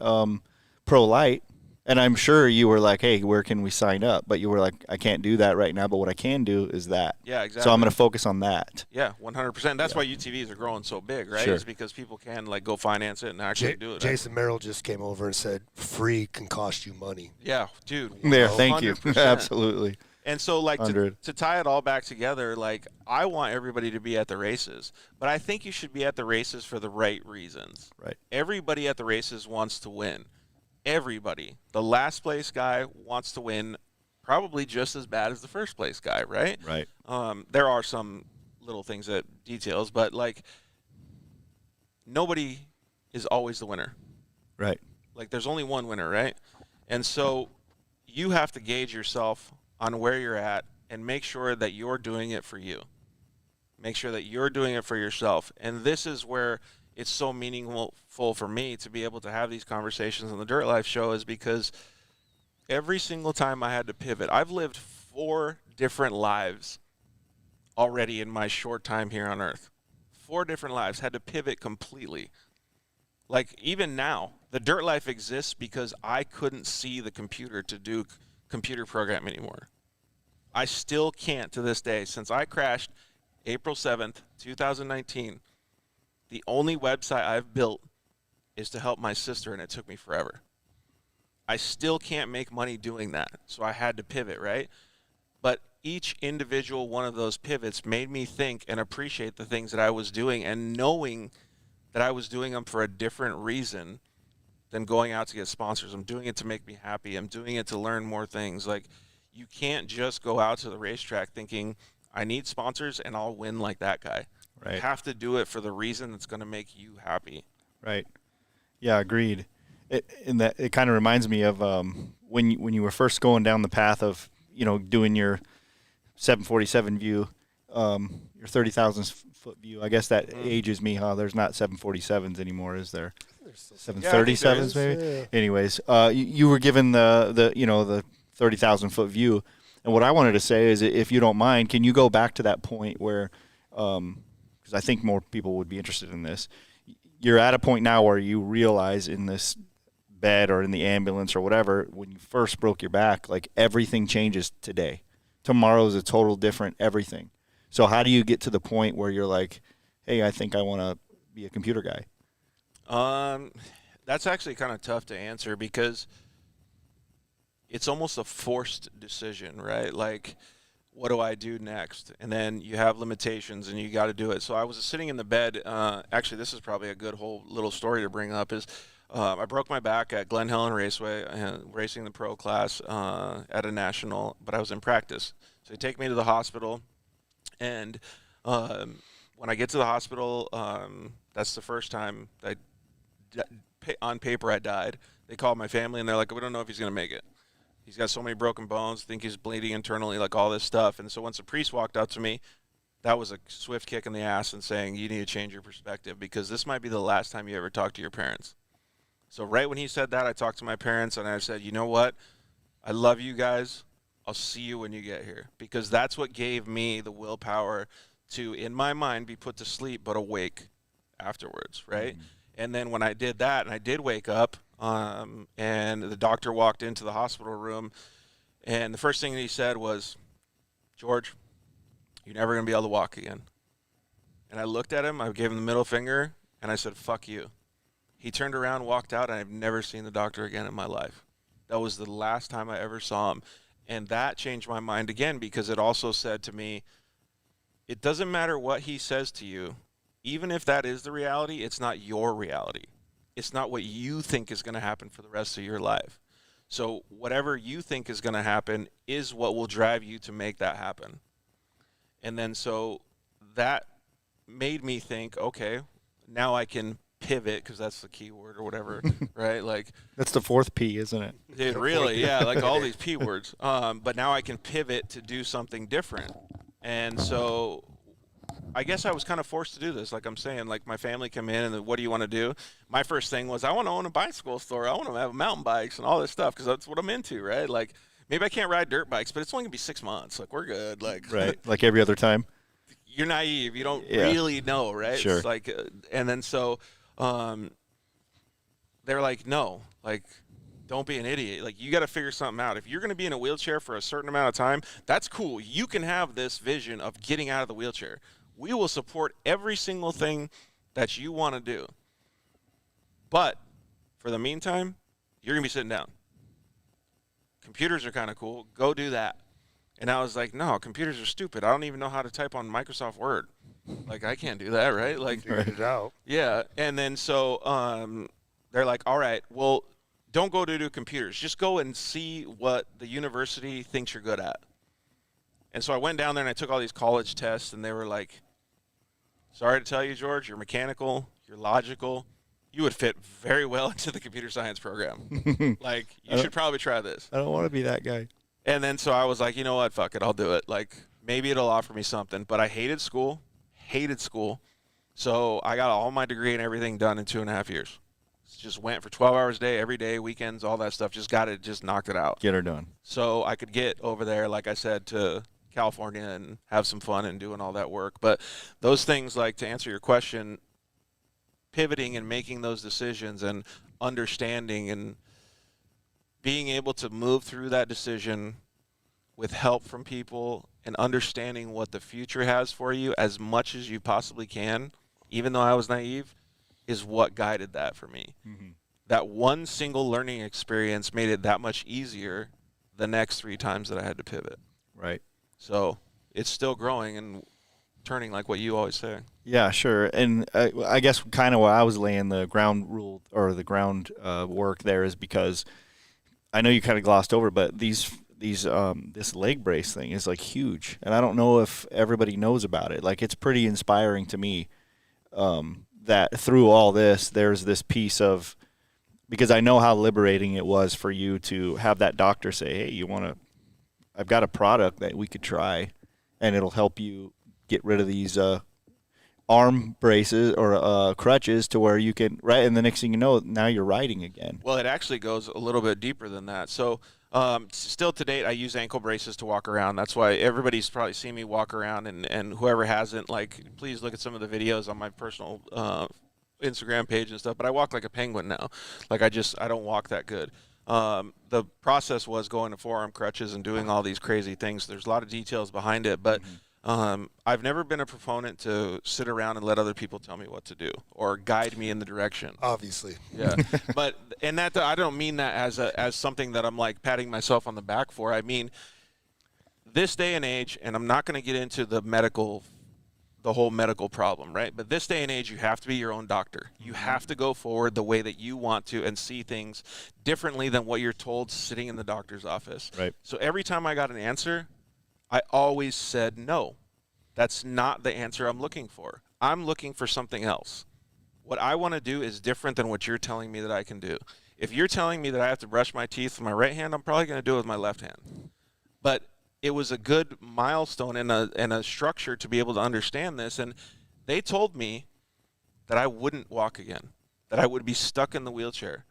Pro Light, and I'm sure you were like, hey, where can we sign up? But you were like, I can't do that right now, but what I can do is that. Yeah, exactly. So I'm going to focus on that. Yeah, 100%. That's why UTVs are growing so big, right? Sure. It's because people can like go finance it and actually do it. Jason Merrill just came over and said, free can cost you money. Yeah, dude. There, thank you. 100%. Absolutely. And so, like, to tie it all back together, like, I want everybody to be at the races, but I think you should be at the races for the right reasons. Right. Everybody at the races wants to win. Everybody. The last place guy wants to win probably just as bad as the first place guy, right? Right. There are some little things that details, but, like, nobody is always the winner. Right. Like, there's only one winner, right? And so you have to gauge yourself on where you're at and make sure that you're doing it for you. Make sure that you're doing it for yourself. And this is where it's so meaningful for me to be able to have these conversations on the Dirt Life show, is because every single time I had to pivot, I've lived 4 different lives already in my short time here on Earth. 4 different lives, had to pivot completely. Like even now, the Dirt Life exists because I couldn't see the computer to do computer program anymore. I still can't to this day. Since I crashed April 7th, 2019, the only website I've built is to help my sister, and it took me forever. I still can't make money doing that, so I had to pivot, right? But each individual one of those pivots made me think and appreciate the things that I was doing, and knowing that I was doing them for a different reason than going out to get sponsors. I'm doing it to make me happy. I'm doing it to learn more things. Like, You can't just go out to the racetrack thinking, I need sponsors and I'll win like that guy. Right. You have to do it for the reason that's going to make you happy. Right. Yeah, agreed. It kind of reminds me of when you were first going down the path of, doing your 747 view, your 30,000 foot view. I guess that ages me, huh? There's not 747s anymore, is there? 737s maybe. Yeah. Anyways, you were given the 30,000 foot view, and what I wanted to say is, if you don't mind, can you go back to that point where, because I think more people would be interested in this. You're at a point now where you realize in this bed or in the ambulance or whatever, when you first broke your back, like everything changes today. Tomorrow is a total different everything. So how do you get to the point where you're like, hey, I think I want to be a computer guy? That's actually kind of tough to answer because it's almost a forced decision, right? Like, what do I do next? And then you have limitations and you got to do it. So I was sitting in the bed. Actually, this is probably a good whole little story to bring up is I broke my back at Glen Helen Raceway, racing the pro class at a national, but I was in practice. So they take me to the hospital. And when I get to the hospital, that's the first time on paper I died. They called my family and they're like, we don't know if he's going to make it. He's got so many broken bones, think he's bleeding internally, like all this stuff. And so once the priest walked up to me, that was a swift kick in the ass and saying, you need to change your perspective because this might be the last time you ever talk to your parents. So right when he said that, I talked to my parents and I said, you know what? I love you guys. I'll see you when you get here. Because that's what gave me the willpower to, in my mind, be put to sleep but awake afterwards, right? Mm-hmm. And then when I did that and I did wake up, and the doctor walked into the hospital room, and the first thing he said was, George, you're never going to be able to walk again. And I looked at him, I gave him the middle finger, and I said, fuck you. He turned around, walked out, and I've never seen the doctor again in my life. That was the last time I ever saw him. And that changed my mind again because it also said to me, it doesn't matter what he says to you. Even if that is the reality, it's not your reality. It's not what you think is going to happen for the rest of your life. So whatever you think is going to happen is what will drive you to make that happen. And then so that made me think, okay, now I can pivot because that's the key word or whatever, right? Like that's the fourth P, isn't it? It really, yeah, like all these P words. But now I can pivot to do something different. And so I guess I was kind of forced to do this. Like I'm saying, like my family come in and what do you want to do? My first thing was I want to own a bicycle store. I want to have mountain bikes and all this stuff because that's what I'm into, right? Like maybe I can't ride dirt bikes, but it's only gonna be 6 months. Like we're good. Like right, like every other time. You're naive. You don't really know, right? Sure. It's like, and then so they're like, no, like don't be an idiot. Like you got to figure something out. If you're going to be in a wheelchair for a certain amount of time, that's cool. You can have this vision of getting out of the wheelchair. We will support every single thing that you want to do. But for the meantime, you're going to be sitting down. Computers are kind of cool. Go do that. And I was like, no, computers are stupid. I don't even know how to type on Microsoft Word. Like, I can't do that, right? Like, figured it out. Yeah. And then so they're like, all right, well, don't go to do computers. Just go and see what the university thinks you're good at. And so I went down there and I took all these college tests, and they were like, sorry to tell you, George, you're mechanical, you're logical. You would fit very well into the computer science program. Like, you should probably try this. I don't want to be that guy. And then so I was like, you know what, fuck it, I'll do it. Like, maybe it'll offer me something. But I hated school. So I got all my degree and everything done in 2.5 years. Just went for 12 hours a day, every day, weekends, all that stuff. Just knocked it out. Get her done. So I could get over there, like I said, to California and have some fun and doing all that work. But those things, like to answer your question, pivoting and making those decisions and understanding and being able to move through that decision with help from people and understanding what the future has for you as much as you possibly can, even though I was naive, is what guided that for me. Mm-hmm. That one single learning experience made it that much easier the next 3 times that I had to pivot. Right. So it's still growing and turning, like what you always say. Yeah, sure. And I guess kind of why I was laying the ground rule or the ground work there is because I know you kind of glossed over, but these these this leg brace thing is like huge, and I don't know if everybody knows about it. Like, it's pretty inspiring to me that through all this, there's this piece of, because I know how liberating it was for you to have that doctor say, hey, I've got a product that we could try, and it'll help you get rid of these arm braces or crutches to where you can, right, and the next thing you know, now you're riding again. Well, it actually goes a little bit deeper than that. So still to date, I use ankle braces to walk around. That's why everybody's probably seen me walk around, and whoever hasn't, like, please look at some of the videos on my personal Instagram page and stuff. But I walk like a penguin now. Like, I don't walk that good. The process was going to forearm crutches and doing all these crazy things. There's a lot of details behind it, but I've never been a proponent to sit around and let other people tell me what to do or guide me in the direction. Obviously. Yeah. But, and that, I don't mean that as something that I'm like patting myself on the back for. I mean, this day and age, and I'm not going to get into the whole medical problem, right? But this day and age, you have to be your own doctor. You have to go forward the way that you want to and see things differently than what you're told sitting in the doctor's office. Right. So every time I got an answer, I always said, no, that's not the answer I'm looking for. I'm looking for something else. What I want to do is different than what you're telling me that I can do. If you're telling me that I have to brush my teeth with my right hand, I'm probably going to do it with my left hand. But it was a good milestone and a structure to be able to understand this. And they told me that I wouldn't walk again, that I would be stuck in the wheelchair.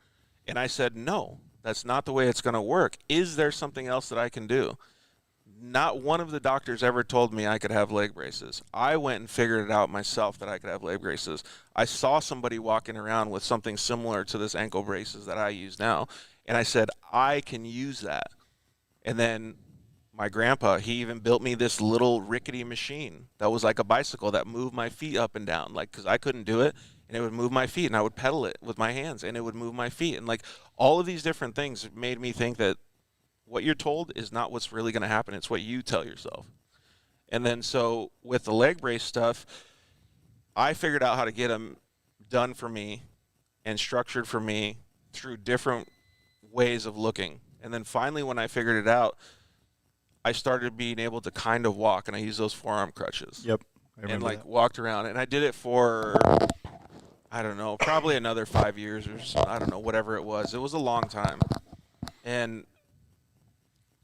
And I said, no, that's not the way it's going to work. Is there something else that I can do? Not one of the doctors ever told me I could have leg braces. I went and figured it out myself that I could have leg braces. I saw somebody walking around with something similar to this ankle braces that I use now, and I said, I can use that. And then my grandpa, he even built me this little rickety machine that was like a bicycle that moved my feet up and down, like, because I couldn't do it, and it would move my feet, and I would pedal it with my hands, and it would move my feet. And like all of these different things made me think that what you're told is not what's really going to happen. It's what you tell yourself. And then so with the leg brace stuff, I figured out how to get them done for me and structured for me through different ways of looking. And then finally, when I figured it out, I started being able to kind of walk, and I used those forearm crutches. Yep. And like walked around, and I did it for, I don't know, probably another 5 years or so, I don't know, whatever it was. It was a long time. And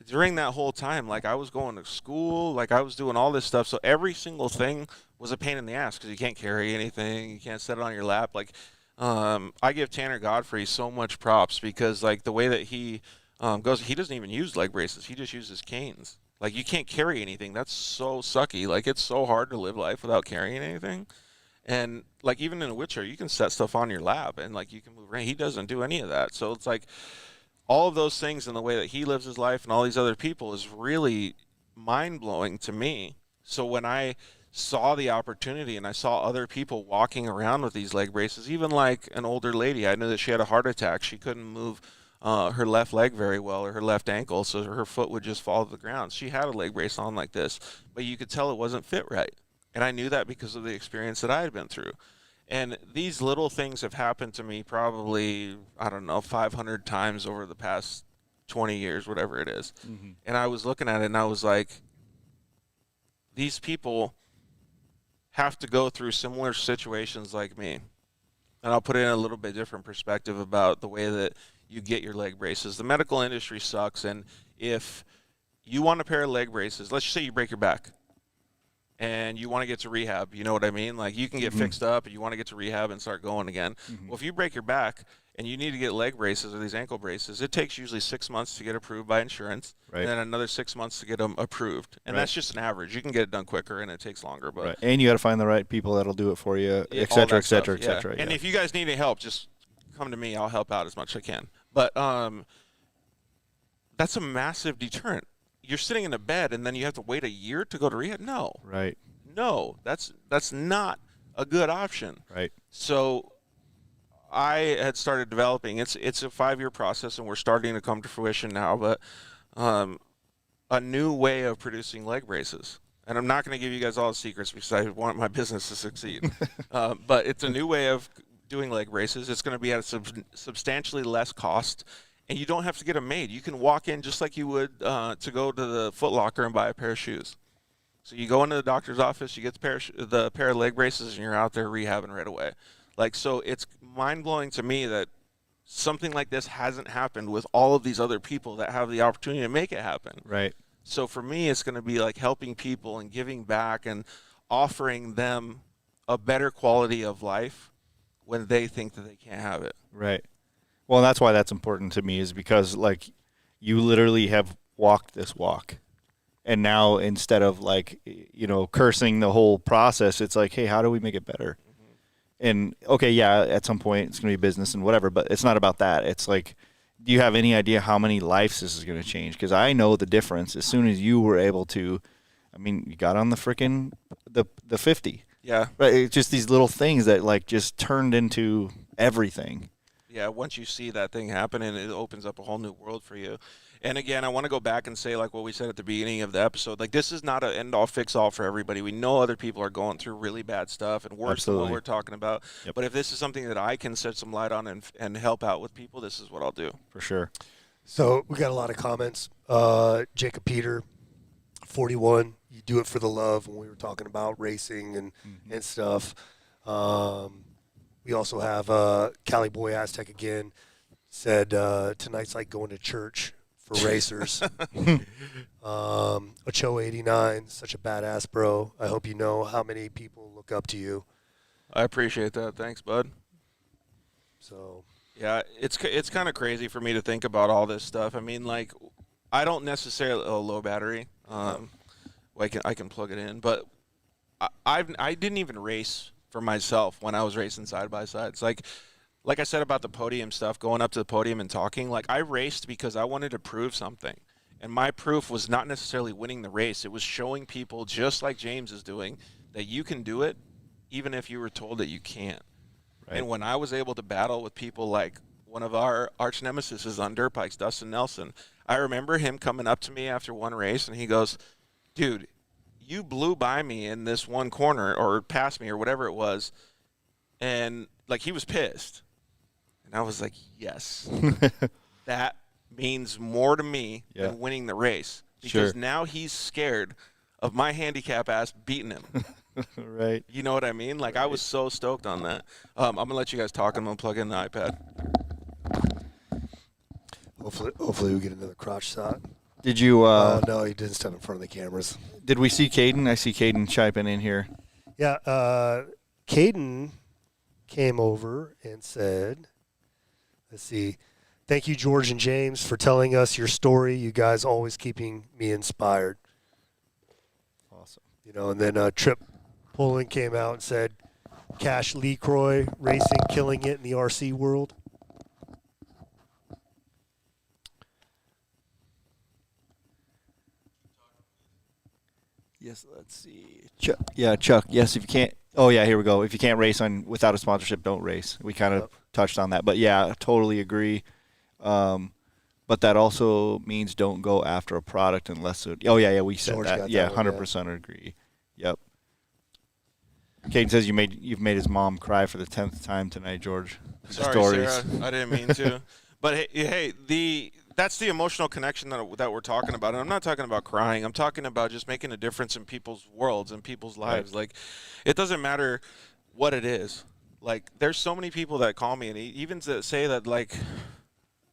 during that whole time, like, I was going to school, like, I was doing all this stuff. So every single thing was a pain in the ass because you can't carry anything. You can't set it on your lap. Like, I give Tanner Godfrey so much props because, like, the way that he goes, he doesn't even use leg braces. He just uses canes. Like, you can't carry anything. That's so sucky. Like, it's so hard to live life without carrying anything. And, like, even in a wheelchair, you can set stuff on your lap and, like, you can move around. He doesn't do any of that. So it's like, all of those things and the way that he lives his life and all these other people is really mind-blowing to me. So when I saw the opportunity and I saw other people walking around with these leg braces, even like an older lady, I knew that she had a heart attack. She couldn't move her left leg very well, or her left ankle, so her foot would just fall to the ground. She had a leg brace on like this, but you could tell it wasn't fit right. And I knew that because of the experience that I had been through. And these little things have happened to me probably, I don't know, 500 times over the past 20 years, whatever it is. Mm-hmm. And I was looking at it and I was like, these people have to go through similar situations like me. And I'll put it in a little bit different perspective about the way that you get your leg braces. The medical industry sucks. And if you want a pair of leg braces, let's just say you break your back and you want to get to rehab, you know what I mean? Like, you can get fixed up and you want to get to rehab and start going again. Well, if you break your back and you need to get leg braces or these ankle braces, it takes usually 6 months to get approved by insurance, and then another 6 months to get them approved. And that's just an average. You can get it done quicker and it takes longer. But and you got to find the right people that'll do it for you, et cetera, et cetera, et cetera. And if you guys need any help, just come to me. I'll help out as much as I can. But that's a massive deterrent. You're sitting in a bed and then you have to wait a year to go to rehab? No. Right. No, that's not a good option. Right. So I had started developing. It's a 5-year process, and we're starting to come to fruition now. But a new way of producing leg braces, and I'm not going to give you guys all the secrets because I want my business to succeed. But it's a new way of doing leg braces. It's going to be at a substantially less cost, and you don't have to get them made. You can walk in just like you would to go to the Foot Locker and buy a pair of shoes. So you go into the doctor's office, you get the pair of leg braces, and you're out there rehabbing right away. Like, so it's mind-blowing to me that something like this hasn't happened with all of these other people that have the opportunity to make it happen. Right. So for me, it's going to be like helping people and giving back and offering them a better quality of life when they think that they can't have it. Right. Well, that's why that's important to me, is because, like, you literally have walked this walk. And now, instead of, like, you know, cursing the whole process, it's like, hey, how do we make it better? Mm-hmm. And, okay, yeah, at some point it's going to be business and whatever, but it's not about that. It's like, do you have any idea how many lives this is going to change? Because I know the difference. As soon as you were able to, I mean, you got on the freaking the 50. Yeah. Right. It's just these little things that, like, just turned into everything. Yeah, once you see that thing happen, and it opens up a whole new world for you. And again, I want to go back and say, like what we said at the beginning of the episode, like, this is not an end-all, fix-all for everybody. We know other people are going through really bad stuff and worse than what we're talking about. Yep. But if this is something that I can shed some light on and help out with people, this is what I'll do. For sure. So we got a lot of comments. Jacob Peter, 41, you do it for the love, when we were talking about racing and stuff. We also have Cali Boy Aztec again, said tonight's like going to church for racers. Ocho89, such a badass, bro. I hope you know how many people look up to you. I appreciate that. Thanks, bud. So yeah, it's kind of crazy for me to think about all this stuff. I mean, like, I don't necessarily low battery. I can plug it in, but I didn't even race for myself when I was racing side by side. It's like I said about the podium stuff, going up to the podium and talking, like, I raced because I wanted to prove something. And my proof was not necessarily winning the race. It was showing people, just like James is doing, that you can do it even if you were told that you can't. Right. And when I was able to battle with people like one of our arch nemesis on dirt bikes, Dustin Nelson, I remember him coming up to me after one race, and he goes, dude, you blew by me in this one corner, or past me, or whatever it was. And, like, he was pissed. And I was like, yes, that means more to me than winning the race. Because now he's scared of my handicap ass beating him. Right. You know what I mean? Like, I was so stoked on that. I'm going to let you guys talk. I'm going to plug in the iPad. Hopefully we get another crotch shot. Did you? No, he didn't stand in front of the cameras. Did we see Caden? I see Caden chiming in here. Yeah, Caden came over and said, let's see, thank you, George and James, for telling us your story. You guys always keeping me inspired. Awesome. You know, and then Trip Pullen came out and said, Cash LeCroy Racing killing it in the RC world. Yes, let's see. Chuck. Yes, if you can't. Oh, yeah, here we go. If you can't race without a sponsorship, don't race. We kind of touched on that. But, yeah, totally agree. But that also means don't go after a product unless it. Oh, yeah, we said George that. Yeah, 100% agree. Yep. Caden says you've made his mom cry for the 10th time tonight, George. Sorry, Stories. Sarah. I didn't mean to. But, hey, that's the emotional connection that we're talking about. And I'm not talking about crying. I'm talking about just making a difference in people's worlds and people's lives. Right. Like, it doesn't matter what it is. Like, there's so many people that call me and even say that, like,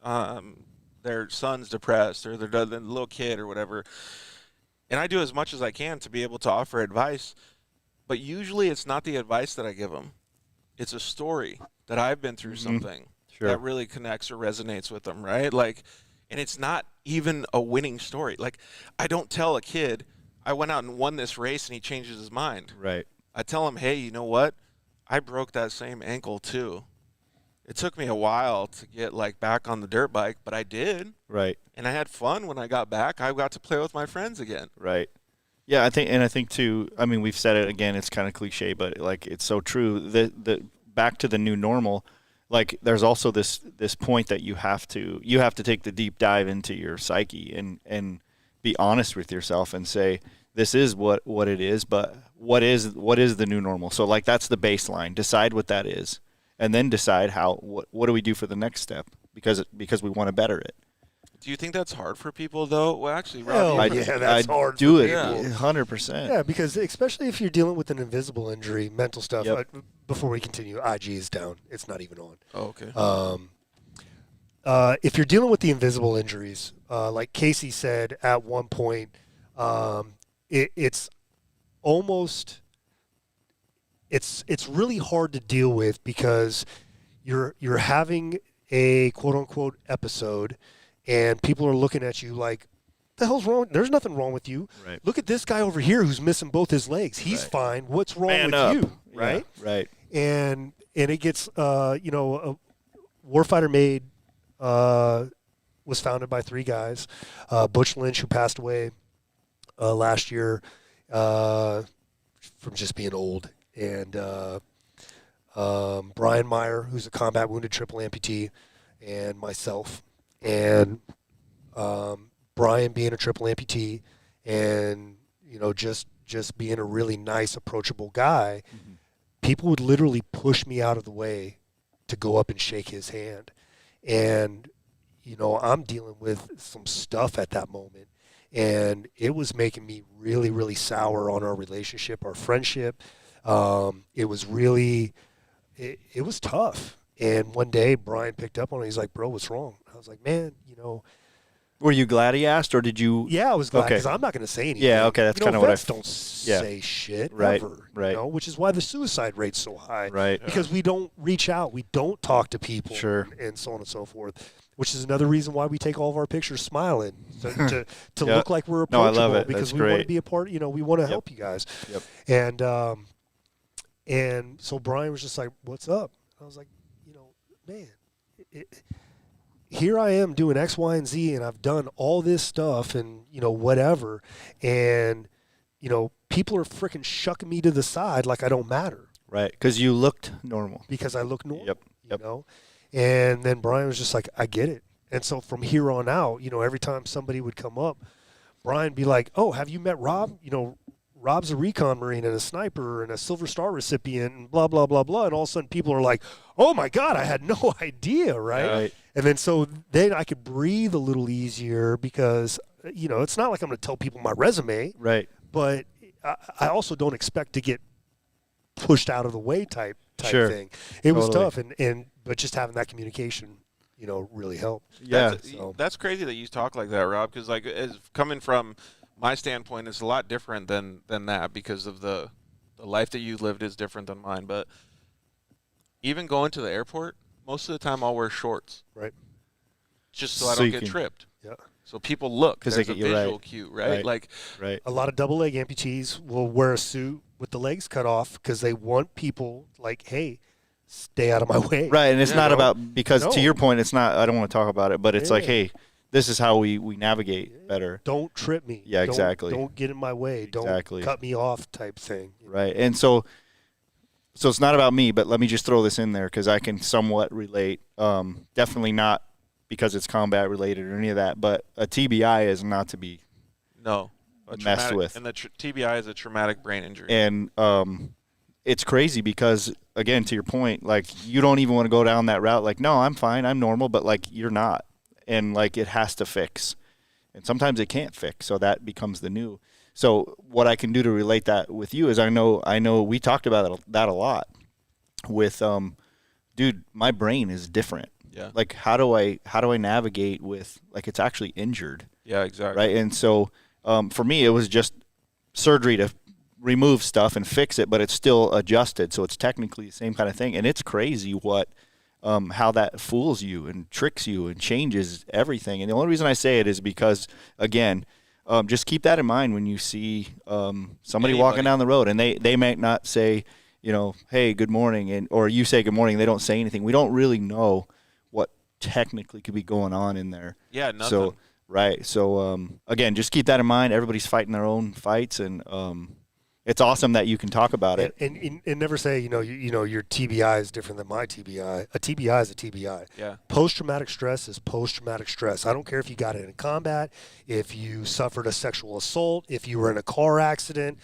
their son's depressed or their little kid or whatever. And I do as much as I can to be able to offer advice. But usually it's not the advice that I give them. It's a story that I've been through something that really connects or resonates with them, right? Like, and it's not even a winning story. Like, I don't tell a kid, I went out and won this race and he changes his mind. Right. I tell him, hey, you know what? I broke that same ankle too. It took me a while to get, like, back on the dirt bike, but I did. Right. And I had fun when I got back. I got to play with my friends again. Right. Yeah, I think too, I mean, we've said it again, it's kind of cliche, but, like, it's so true. The back to the new normal, like, there's also this point that you have to take the deep dive into your psyche and be honest with yourself and say, this is what it is, but what is the new normal? So, like, that's the baseline. Decide what that is, and then decide what do we do for the next step. because we want to better it. Do you think that's hard for people though? Well, actually, Hell Rob, yeah, that's hard I do for it people. 100%. Yeah, because especially if you're dealing with an invisible injury, mental stuff. Yep. Before we continue, IG is down. It's not even on. Oh, okay. If you're dealing with the invisible injuries, like Casey said at one point, it's almost it's really hard to deal with because you're having a quote unquote episode, and people are looking at you like, the hell's wrong? There's nothing wrong with you. Right. Look at this guy over here who's missing both his legs. He's Right. fine. What's wrong Man with up. you? Right. Yeah, right. And it gets Warfighter Made was founded by 3 guys. Butch Lynch, who passed away last year from just being old, and Brian Meyer, who's a combat wounded triple amputee, and myself. And Brian being a triple amputee, and just being a really nice, approachable guy, people would literally push me out of the way to go up and shake his hand. And I'm dealing with some stuff at that moment, and it was making me really, really sour on our relationship, our friendship. It was really, it was tough. And one day Brian picked up on it. He's like, "Bro, what's wrong?" I was like, "Man, Were you glad he asked, or did you? yeah, I was glad Okay. because I'm not going to say anything." Yeah, okay, that's kinda what I vets f- don't yeah. say shit Right, ever, right. which is why the suicide rate's so high. Right. Because we don't reach out, we don't talk to people, Sure. and so on and so forth. Which is another reason why we take all of our pictures smiling to Yeah. look like we're No, I approachable. love it. Because That's we want to great. be a part. We want to help you guys. Yep. And so Brian was just like, "What's up?" I was like, "Man, here I am doing X, Y, and Z, and I've done all this stuff, and whatever, and people are freaking shucking me to the side like I don't matter Right. Because you looked normal. because I look normal." Yep. And then Brian was just like, "I get it." And so from here on out, every time somebody would come up, Brian would be like, "Oh, have you met Rob? Rob's a recon Marine and a sniper and a Silver Star recipient and blah, blah, blah, blah." And all of a sudden people are like, "Oh my God, I had no idea." Right. Right. And then so then I could breathe a little easier because, it's not like I'm going to tell people my resume, Right. but I also don't expect to get pushed out of the way type Sure. thing. It was Totally. tough. But just having that communication, really helped. Yeah. That's crazy that you talk like that, Rob. Because as coming from my standpoint, it's a lot different than that because of the life that you lived is different than mine. But even going to the airport, most of the time I'll wear shorts, Right. just so I So don't you get can- tripped. Yeah. So people look 'Cause they there's a get you right. visual cue, right? Like, Right. A lot of double leg amputees will wear a suit with the legs cut off because they want people like, "Hey, stay out of my way." Right. And it's You not know? about, because No. to your point, it's not, I don't want to talk about it, but it's like, Yeah. hey, this is how we navigate better. Don't trip me. Yeah, exactly. Don't get in my way. Exactly. Don't cut me off type thing. Right. And so it's not about me, but let me just throw this in there because I can somewhat relate. Definitely not because it's combat related or any of that, but a TBI is not to be no. messed with. And the TBI is a traumatic brain injury. And it's crazy because, again, to your point, like, you don't even want to go down that route. Like, no, I'm fine, I'm normal, but like, you're not. And like, it has to fix. And sometimes it can't fix, so that becomes the new. So what I can do to relate that with you is I know we talked about that a lot with, dude, my brain is different. Yeah. Like, how do I navigate with, like, it's actually injured. Yeah, exactly. Right. And so for me, it was just surgery to remove stuff and fix it, but it's still adjusted. So it's technically the same kind of thing. And it's crazy what, how that fools you and tricks you and changes everything. And the only reason I say it is because, again, just keep that in mind when you see somebody walking down the road and they might not say, hey, good morning. Or you say good morning. They don't say anything. We don't really know what technically could be going on in there. Yeah, nothing. So, right. So, again, just keep that in mind. Everybody's fighting their own fights, and it's awesome that you can talk about it. And never say, your TBI is different than my TBI. A TBI is a TBI. Yeah. Post-traumatic stress is post-traumatic stress. I don't care if you got it in combat, if you suffered a sexual assault, if you were in a car accident.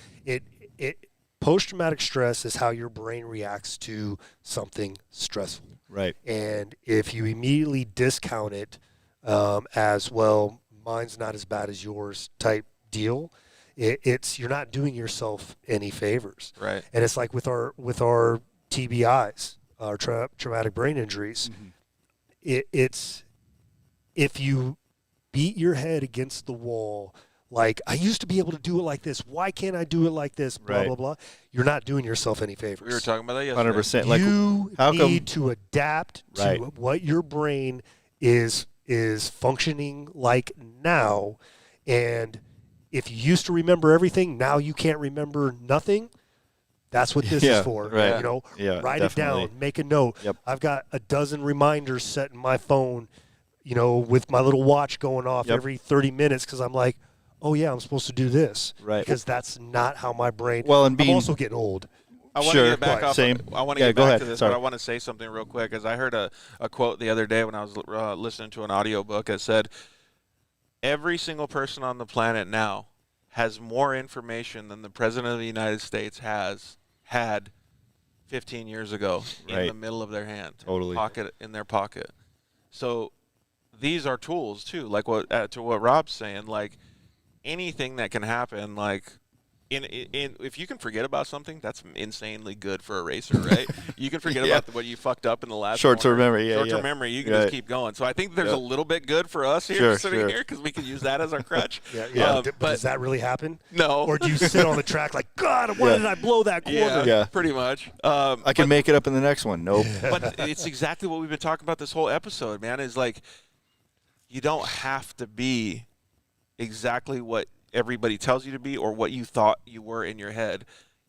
Post-traumatic stress is how your brain reacts to something stressful. Right. And if you immediately discount it as, well, mine's not as bad as yours type deal, it's you're not doing yourself any favors. Right. And it's like with our TBIs, our traumatic brain injuries. It's if you beat your head against the wall, like, I used to be able to do it like this, why can't I do it like this, blah, Right. blah, blah, you're not doing yourself any favors. We were talking about that yesterday. 100%. Like, You how come? need to adapt to Right. what your brain is functioning like now. And if you used to remember everything, now you can't remember nothing. That's what this Yeah, is for. right. You know, Yeah, write definitely. it down, make a note. Yep. I've got a dozen reminders set in my phone, you know, with my little watch going off Yep. every 30 minutes because I'm like, oh, yeah, I'm supposed to do this. Right. Because that's not how my brain. Well, and I'm being- also getting old. I want Sure. to get back Right. off. Same. I want to Yeah, get go back ahead. to this, Sorry. but I want to say something real quick. Because I heard a quote the other day when I was listening to an audiobook that said, every single person on the planet now has more information than the President of the United States had 15 years ago in Right. the middle of their hand. Totally. In their pocket. So these are tools, too. Like to what Rob's saying, like anything that can happen, like, if you can forget about something, that's insanely good for a racer, right? You can forget Yeah. about what you fucked up in the last Short-term corner. memory, yeah, Short-term yeah. memory, you can Right. just keep going. So I think there's Yeah. a little bit good for us here, Sure, sitting sure. here, because we can use that as our crutch. But does that really happen? No. Or do you sit on the track like, God, why Yeah. did I blow that corner? Yeah, Yeah. pretty much. I can make it up in the next one. Nope. But it's exactly what we've been talking about this whole episode, man, is like, you don't have to be exactly what everybody tells you to be or what you thought you were in your head.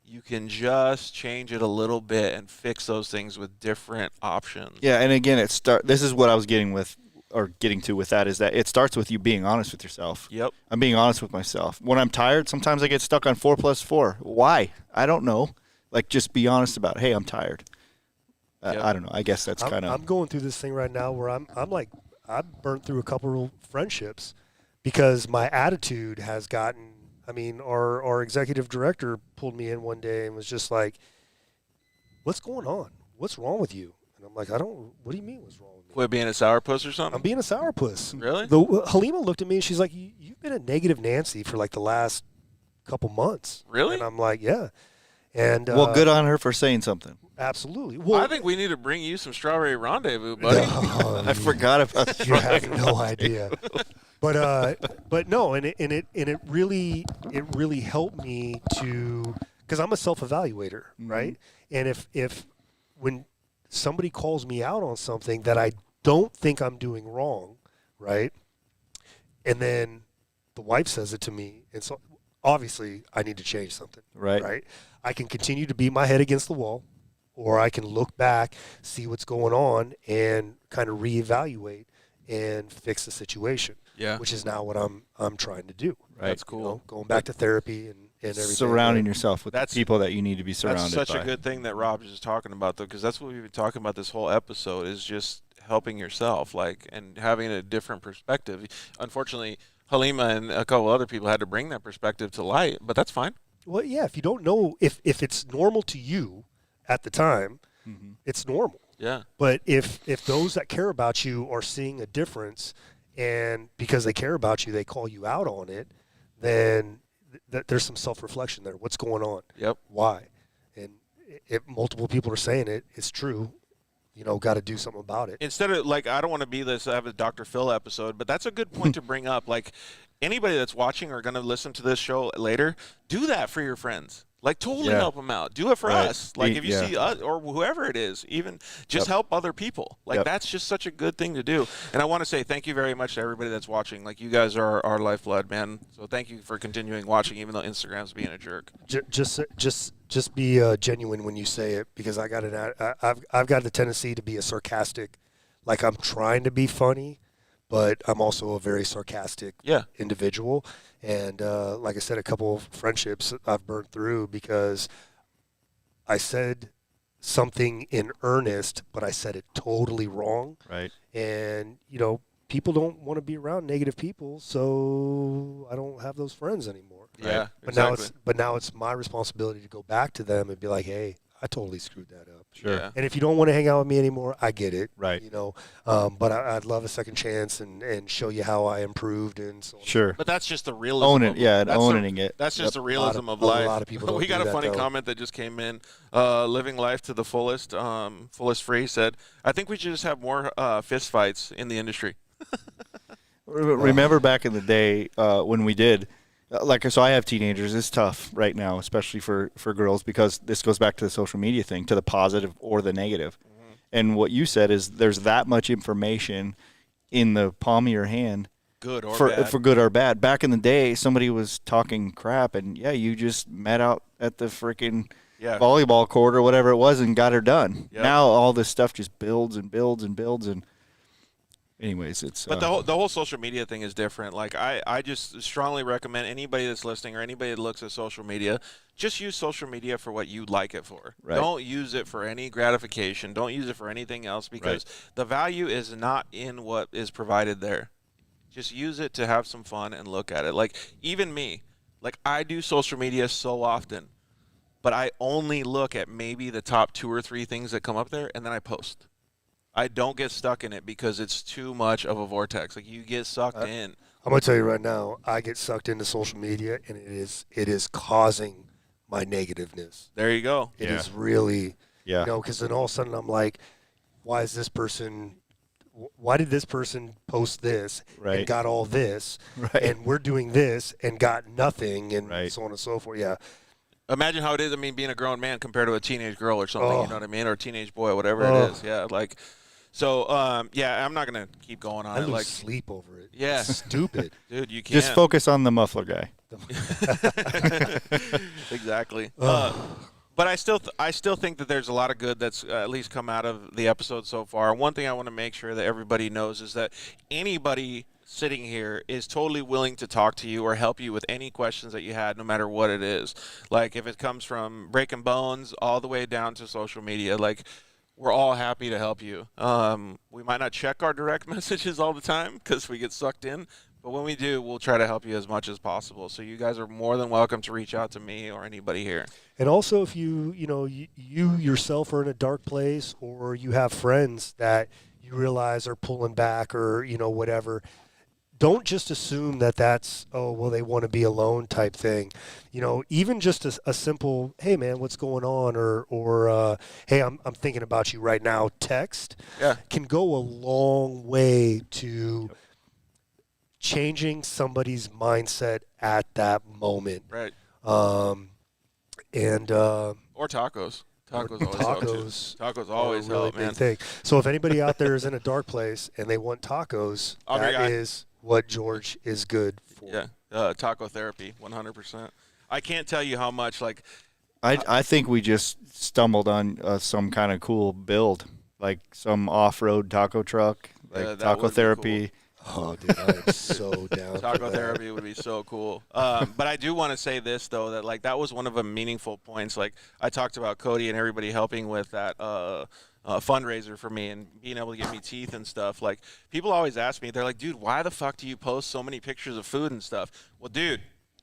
You can just change it a little bit and fix those things with different options. Yeah, and again, this is what I was getting to with that, is that it starts with you being honest with yourself. Yep. I'm being honest with myself. When I'm tired, sometimes I get stuck on 4 + 4. Why? I don't know. Like, just be honest about, hey, I'm tired. Yep. I don't know. I guess that's kind I'm of. going through this thing right now where I'm like, I've burnt through a couple of friendships because my attitude has gotten. I mean, our executive director pulled me in one day and was just like, "What's going on? What's wrong with you?" And I'm like, "I don't. What do you mean? What's wrong with me? Quit being a sourpuss or something? I'm being a sourpuss." Really? Halima looked at me and she's like, "You've been a negative Nancy for like the last couple months." Really? And I'm like, "Yeah." And Well, good on her for saying something. absolutely. Well, I think we need to bring you some strawberry rendezvous, buddy. I forgot about You have no idea. But no, and it really helped me to, because I'm a self-evaluator, right? And if when somebody calls me out on something that I don't think I'm doing wrong, right? And then the wife says it to me, and so obviously I need to change something, Right. I can continue to beat my head against the wall, or I can look back, see what's going on, and kind of reevaluate and fix the situation. Yeah. Which is now what I'm trying to do. Right. That's cool. You know, going back to therapy and everything. Surrounding right? yourself with the That's- people that you need to be surrounded That's such by. a good thing that Rob's just talking about, though, because that's what we've been talking about this whole episode, is just helping yourself, like, and having a different perspective. Unfortunately, Halima and a couple other people had to bring that perspective to light, but that's fine. Well, yeah. If you don't know if it's normal to you at the time, it's normal. Yeah. But if those that care about you are seeing a difference, and because they care about you, they call you out on it, then there's some self-reflection there. What's going on? Yep. Why? And if multiple people are saying it, it's true. You know, got to do something about it. Instead of, like, I don't want to be this, I have a Dr. Phil episode, but that's a good point to bring up. Like, anybody that's watching or going to listen to this show later, do that for your friends. Like, totally Yeah. help them out. Do it for Right. us. Like, if you Yeah. see us or whoever it is, even just help other people. Like, Yep. that's just such a good thing to do. And I want to say thank you very much to everybody that's watching. Like, you guys are our lifeblood, man. So thank you for continuing watching, even though Instagram's being a jerk. Just be genuine when you say it, because I've got the tendency to be a sarcastic, like I'm trying to be funny, but I'm also a very sarcastic individual. And like I said, a couple of friendships I've burned through because I said something in earnest, but I said it totally wrong. Right. And, you know, people don't want to be around negative people, so I don't have those friends anymore. Yeah, But now it's my responsibility to go back to them and be like, hey, I totally screwed that up. Sure. Yeah. And if you don't want to hang out with me anymore, I get it. Right. You know, but I'd love a second chance and show you how I improved and so on. Sure. But that's just the realism. Own it, of yeah, that's owning it. That's just Yep. the realism of A life. lot of people don't We got do a that, funny though. comment that just came in. Living life to the fullest, fullest free said, "I think we should just have more fist fights in the industry." Remember back in the day when we did, so I have teenagers. It's tough right now, especially for girls, because this goes back to the social media thing, to the positive or the negative. Mm-hmm. And what you said is there's that much information in the palm of your hand, Good or for bad. for good or bad. Back in the day, somebody was talking crap, and yeah, you just met out at the freaking volleyball court or whatever it was and got her done. Yep. Now all this stuff just builds and builds and builds and. Anyways, it's But the whole social media thing is different. Like I just strongly recommend anybody that's listening or anybody that looks at social media, just use social media for what you like it for. Right. Don't use it for any gratification. Don't use it for anything else, because the value is not in what is provided there. Just use it to have some fun and look at it. Like even me, like I do social media so often, but I only look at maybe the top 2 or 3 things that come up there, and then I post. I don't get stuck in it because it's too much of a vortex. Like you get sucked in. I'm gonna tell you right now, I get sucked into social media, and it is causing my negativeness. There you go. It is really, Yeah. you know, because then all of a sudden I'm like, why did this person post this and got all this, and we're doing this and got nothing, and so on and so forth. Yeah. Imagine how it is. I mean, being a grown man compared to a teenage girl or something. You know what I mean, or a teenage boy, or whatever it is. Yeah, like. So, I'm not going to keep going on I it. lose Like sleep over it. Yeah. It's stupid. Dude, you can't. Just focus on the muffler guy. Exactly. But I still think that there's a lot of good that's at least come out of the episode so far. One thing I want to make sure that everybody knows is that anybody sitting here is totally willing to talk to you or help you with any questions that you had, no matter what it is. Like if it comes from breaking bones all the way down to social media, like we're all happy to help you. We might not check our direct messages all the time because we get sucked in, but when we do, we'll try to help you as much as possible. So you guys are more than welcome to reach out to me or anybody here. And also, if you yourself are in a dark place, or you have friends that you realize are pulling back, or whatever, don't just assume that that's, they want to be alone type thing. Even just a simple, hey man, what's going on, or hey, I'm thinking about you right now, text can go a long way to changing somebody's mindset at that moment. Right. Or tacos. Tacos are always a really help, big man. thing. So if anybody out there is in a dark place and they want tacos, that is what George is good for. Yeah, taco therapy, 100%. I can't tell you how much, like... I think we just stumbled on some kind of cool build, like some off-road taco truck, like taco therapy. Oh, dude, I am so down. Taco therapy would be so cool. But I do want to say this, though, that, like, that was one of the meaningful points. Like, I talked about Cody and everybody helping with that fundraiser for me and being able to get me teeth and stuff. Like, people always ask me, they're like, dude, why the fuck do you post so many pictures of food and stuff? Well, dude,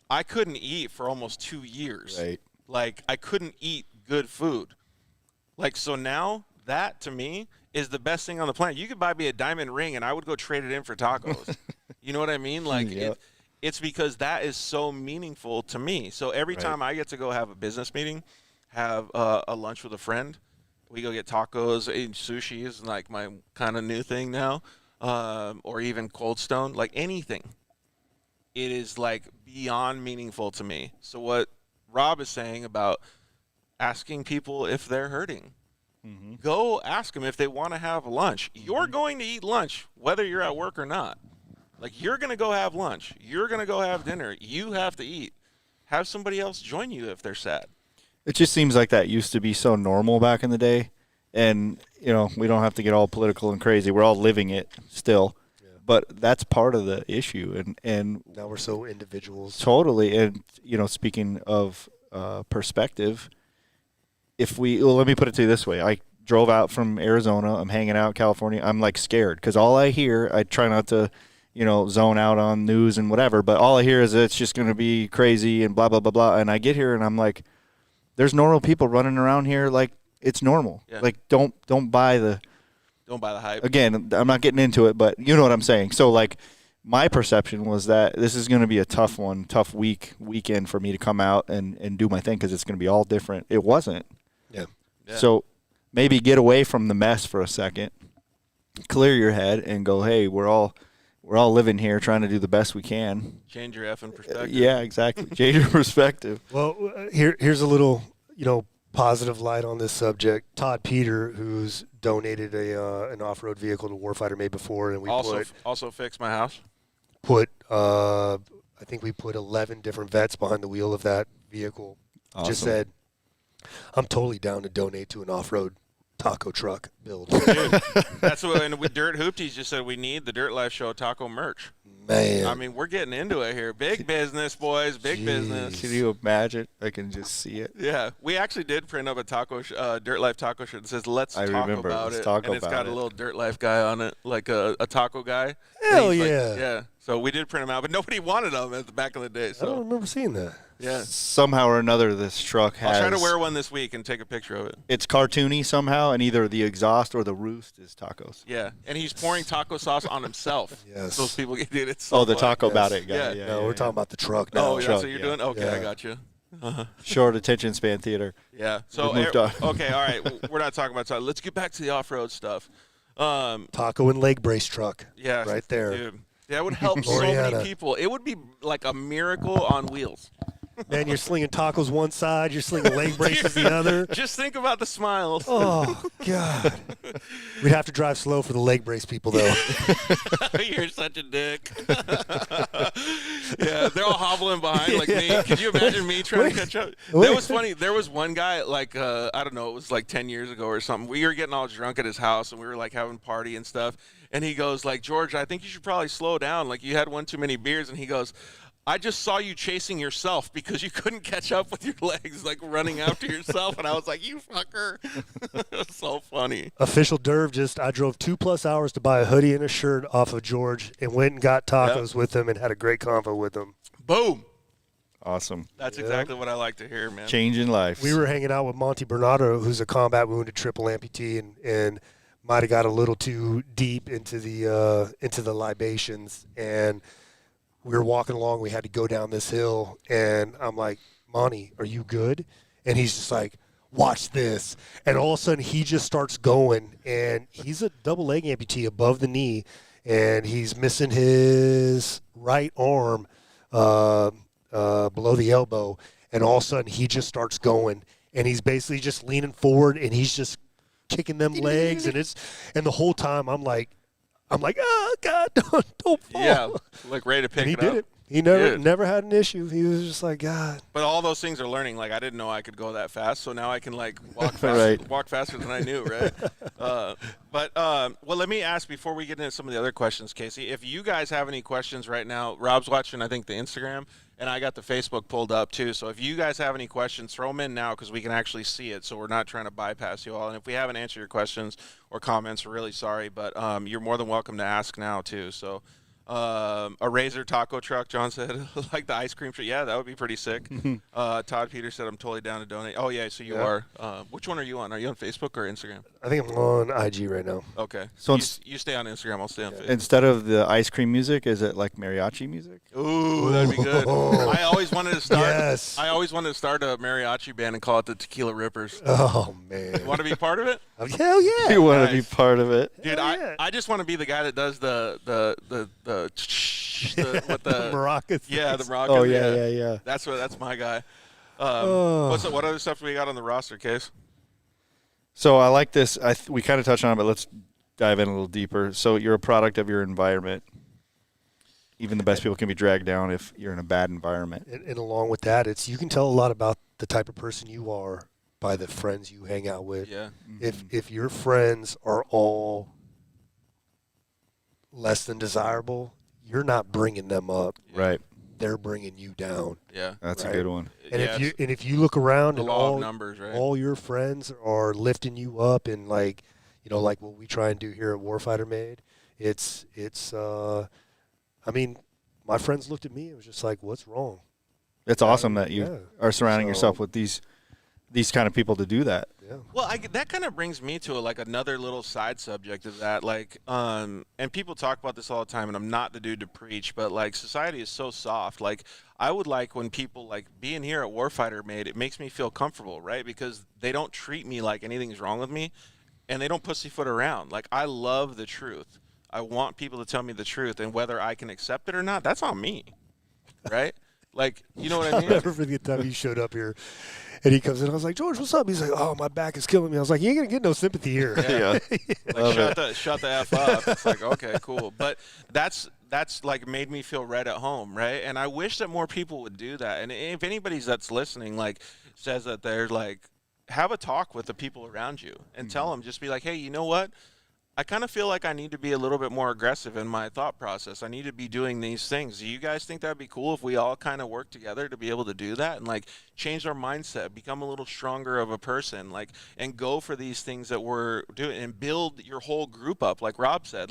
I couldn't eat for almost 2 years. Right. Like, I couldn't eat good food. Like, so now that, to me, is the best thing on the planet. You could buy me a diamond ring, and I would go trade it in for tacos. You know what I mean? Like, it's because that is so meaningful to me. So every time I get to go have a business meeting, have a lunch with a friend, we go get tacos, and sushi is like my kind of new thing now, or even Cold Stone, like anything. It is like beyond meaningful to me. So what Rob is saying about asking people if they're hurting. Mm-hmm. Go ask them if they want to have lunch. You're going to eat lunch, whether you're at work or not. Like, you're going to go have lunch. You're going to go have dinner. You have to eat. Have somebody else join you if they're sad. It just seems like that used to be so normal back in the day. And, we don't have to get all political and crazy. We're all living it still. Yeah. But that's part of the issue. And now we're so individuals. Totally. And, speaking of perspective, let me put it to you this way. I drove out from Arizona. I'm hanging out in California. I'm like scared because all I hear, I try not to, zone out on news and whatever, but all I hear is it's just going to be crazy and blah, blah, blah, blah. And I get here and I'm like, there's normal people running around here like it's normal. Yeah. Like don't buy the hype. Again, I'm not getting into it, but you know what I'm saying. So like my perception was that this is going to be a tough weekend for me to come out and do my thing because it's going to be all different. It wasn't. Yeah. So maybe get away from the mess for a second, clear your head, and go, hey, we're all living here trying to do the best we can. Change your effing perspective. Yeah, exactly. Change your perspective. Well, here's a little, positive light on this subject. Todd Peter, who's donated an off-road vehicle to Warfighter Made before, and we also fixed my house. I think we put 11 different vets behind the wheel of that vehicle. Awesome. Just said, I'm totally down to donate to an off-road taco truck build. Dude, that's what, and with Dirt Hoopties just said we need the Dirt Life Show taco merch. Man. I mean, we're getting into it here. Big business, boys. Big business. Can you imagine? I can just see it. Yeah, we actually did print up a Dirt Life taco shirt that says "Let's talk about it," and it's got a little Dirt Life guy on it, like a taco guy. Hell yeah! Yeah. So we did print them out, but nobody wanted them at the back of the day. So I don't remember seeing that. Yeah. Somehow or another, this truck has. I'll try to wear one this week and take a picture of it. It's cartoony somehow, and either the exhaust or the roost is tacos. Yeah, and he's pouring taco sauce on himself. Yes. Those people get it. It's so the funny. Taco About It guy. Yeah. No, we're talking about the truck now. Oh, that's what you're doing? Okay, I got you. Short attention span theater. Yeah. So We moved on. Okay, all right. We're not talking about taco. Let's get back to the off-road stuff. Taco and leg brace truck. Yeah. Right there. Dude. That would help so many people. It would be like a miracle on wheels. Man, you're slinging tacos one side, you're slinging leg braces the other. Just think about the smiles. Oh, God. We'd have to drive slow for the leg brace people, though. You're such a dick. Yeah, they're all hobbling behind like me. Could you imagine me trying to catch up? That was funny. There was one guy, like, I don't know, it was like 10 years ago or something. We were getting all drunk at his house, and we were, like, having a party and stuff. And he goes, like, George, I think you should probably slow down. Like, you had one too many beers. And he goes, I just saw you chasing yourself because you couldn't catch up with your legs, like running after yourself. And I was like, you fucker. So funny. Official Derv I drove 2+ hours to buy a hoodie and a shirt off of George and went and got tacos with him and had a great convo with him. Boom. Awesome. That's exactly what I like to hear, man. Changing lives. We were hanging out with Monty Bernardo, who's a combat wounded triple amputee, and might have got a little too deep into the libations. And we were walking along. We had to go down this hill, and I'm like, Monty, are you good? And he's just like, watch this. And all of a sudden, he just starts going, and he's a double leg amputee above the knee, and he's missing his right arm below the elbow. And all of a sudden, he just starts going, and he's basically just leaning forward, and he's just kicking them legs, and the whole time I'm like, oh God, don't fall. Yeah, like ready to pick and he it did up. it. He never had an issue. He was just like, God. But all those things are learning. Like, I didn't know I could go that fast, so now I can like walk faster, walk faster than I knew, right? Well, let me ask before we get into some of the other questions, Casey. If you guys have any questions right now, Rob's watching, I think, the Instagram, and I got the Facebook pulled up too. So if you guys have any questions, throw them in now because we can actually see it. So we're not trying to bypass you all. And if we haven't answered your questions or comments, we're really sorry. But you're more than welcome to ask now too. So a Razor taco truck, John said, like the ice cream truck. Yeah, that would be pretty sick. Todd Peters said, I'm totally down to donate. Oh, yeah, so you are. Which one are you on? Are you on Facebook or Instagram? I think I'm on IG right now. Okay. So you stay on Instagram. I'll stay on Facebook. Instead of the ice cream music, is it like mariachi music? Ooh, that'd be good. I always wanted to start. Yes. I always wanted to start a mariachi band and call it the Tequila Rippers. Oh, man. You want to be part of it? Hell yeah. You want to be part of it? Dude, I just want to be the guy that does the with the maracas. Yeah, the maracas. Oh yeah. That's my guy. What other stuff do we got on the roster, Case? So I like this. We kind of touched on it, but let's dive in a little deeper. So you're a product of your environment. Even the best people can be dragged down if you're in a bad environment. And along with that, you can tell a lot about the type of person you are by the friends you hang out with. Yeah. If your friends are all less than desirable, you're not bringing them up. Right. They're bringing you down. Yeah. That's a good one. And if you look around the and law of numbers, right? all your friends are lifting you up and like what we try and do here at Warfighter Made, it's I mean, my friends looked at me and was just like, what's wrong? It's awesome that you are surrounding yourself with these these kind of people to do that. Well, that kind of brings me to another little side subject of that, and people talk about this all the time, and I'm not the dude to preach, but society is so soft. I would like when people being here at Warfighter Made, it makes me feel comfortable, right? Because they don't treat me like anything's wrong with me, and they don't pussyfoot around. I love the truth. I want people to tell me the truth, and whether I can accept it or not, that's on me, right? You know what I mean? I'll never forget the time he showed up here, and he comes in. I was like, George, what's up? He's like, oh, my back is killing me. I was like, you ain't gonna get no sympathy here. Shut the F up. It's okay, cool. But that's made me feel right at home, right? And I wish that more people would do that. And if anybody's that's listening, says that they're have a talk with the people around you and tell them, just be like, hey, you know what? I kind of feel like I need to be a little bit more aggressive in my thought process. I need to be doing these things. Do you guys think that'd be cool if we all kind of work together to be able to do that and change our mindset, become a little stronger of a person, and go for these things that we're doing and build your whole group up, like Rob said.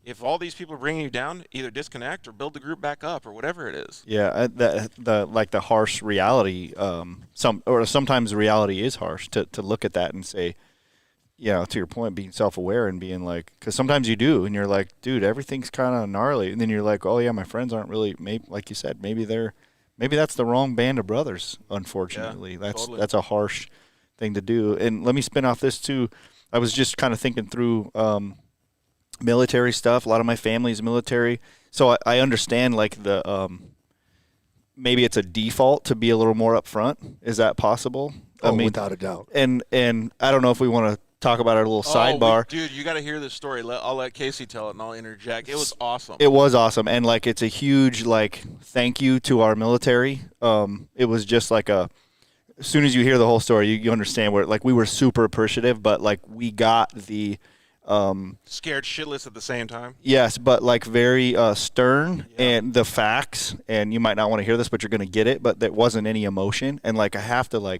If all these people are bringing you down, either disconnect or build the group back up or whatever it is. Yeah, the harsh reality. Sometimes the reality is harsh to look at that and say, to your point, being self-aware and being because sometimes you do, and you're like, dude, everything's kind of gnarly, and then you're like, oh yeah, my friends aren't really, maybe, like you said, maybe that's the wrong band of brothers. Unfortunately, yeah, that's a harsh thing to do. And let me spin off this too. I was just kind of thinking through military stuff. A lot of my family is military, so I understand maybe it's a default to be a little more upfront. Is that possible? Without a doubt. And I don't know if we want to talk about our little sidebar. Dude, you got to hear this story. I'll let Casey tell it, and I'll interject. It was awesome. It was awesome, and it's a huge thank you to our military. It was just as soon as you hear the whole story, you understand where we were super appreciative, but we got the scared shitless at the same time. Yes, but very stern, and the facts. And you might not want to hear this, but you're going to get it. But there wasn't any emotion, and I have to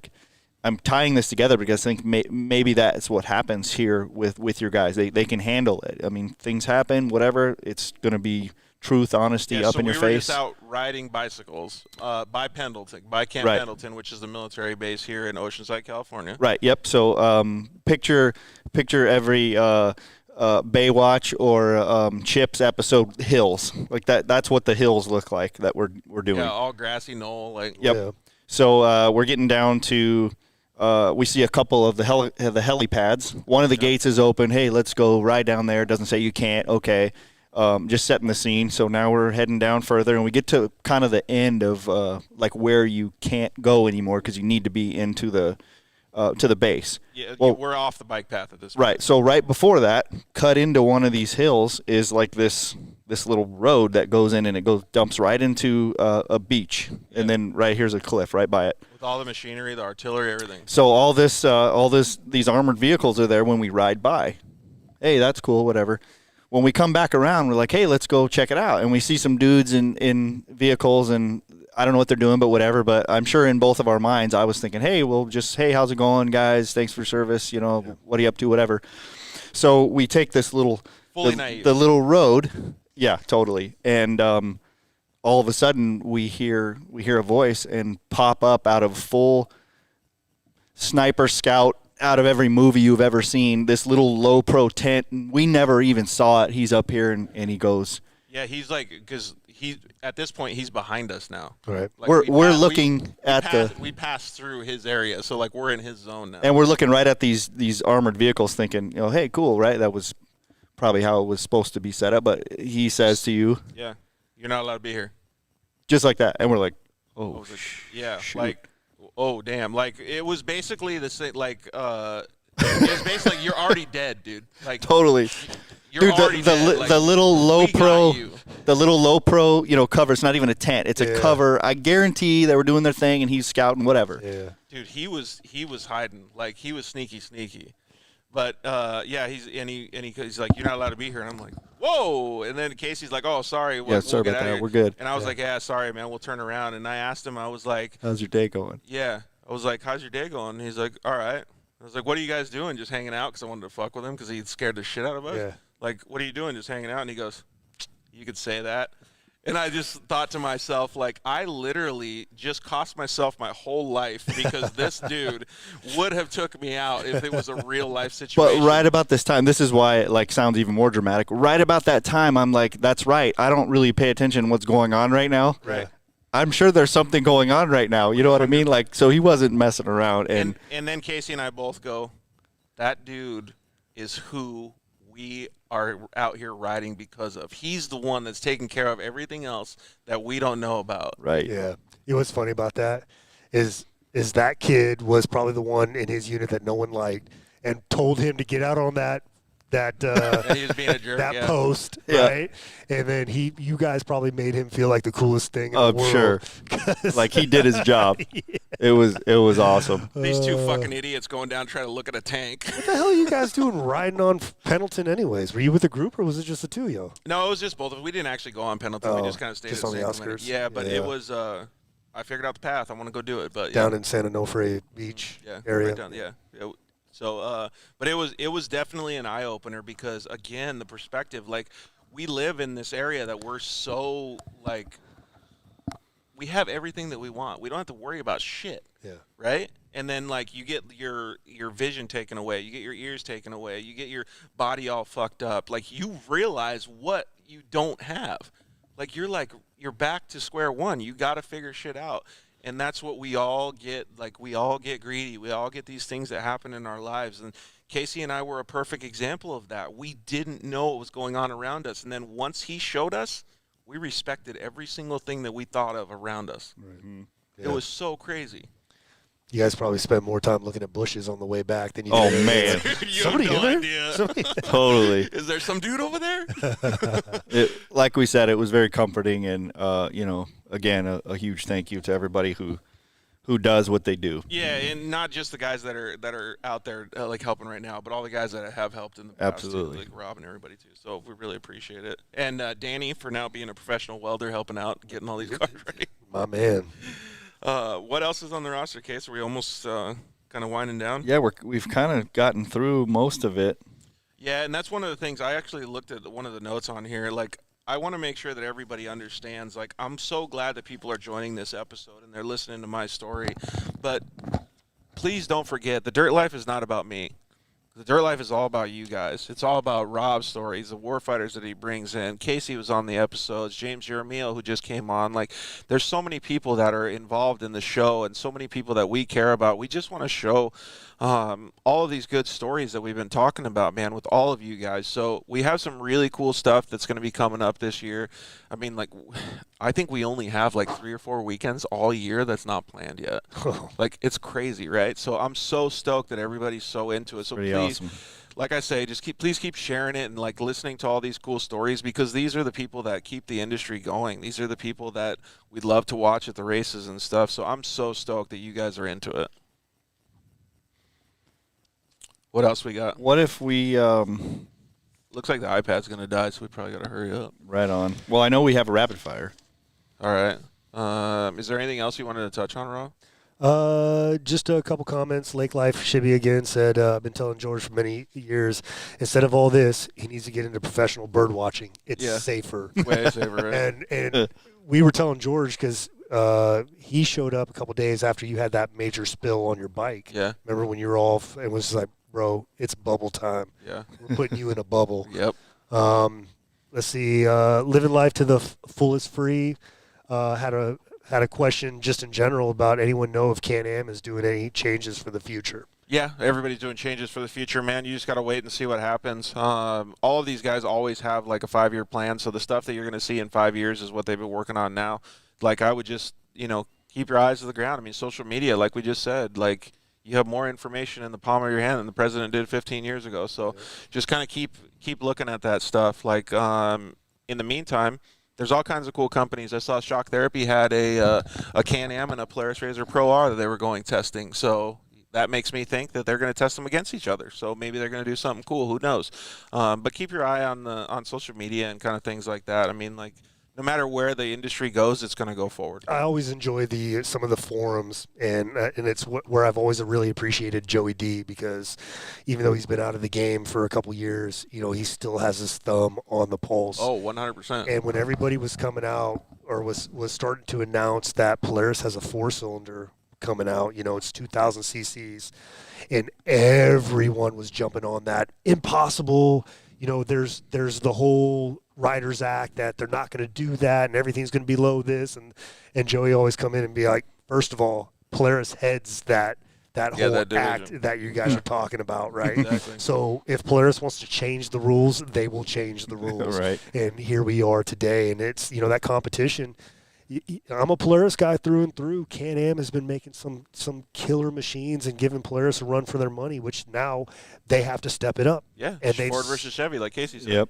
I'm tying this together because I think maybe that's what happens here with your guys. They can handle it. I mean, things happen, whatever. It's going to be truth, honesty, up in your face. So we were just out riding bicycles by Camp Pendleton, which is the military base here in Oceanside, California. Right. Yep. So picture every Baywatch or Chips episode hills that. That's what the hills look like that we're doing. Yeah, all grassy knoll. Yep. Yeah. So we're getting down to. We see a couple of the helipads. One of the gates is open. Hey, let's go ride down there. It doesn't say you can't. Okay. Just setting the scene. So now we're heading down further, and we get to kind of the end of where you can't go anymore because you need to be into the to the base. Yeah, well, we're off the bike path at this point. Right. So right before that, cut into one of these hills is this little road that goes in, and it dumps right into a beach, and then right here's a cliff right by it. With all the machinery, the artillery, everything. So these armored vehicles are there when we ride by. Hey, that's cool, whatever. When we come back around, we're like, hey, let's go check it out. And we see some dudes in vehicles, and I don't know what they're doing, but whatever. But I'm sure in both of our minds, I was thinking, hey, hey, how's it going, guys? Thanks for service. What are you up to, whatever. So we take this little, the little road. Yeah, totally. And all of a sudden, we hear a voice and pop up out of full sniper scout, out of every movie you've ever seen, this little low pro tent. We never even saw it. He's up here, and he goes. Yeah, he's because at this point he's behind us now. Right. We're looking at we passed through his area, so we're in his zone now. And we're looking right at these armored vehicles, thinking, hey, cool, right? That was probably how it was supposed to be set up. But he says to you, yeah, you're not allowed to be here. Just like that, and we're like, yeah, shoot. Oh damn! It was basically the same. It was basically you're already dead, dude. Totally. You're dude, already dead. The little low pro, cover. It's not even a tent. It's a cover. I guarantee they were doing their thing, and he's scouting, whatever. Yeah. Dude, he was hiding. He was sneaky. But he's like, you're not allowed to be here, and I'm like, whoa! And then Casey's like, oh, sorry. Sorry about that. We're good. And I was like, yeah, sorry, man. We'll turn around. And I asked him, I was like, how's your day going? Yeah, I was like, how's your day going? And he's like, all right. I was like, what are you guys doing? Just hanging out? Because I wanted to fuck with him because he scared the shit out of us. Yeah. Like, what are you doing? Just hanging out? And he goes, you could say that. And I just thought to myself, like, I literally just cost myself my whole life because this dude would have took me out if it was a real life situation. But right about this time, this is why it like sounds even more dramatic. Right about that time, I'm like, that's right. I don't really pay attention to what's going on right now. Right. I'm sure there's something going on right now. You know what I mean? Like, so he wasn't messing around. And then Casey and I both go, that dude is who we are out here riding because of. He's the one that's taking care of everything else that we don't know about. Right. Yeah. You know what's funny about that is that kid was probably the one in his unit that no one liked and told him to get out on that he was being a jerk, that yeah. post, Yeah. right? And then you guys probably made him feel like the coolest thing in the world. Sure. Like he did his job. Yeah. It was awesome. These two fucking idiots going down trying to look at a tank. What the hell are you guys doing riding on Pendleton anyways? Were you with a group or was it just the two of you? No, it was just both of us. We didn't actually go on Pendleton. We just kind of stayed just at on the San outskirts? Clemente. Yeah, but Yeah. it was I figured out the path. I want to go do it, but Down in Santa Onofre Beach area. Right down, yeah. So, but it was definitely an eye opener because again, the perspective, like we live in this area that we're so like we have everything that we want. We don't have to worry about shit. Yeah. Right? And then like you get your vision taken away, you get your ears taken away, you get your body all fucked up. Like you realize what you don't have. Like you're back to square one. You got to figure shit out. And that's what we all get. Like, we all get greedy. We all get these things that happen in our lives. And Casey and I were a perfect example of that. We didn't know what was going on around us. And then once he showed us, we respected every single thing that we thought of around us. Right. It was so crazy. You guys probably spent more time looking at bushes on the way back than you did. Oh, man. Somebody in there? Somebody- Totally. Is there some dude over there? Like we said, it was very comforting, and again, a huge thank you to everybody who does what they do. Yeah, and not just the guys that are out there like helping right now, but all the guys that have helped in the past. Absolutely. Too, like Rob and everybody too. So we really appreciate it. And Danny for now being a professional welder, helping out, getting all these cars ready. My man. What else is on the roster, Case? Are we almost kind of winding down? Yeah, we've kind of gotten through most of it. Yeah, and that's one of the things. I actually looked at one of the notes on here. Like, I want to make sure that everybody understands. Like, I'm so glad that people are joining this episode and they're listening to my story. But please don't forget, the Dirt Life is not about me. The Dirt Life is all about you guys. It's all about Rob's stories, the warfighters that he brings in. Casey was on the episodes. James Jeremiel, who just came on. Like, there's so many people that are involved in the show and so many people that we care about. We just want to show all of these good stories that we've been talking about, man, with all of you guys. So we have some really cool stuff that's going to be coming up this year. I mean, like, I think we only have like 3 or 4 weekends all year that's not planned yet. Like, it's crazy, right? So I'm so stoked that everybody's so into it. So Pretty please, awesome. like I say, just please keep sharing it and like listening to all these cool stories, because these are the people that keep the industry going. These are the people that we'd love to watch at the races and stuff. So I'm so stoked that you guys are into it. What else we got? What if we Looks like the iPad's going to die, so we probably got to hurry up. right on? Well, I know we have a rapid fire. All right. Is there anything else you wanted to touch on, Rob? Just a couple comments. Lake Life Shibby again said, I've been telling George for many years, instead of all this, he needs to get into professional bird watching. It's safer. Way safer, right? And we were telling George because he showed up a couple days after you had that major spill on your bike. Yeah. Remember when you were off and was like, bro, it's bubble time. Yeah. We're putting you in a bubble. Yep. Let's see. Living life to the fullest free. Had a question just in general about anyone know if Can-Am is doing any changes for the future. Yeah, everybody's doing changes for the future, man. You just got to wait and see what happens. All of these guys always have like a 5-year plan, so the stuff that you're going to see in 5 years is what they've been working on now. Like, I would just, keep your eyes to the ground. I mean, social media, like we just said, like, you have more information in the palm of your hand than the president did 15 years ago. So just kind of keep looking at that stuff. Like, in the meantime, there's all kinds of cool companies. I saw Shock Therapy had a Can-Am and a Polaris Razor Pro R that they were going testing. So that makes me think that they're going to test them against each other. So maybe they're going to do something cool. Who knows? But keep your eye on social media and kind of things like that. I mean, like, no matter where the industry goes, it's going to go forward. I always enjoy some of the forums, and it's where I've always really appreciated Joey D, because even though he's been out of the game for a couple years, he still has his thumb on the pulse. Oh, 100%. And when everybody was coming out or was starting to announce that Polaris has a 4-cylinder coming out, it's 2,000 cc's, and everyone was jumping on that. Impossible. There's the whole Riders Act that they're not going to do that and everything's going to be below this. And Joey always come in and be like, first of all, Polaris heads that whole act that you guys are talking about, right? Exactly. So if Polaris wants to change the rules, they will change the rules. Right. And here we are today. And it's, that competition. I'm a Polaris guy through and through. Can-Am has been making some killer machines and giving Polaris a run for their money, which now they have to step it up. Yeah, and Ford versus Chevy, like Casey said. Yep.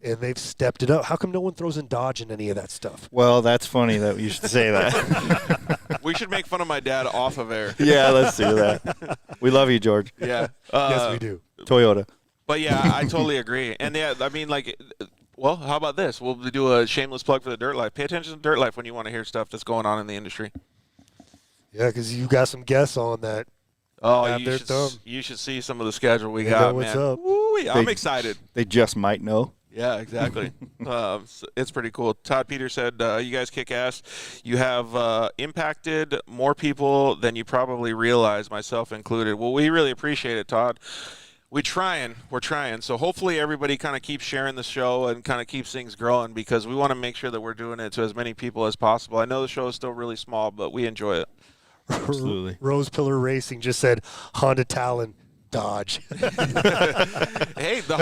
And they've stepped it up. How come no one throws in Dodge in any of that stuff? Well, that's funny that you should say that. We should make fun of my dad off of air. Yeah, let's do that. We love you, George. Yeah. Yes, we do. Toyota. But yeah, I totally agree. And yeah, I mean, like, well, how about this? We'll do a shameless plug for the Dirt Life. Pay attention to Dirt Life when you want to hear stuff that's going on in the industry. Yeah, because you got some guests on that. Oh, you should see some of the schedule we got, what's man. up. Woo-wee, I'm excited. They just might know. Yeah, exactly. It's pretty cool. Todd Peters said, you guys kick ass. You have impacted more people than you probably realize, myself included. Well, we really appreciate it, Todd. We're trying. So hopefully everybody kind of keeps sharing the show and kind of keeps things growing, because we want to make sure that we're doing it to as many people as possible. I know the show is still really small, but we enjoy it. Absolutely. Rose Pillar Racing just said Honda Talon Dodge. Hey, the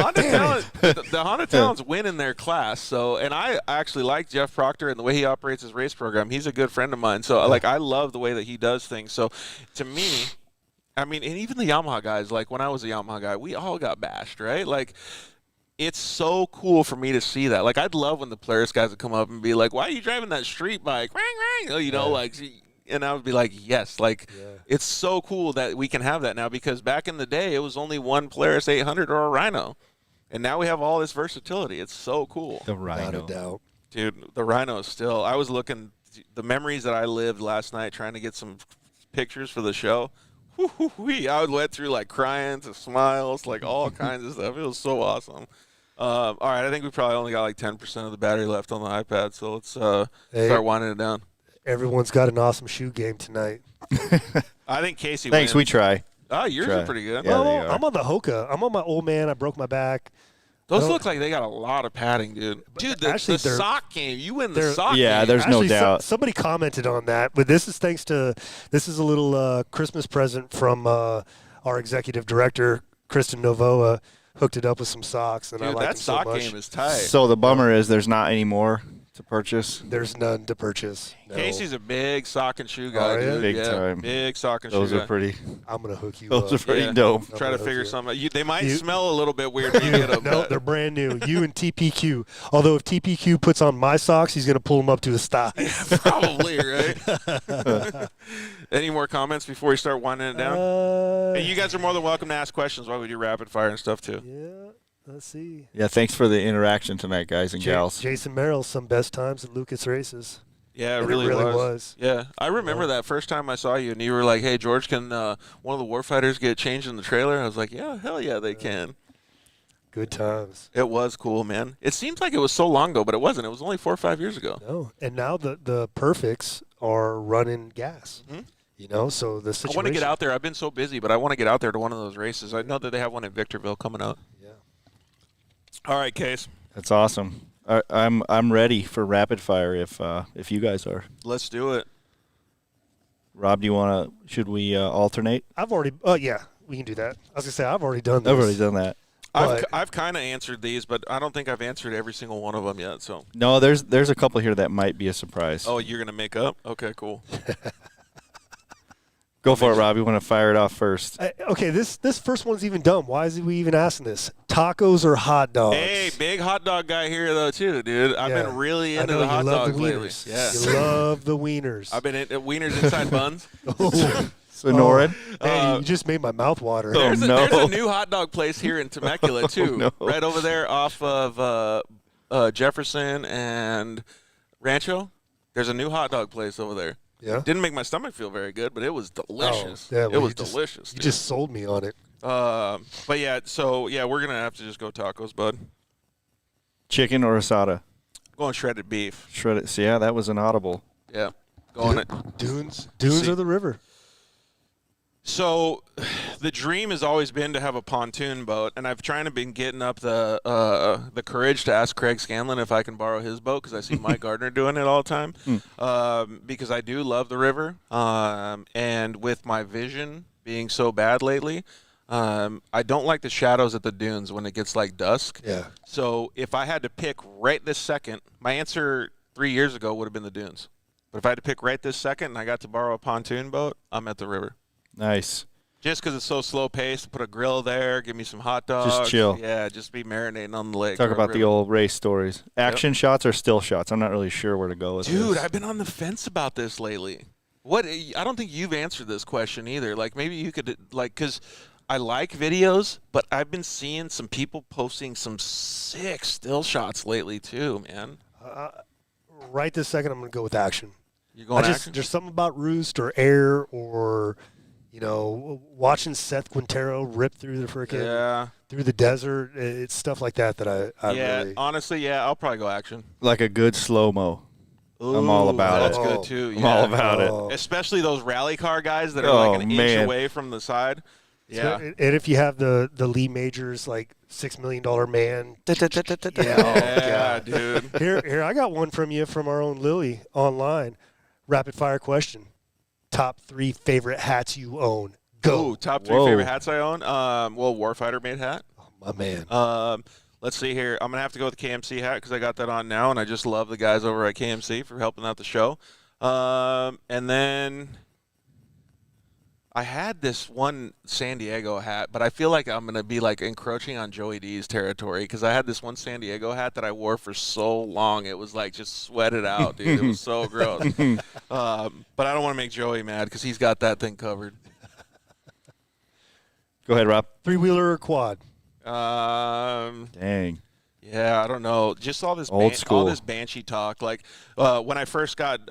Honda Talons win in their class. So, and I actually like Jeff Proctor and the way he operates his race program. He's a good friend of mine. So, I love the way that he does things. So, to me, I mean, and even the Yamaha guys, like when I was a Yamaha guy, we all got bashed, right? Like, it's so cool for me to see that. Like, I'd love when the Polaris guys would come up and be like, "Why are you driving that street bike?" And I would be like, yes, it's so cool that we can have that now, because back in the day, it was only one Polaris 800 or a Rhino. And now we have all this versatility. It's so cool. The Rhino. Without a doubt. Dude, the Rhino is still, I was looking, the memories that I lived last night trying to get some pictures for the show. I went through like crying to smiles, like all kinds of stuff. It was so awesome. All right, I think we probably only got like 10% of the battery left on the iPad, so let's start winding it down. Everyone's got an awesome shoe game tonight. I think Casey Thanks, wins. we try. Oh, yours are pretty good. Yeah, well, I'm on the Hoka. I'm on my old man. I broke my back. Those look like they got a lot lot padding, dude. Dude, the sock game. You win the sock game. Yeah, there's no doubt. Somebody commented on that, but this is this is a little Christmas present from our executive director, Kristen Novoa. Hooked it up with some socks, and dude, I like that them so sock much. game is tight. So the bummer is there's not any more to purchase. There's none to purchase. No. Casey's a big sock and shoe guy, dude. Big yeah, time. Big sock and Those shoe are guy. pretty. I'm gonna hook you Those up. are pretty dope. Try to figure something out. They might smell a little bit weird when you get them. No, they're brand new. You and TPQ. Although if TPQ puts on my socks, he's gonna pull them up to his thighs. Probably, right? Any more comments before we start winding it down? Hey, you guys are more than welcome to ask questions while we do rapid fire and stuff too. Yeah. Let's see. Yeah, thanks for the interaction tonight, guys and gals. Jason Merrill, some best times at Lucas races. Yeah, And it really, was. Yeah, I remember that first time I saw you, and you were like, "Hey, George, can one of the warfighters get changed in the trailer?" I was like, "Yeah, hell yeah, they can." Good times. It was cool, man. It seems like it was so long ago, but it wasn't. It was only 4 or 5 years ago. No, and now the Perfects are running gas. Mm-hmm. You know, so the situation. I want to get out there. I've been so busy, but I want to get out there to one of those races. I know that they have one in Victorville coming up. Yeah. All right, Case. That's awesome. I'm ready for rapid fire if you guys are. Let's do it. Rob, do you want to? Should we alternate? I've already. Oh yeah, we can do that. I was gonna say I've already done this. I've already done that. I've kind of answered these, but I don't think I've answered every single one of them yet. So no, there's a couple here that might be a surprise. Oh, you're gonna make up? Okay, cool. Go for it, Rob. You want to fire it off first? Okay, this first one's even dumb. Why is we even asking this? Tacos or hot dogs? Hey, big hot dog guy here though too, dude. I've been really into the hot love dogs the lately. wieners. Yeah, You love the wieners. I've been into wieners inside buns. Sonoran. Hey, you just made my mouth water. There's a new hot dog place here in Temecula too, no. right over there off of Jefferson and Rancho, there's a new hot dog place over there. Yeah. Didn't make my stomach feel very good, but it was delicious. Oh, yeah, well, it was you just- delicious. You dude. just sold me on it. But yeah, so yeah, we're gonna have to just go tacos, bud. Chicken or asada? Going shredded beef. Shredded. So yeah, that was an audible. Yeah, going it. Dunes See- of the river. So, the dream has always been to have a pontoon boat, and I've trying to been getting up the courage to ask Craig Scanlon if I can borrow his boat because I see Mike Gardner doing it all the time. Because I do love the river, and with my vision being so bad lately, I don't like the shadows at the dunes when it gets like dusk. Yeah. So if I had to pick right this second, my answer 3 years ago would have been the dunes. But if I had to pick right this second and I got to borrow a pontoon boat, I'm at the river. Nice. Just because it's so slow paced, put a grill there, give me some hot dogs. Just chill. Yeah, just be marinating on the lake. Talk or about the river. old race stories. Action shots or still shots? I'm not really sure where to go with Dude, this. I've been on the fence about this lately. What? I don't think you've answered this question either. Like maybe you could because I like videos, but I've been seeing some people posting some sick still shots lately too, man. Right this second, I'm going to go with action. You going action? There's something about Roost or Air or, watching Seth Quintero rip through the freaking through the desert. It's stuff like that I yeah, really. honestly, yeah, I'll probably go action. Like a good slow-mo. I'm all about that's it. good too. I'm Yeah. all about it. Especially those rally car guys that are Oh, like an inch man. away from the side. Yeah. And if you have the Lee Majors like $6 million man, Yeah, dude. Here, I got one from you from our own Lily online. Rapid fire question: top 3 favorite hats you own. Go. Ooh, top 3 favorite hats I own. Well, Warfighter made hat. Oh, my man. Let's see here. I'm gonna have to go with the KMC hat because I got that on now, and I just love the guys over at KMC for helping out the show. And then I had this one San Diego hat, but I feel like I'm going to be like encroaching on Joey D's territory because I had this one San Diego hat that I wore for so long. It was like just sweated out, dude. It was so gross. But I don't want to make Joey mad because he's got that thing covered. Go ahead, Rob. 3-wheeler or quad? Dang. Yeah, I don't know. Just all this Old school. all this banshee talk. Like when I first got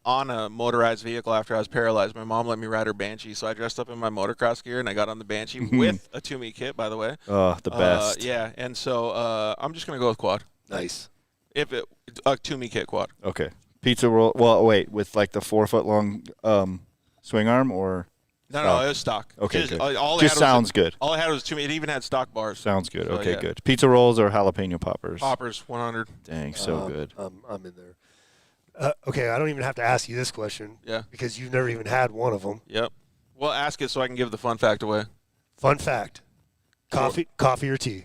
on a motorized vehicle after I was paralyzed, my mom let me ride her Banshee, so I dressed up in my motocross gear and I got on the Banshee with a Toomey kit, by the way. Oh, the best. Yeah, and so I'm just gonna go with quad. Nice. If it a Toomey kit quad. Okay. Pizza roll. Well, wait, with like the 4-foot long swing arm or? No, it was stock. Okay, just, good. all it Just had was sounds good. All I had was Toomey. It even had stock bars. Sounds good. So, Okay, yeah. good. Pizza rolls or jalapeno poppers? Poppers, 100. Dang, so good. I'm in there. Okay, I don't even have to ask you this question. Yeah. Because you've never even had one of them. Yep. Well, ask it so I can give the fun fact away. Fun fact: coffee or tea?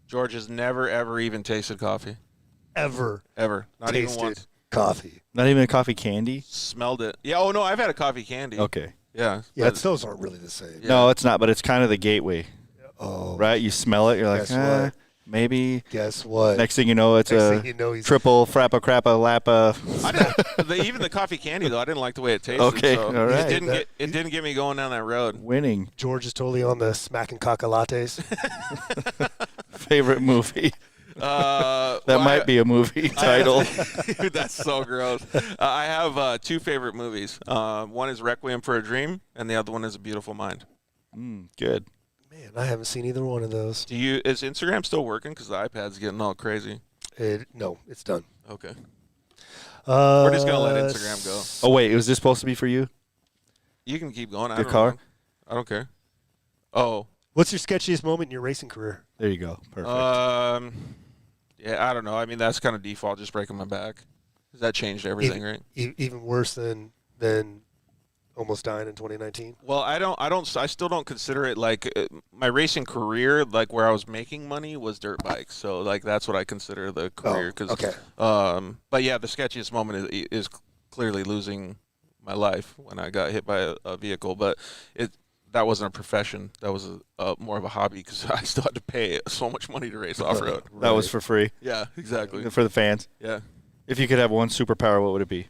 George has never ever even tasted coffee. Ever Not tasted even once. coffee? Not even a coffee candy? Smelled it. Yeah. Oh no, I've had a coffee candy. Okay. Yeah. Yeah, but- those aren't really the same. Yeah. No, it's not, but it's kind of the gateway. Oh, Right? You smell it, you're like, Guess what? maybe. Guess what? Next thing you know, it's Next a thing you know, he's- triple frappa crappa lappa. I didn't, even the coffee candy though, I didn't like the way it tasted. Okay, so all right. It didn't get me going down that road. Winning. George is totally on the smacking caca lattes. Favorite movie. That might be a movie title. Dude, that's so gross. I have 2 favorite movies. One is Requiem for a Dream, and the other one is A Beautiful Mind. Good. Man, I haven't seen either one of those. Is Instagram still working? Because the iPad's getting all crazy. No, it's done. Okay. We're just gonna let Instagram go. Oh wait, was this supposed to be for you? You can keep going. The car? I don't care. Oh. What's your sketchiest moment in your racing career? There you go. Perfect. Yeah, I don't know. I mean, that's kind of default, just breaking my back. That changed everything, right? Even worse than almost dying in 2019. Well, I still don't consider it like my racing career, like where I was making money was dirt bikes. So like that's what I consider the career. Okay. But yeah, the sketchiest moment is clearly losing my life when I got hit by a vehicle. But that wasn't a profession. That was more of a hobby because I still had to pay so much money to race off road. That was for free. Yeah, exactly. For the fans. Yeah. If you could have one superpower, what would it be?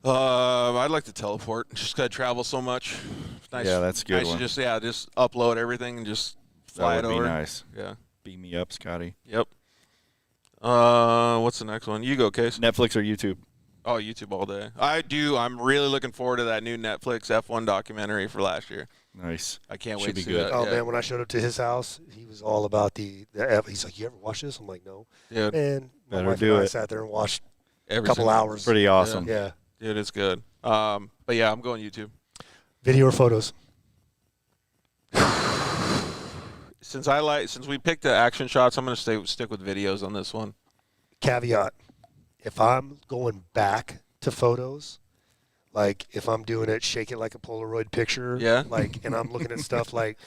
I'd like to teleport. Just gotta travel so much. Nice, Yeah, that's a good nice one. To just upload everything and just fly That would it over. be nice. Yeah. Beam me up, Scotty. Yep. What's the next one? You go, Case. Netflix or YouTube? Oh, YouTube all day. I do. I'm really looking forward to that new Netflix F1 documentary for last year. Nice. I can't wait Should to be see good. that. Oh yeah. man, when I showed up to his house, he was all about the F. He's like, "You ever watch this?" I'm like, "No." Dude, And my Better wife do and I it. sat there and watched every a couple single- hours. Pretty awesome. Yeah. Dude, it's good. But yeah, I'm going YouTube. Video or photos? Since we picked the action shots, I'm gonna stick with videos on this one. Caveat: if I'm going back to photos, like if I'm doing it, shake it like a Polaroid picture. Yeah. Like, and I'm looking at stuff like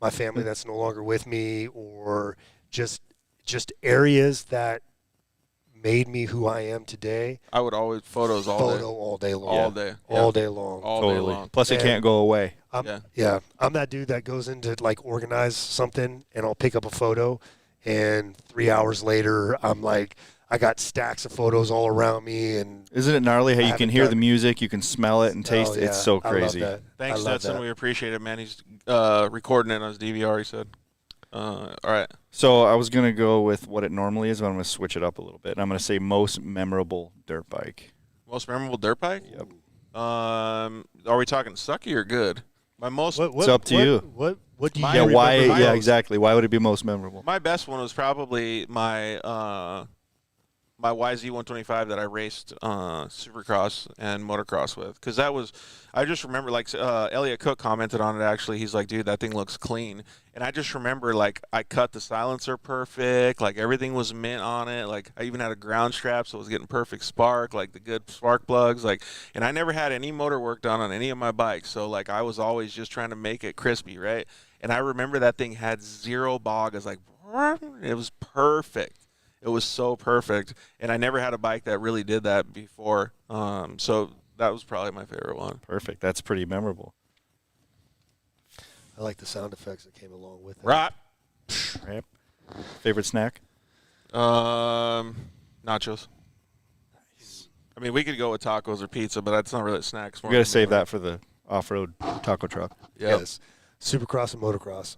my family that's no longer with me, or just areas that made me who I am today. I would always photos all Photo day. all day long. All day. All day long. All day Totally. long. Plus, it And- can't go away. Yeah, I'm that dude that goes into like organize something, and I'll pick up a photo, and 3 hours later, I'm like, I got stacks of photos all around me, and Isn't it gnarly how I you can haven't hear done- the music, you can smell it and taste oh, it? yeah, It's so I love crazy. that. Thanks, I love Stetson. that. We appreciate it, man. He's recording it on his DVR. He said. All right. So I was gonna go with what it normally is, but I'm gonna switch it up a little bit. And I'm gonna say most memorable dirt bike. Most memorable dirt bike? Yep. Are we talking sucky or good? My most It's up to you. What do you Yeah, why? remember Yeah, most? exactly. Why would it be most memorable? my best one was probably my my YZ125 that I raced Supercross and motocross with, because that was, I just remember, like Elliot Cook commented on it actually. He's like, dude, that thing looks clean. And I just remember, like, I cut the silencer perfect, like everything was mint on it, like I even had a ground strap, so it was getting perfect spark, like the good spark plugs, like, and I never had any motor work done on any of my bikes, so like I was always just trying to make it crispy, right? And I remember that thing had zero bog. It's like, it was perfect. It was so perfect, and I never had a bike that really did that before. So that was probably my favorite one. Perfect. That's pretty memorable. I like the sound effects that came along with it. Right. Right. Favorite snack? Nachos. I mean, we could go with tacos or pizza, but that's not really snacks. We gotta save that for the off-road taco truck. Yep. Yes. Supercross and motocross.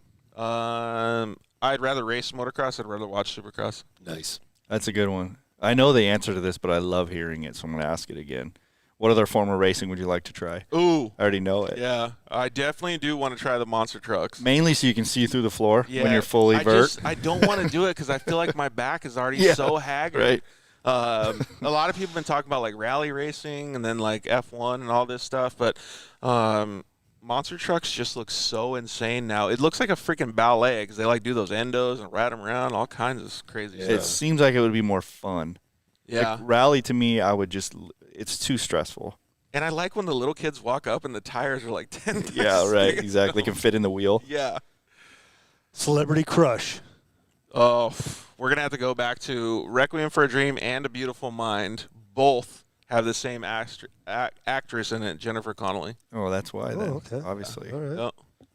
I'd rather race motocross. I'd rather watch Supercross. Nice. That's a good one. I know the answer to this, but I love hearing it, so I'm gonna ask it again. What other form of racing would you like to try? Ooh. I already know it. Yeah, I definitely do want to try the monster trucks. Mainly so you can see through the floor Yeah, when you're fully vert. I don't want to do it because I feel like my back is already Yeah, so haggard. right. A lot of people have been talking about like rally racing and then like F1 and all this stuff, but monster trucks just look so insane now. It looks like a freaking ballet because they like do those endos and ride them around, all kinds of crazy It stuff. seems like it would be more fun. Yeah. Like, rally to me, I would just. It's too stressful. And I like when the little kids walk up and the tires are like 10 times Yeah, right. bigger. Exactly. Can fit in the wheel. Yeah. Celebrity crush. Oh, we're going to have to go back to Requiem for a Dream and A Beautiful Mind. Both have the same actress in it, Jennifer Connelly. Oh, that's why then. okay. Obviously. All right. Yep.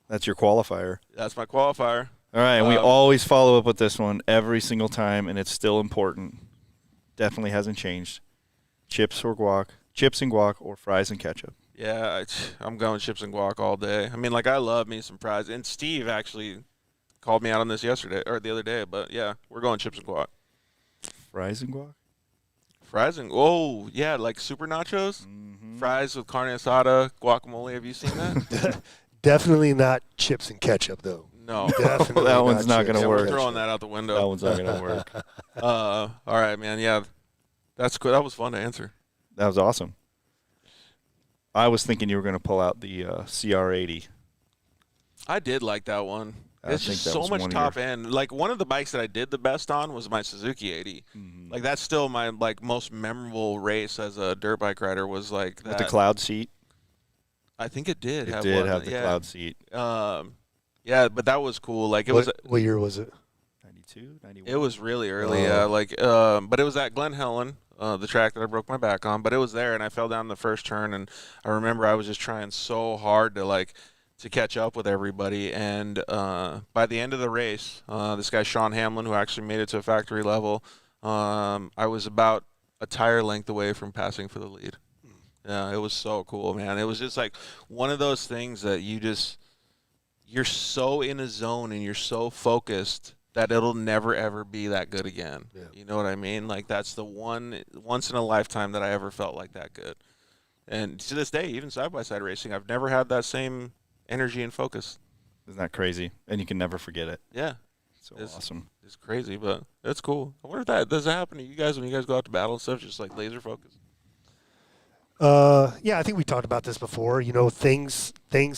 That's your qualifier. That's my qualifier. All right, and we always follow up with this one every single time, and it's still important. Definitely hasn't changed. Chips and guac, or fries and ketchup. Yeah, I'm going chips and guac all day. I mean, like, I love me some fries. And Steve actually called me out on this yesterday or the other day, but yeah, we're going chips and guac. Fries and guac? Fries and, oh, yeah, like super nachos. Fries with carne asada, guacamole. Have you seen that? Definitely not chips and ketchup, though. No. Definitely That one's not chips gonna and work. We're ketchup. throwing that out the window. That one's not going to work. All right, man. Yeah, that's good. That was fun to answer. That was awesome. I was thinking you were going to pull out the CR80. I did like that one. I It's think just that so was much one of top your- end. Like, one of the bikes that I did the best on was my Suzuki 80. Like, that's still my like most memorable race as a dirt bike rider was like that. With the cloud seat. I think it did. It have did one. have the Yeah. cloud seat. Yeah, but that was cool. Like, it was. What year was it? 92, 91. It was really early, Oh. yeah. Like, but it was at Glen Helen, the track that I broke my back on. But it was there, and I fell down the first turn, and I remember I was just trying so hard to catch up with everybody. And by the end of the race, this guy Sean Hamlin, who actually made it to a factory level, I was about a tire length away from passing for the lead. Yeah, it was so cool, man. It was just like one of those things that you're so in a zone and you're so focused that it'll never ever be that good again. Yeah. You know what I mean? Like that's the one once in a lifetime that I ever felt like that good. And to this day, even side by side racing, I've never had that same energy and focus. Isn't that crazy? And you can never forget it. Yeah. So awesome. It's crazy, but it's cool. I wonder if that does that happen to you guys when you guys go out to battle and stuff, just like laser focus. Yeah, I think we talked about this before. You know, things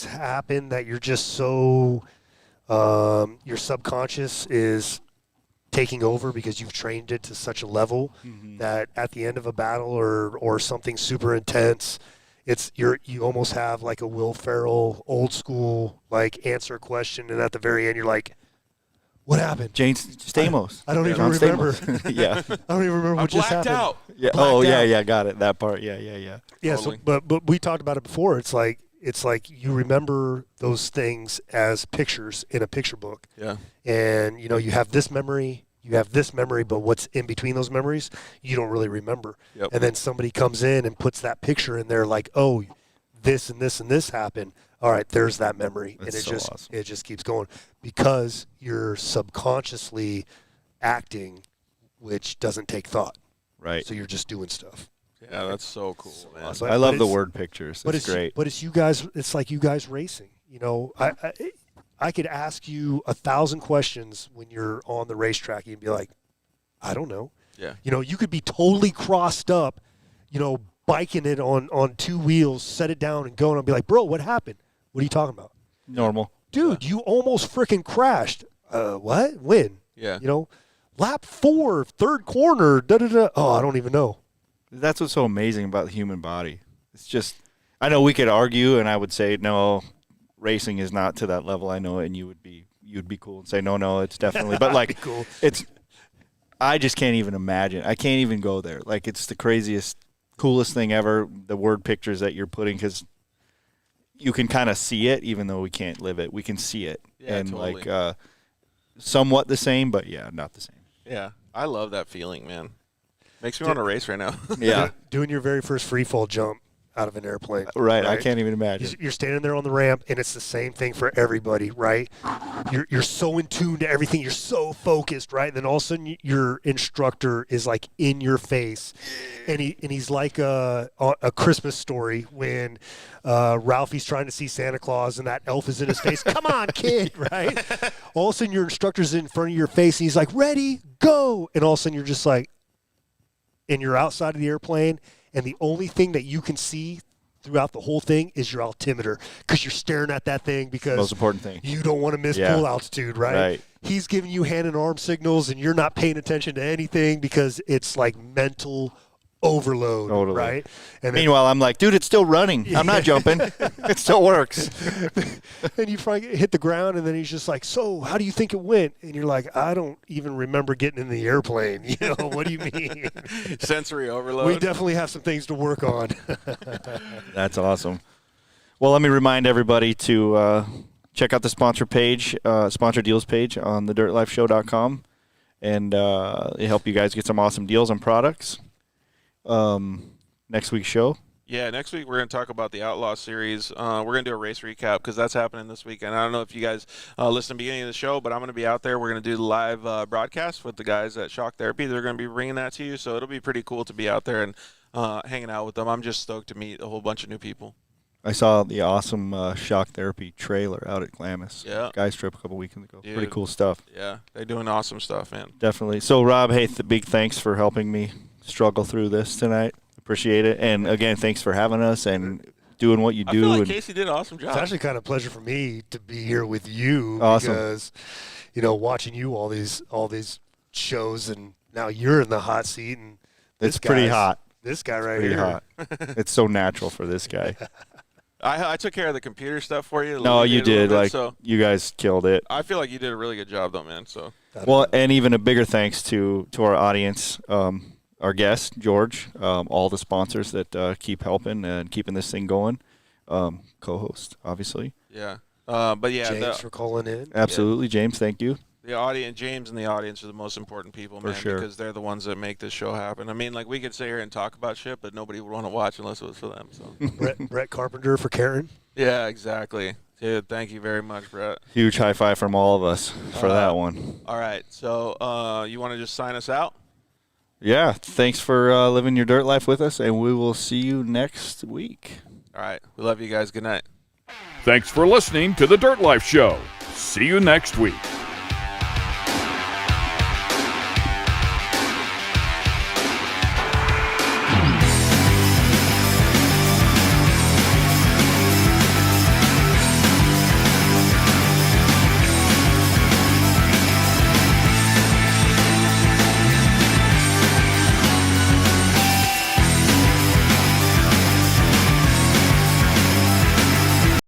happen that you're just so your subconscious is taking over because you've trained it to such a level that at the end of a battle or something super intense, you almost have like a Will Ferrell old school like answer a question, and at the very end you're like, what happened? James Stamos. I don't even John remember. Stamos. Yeah. I don't even remember what just happened. Out. Yeah. Blacked Oh, yeah, out. yeah. Got it. That part. Yeah. Yeah. Totally. So, but we talked about it before. It's like you remember those things as pictures in a picture book. Yeah. And you know you have this memory, but what's in between those memories you don't really remember. Yep. And then somebody comes in and puts that picture in there, like, oh, this and this and this happened. All right, there's that memory. That's and so awesome. it just keeps going because you're subconsciously acting, which doesn't take thought. Right. So you're just doing stuff. Yeah, that's so cool, man. Awesome. I love the word pictures. But It's great. But it's you guys. It's like you guys racing. You know, I could ask you 1,000 questions when you're on the racetrack. You'd be like, I don't know. Yeah. You know, you could be totally crossed up, you know, biking it on two wheels, set it down and go, and I'll be like, bro, what happened? What are you talking about? Normal. Dude, you almost freaking crashed. What? When? Yeah. You know, lap 4, third corner, da-da-da. Oh, I don't even know. That's what's so amazing about the human body. It's just, I know we could argue, and I would say, no, racing is not to that level. I know it, and you'd be cool and say, no, it's definitely. But like, cool. I just can't even imagine. I can't even go there. Like, it's the craziest, coolest thing ever. The word pictures that you're putting, because you can kind of see it, even though we can't live it. We can see it, Yeah, and totally. like somewhat the same, but yeah, not the same. Yeah. I love that feeling, man. Makes me want to race right now. Yeah, Doing your very first free fall jump out of an airplane. right. I can't even imagine. You're standing there on the ramp, and it's the same thing for everybody, right? You're so in tune to everything. You're so focused, right? And then all of a sudden, your instructor is like in your face, and he's like a Christmas Story when Ralphie's trying to see Santa Claus, and that elf is in his face. Come on, kid, right? All of a sudden, your instructor's in front of your face, and he's like, "Ready, go!" And all of a sudden, you're just like, and you're outside of the airplane. And the only thing that you can see throughout the whole thing is your altimeter, because you're staring at that thing because Most important thing. you don't want to miss Yeah. pool altitude, right? Right. He's giving you hand and arm signals, and you're not paying attention to anything because it's like mental overload, Totally. right? And then, Meanwhile, I'm like, dude, it's still running. I'm not jumping. It still works. and you finally hit the ground, and then he's just like, so how do you think it went? And you're like, I don't even remember getting in the airplane. You know, what do you mean? Sensory overload. We definitely have some things to work on. That's awesome. Well, let me remind everybody to check out the sponsor page, sponsor deals page on thedirtlifeshow.com, and help you guys get some awesome deals on products. Next week's show. Yeah, next week we're going to talk about the Outlaw Series. We're going to do a race recap because that's happening this weekend. I don't know if you guys listened to the beginning of the show, but I'm going to be out there. We're going to do the live broadcast with the guys at Shock Therapy. They're going to be bringing that to you, so it'll be pretty cool to be out there and hanging out with them. I'm just stoked to meet a whole bunch of new people. I saw the awesome Shock Therapy trailer out at Glamis. Yeah. Guys trip a couple weekends ago. Dude. Pretty cool stuff. Yeah, they're doing awesome stuff, man. Definitely. So, Rob, hey, big thanks for helping me struggle through this tonight. Appreciate it. And, again, thanks for having us and doing what you do. I feel like and Casey did an awesome job. It's actually kind of a pleasure for me to be here with you Awesome. because, you know, watching you all these shows, and now you're in the hot seat, and it's pretty guy's- hot. This guy right Pretty here. hot. It's so natural for this guy. I took care of the computer stuff for you. No, you alleviated a little did. bit, Like, so you guys killed it. I feel like you did a really good job, though, man. So Well, and even a bigger thanks to our audience, our guest, George, all the sponsors that keep helping and keeping this thing going, co-host, obviously. yeah, but yeah, James for calling in. Absolutely, James, thank you. the audience, James and the audience are the most important people, For man, sure. because they're the ones that make this show happen. I mean, like we could sit here and talk about shit, but nobody would want to watch unless it was for them. So Brett Carpenter for Karen. yeah, exactly. Dude, thank you very much, Brett. Huge high five from all of us for that one. All right, so you want to just sign us out? Yeah, thanks for living your dirt life with us, and we will see you next week. All right, we love you guys. Good night. Thanks for listening to the Dirt Life Show. See you next week.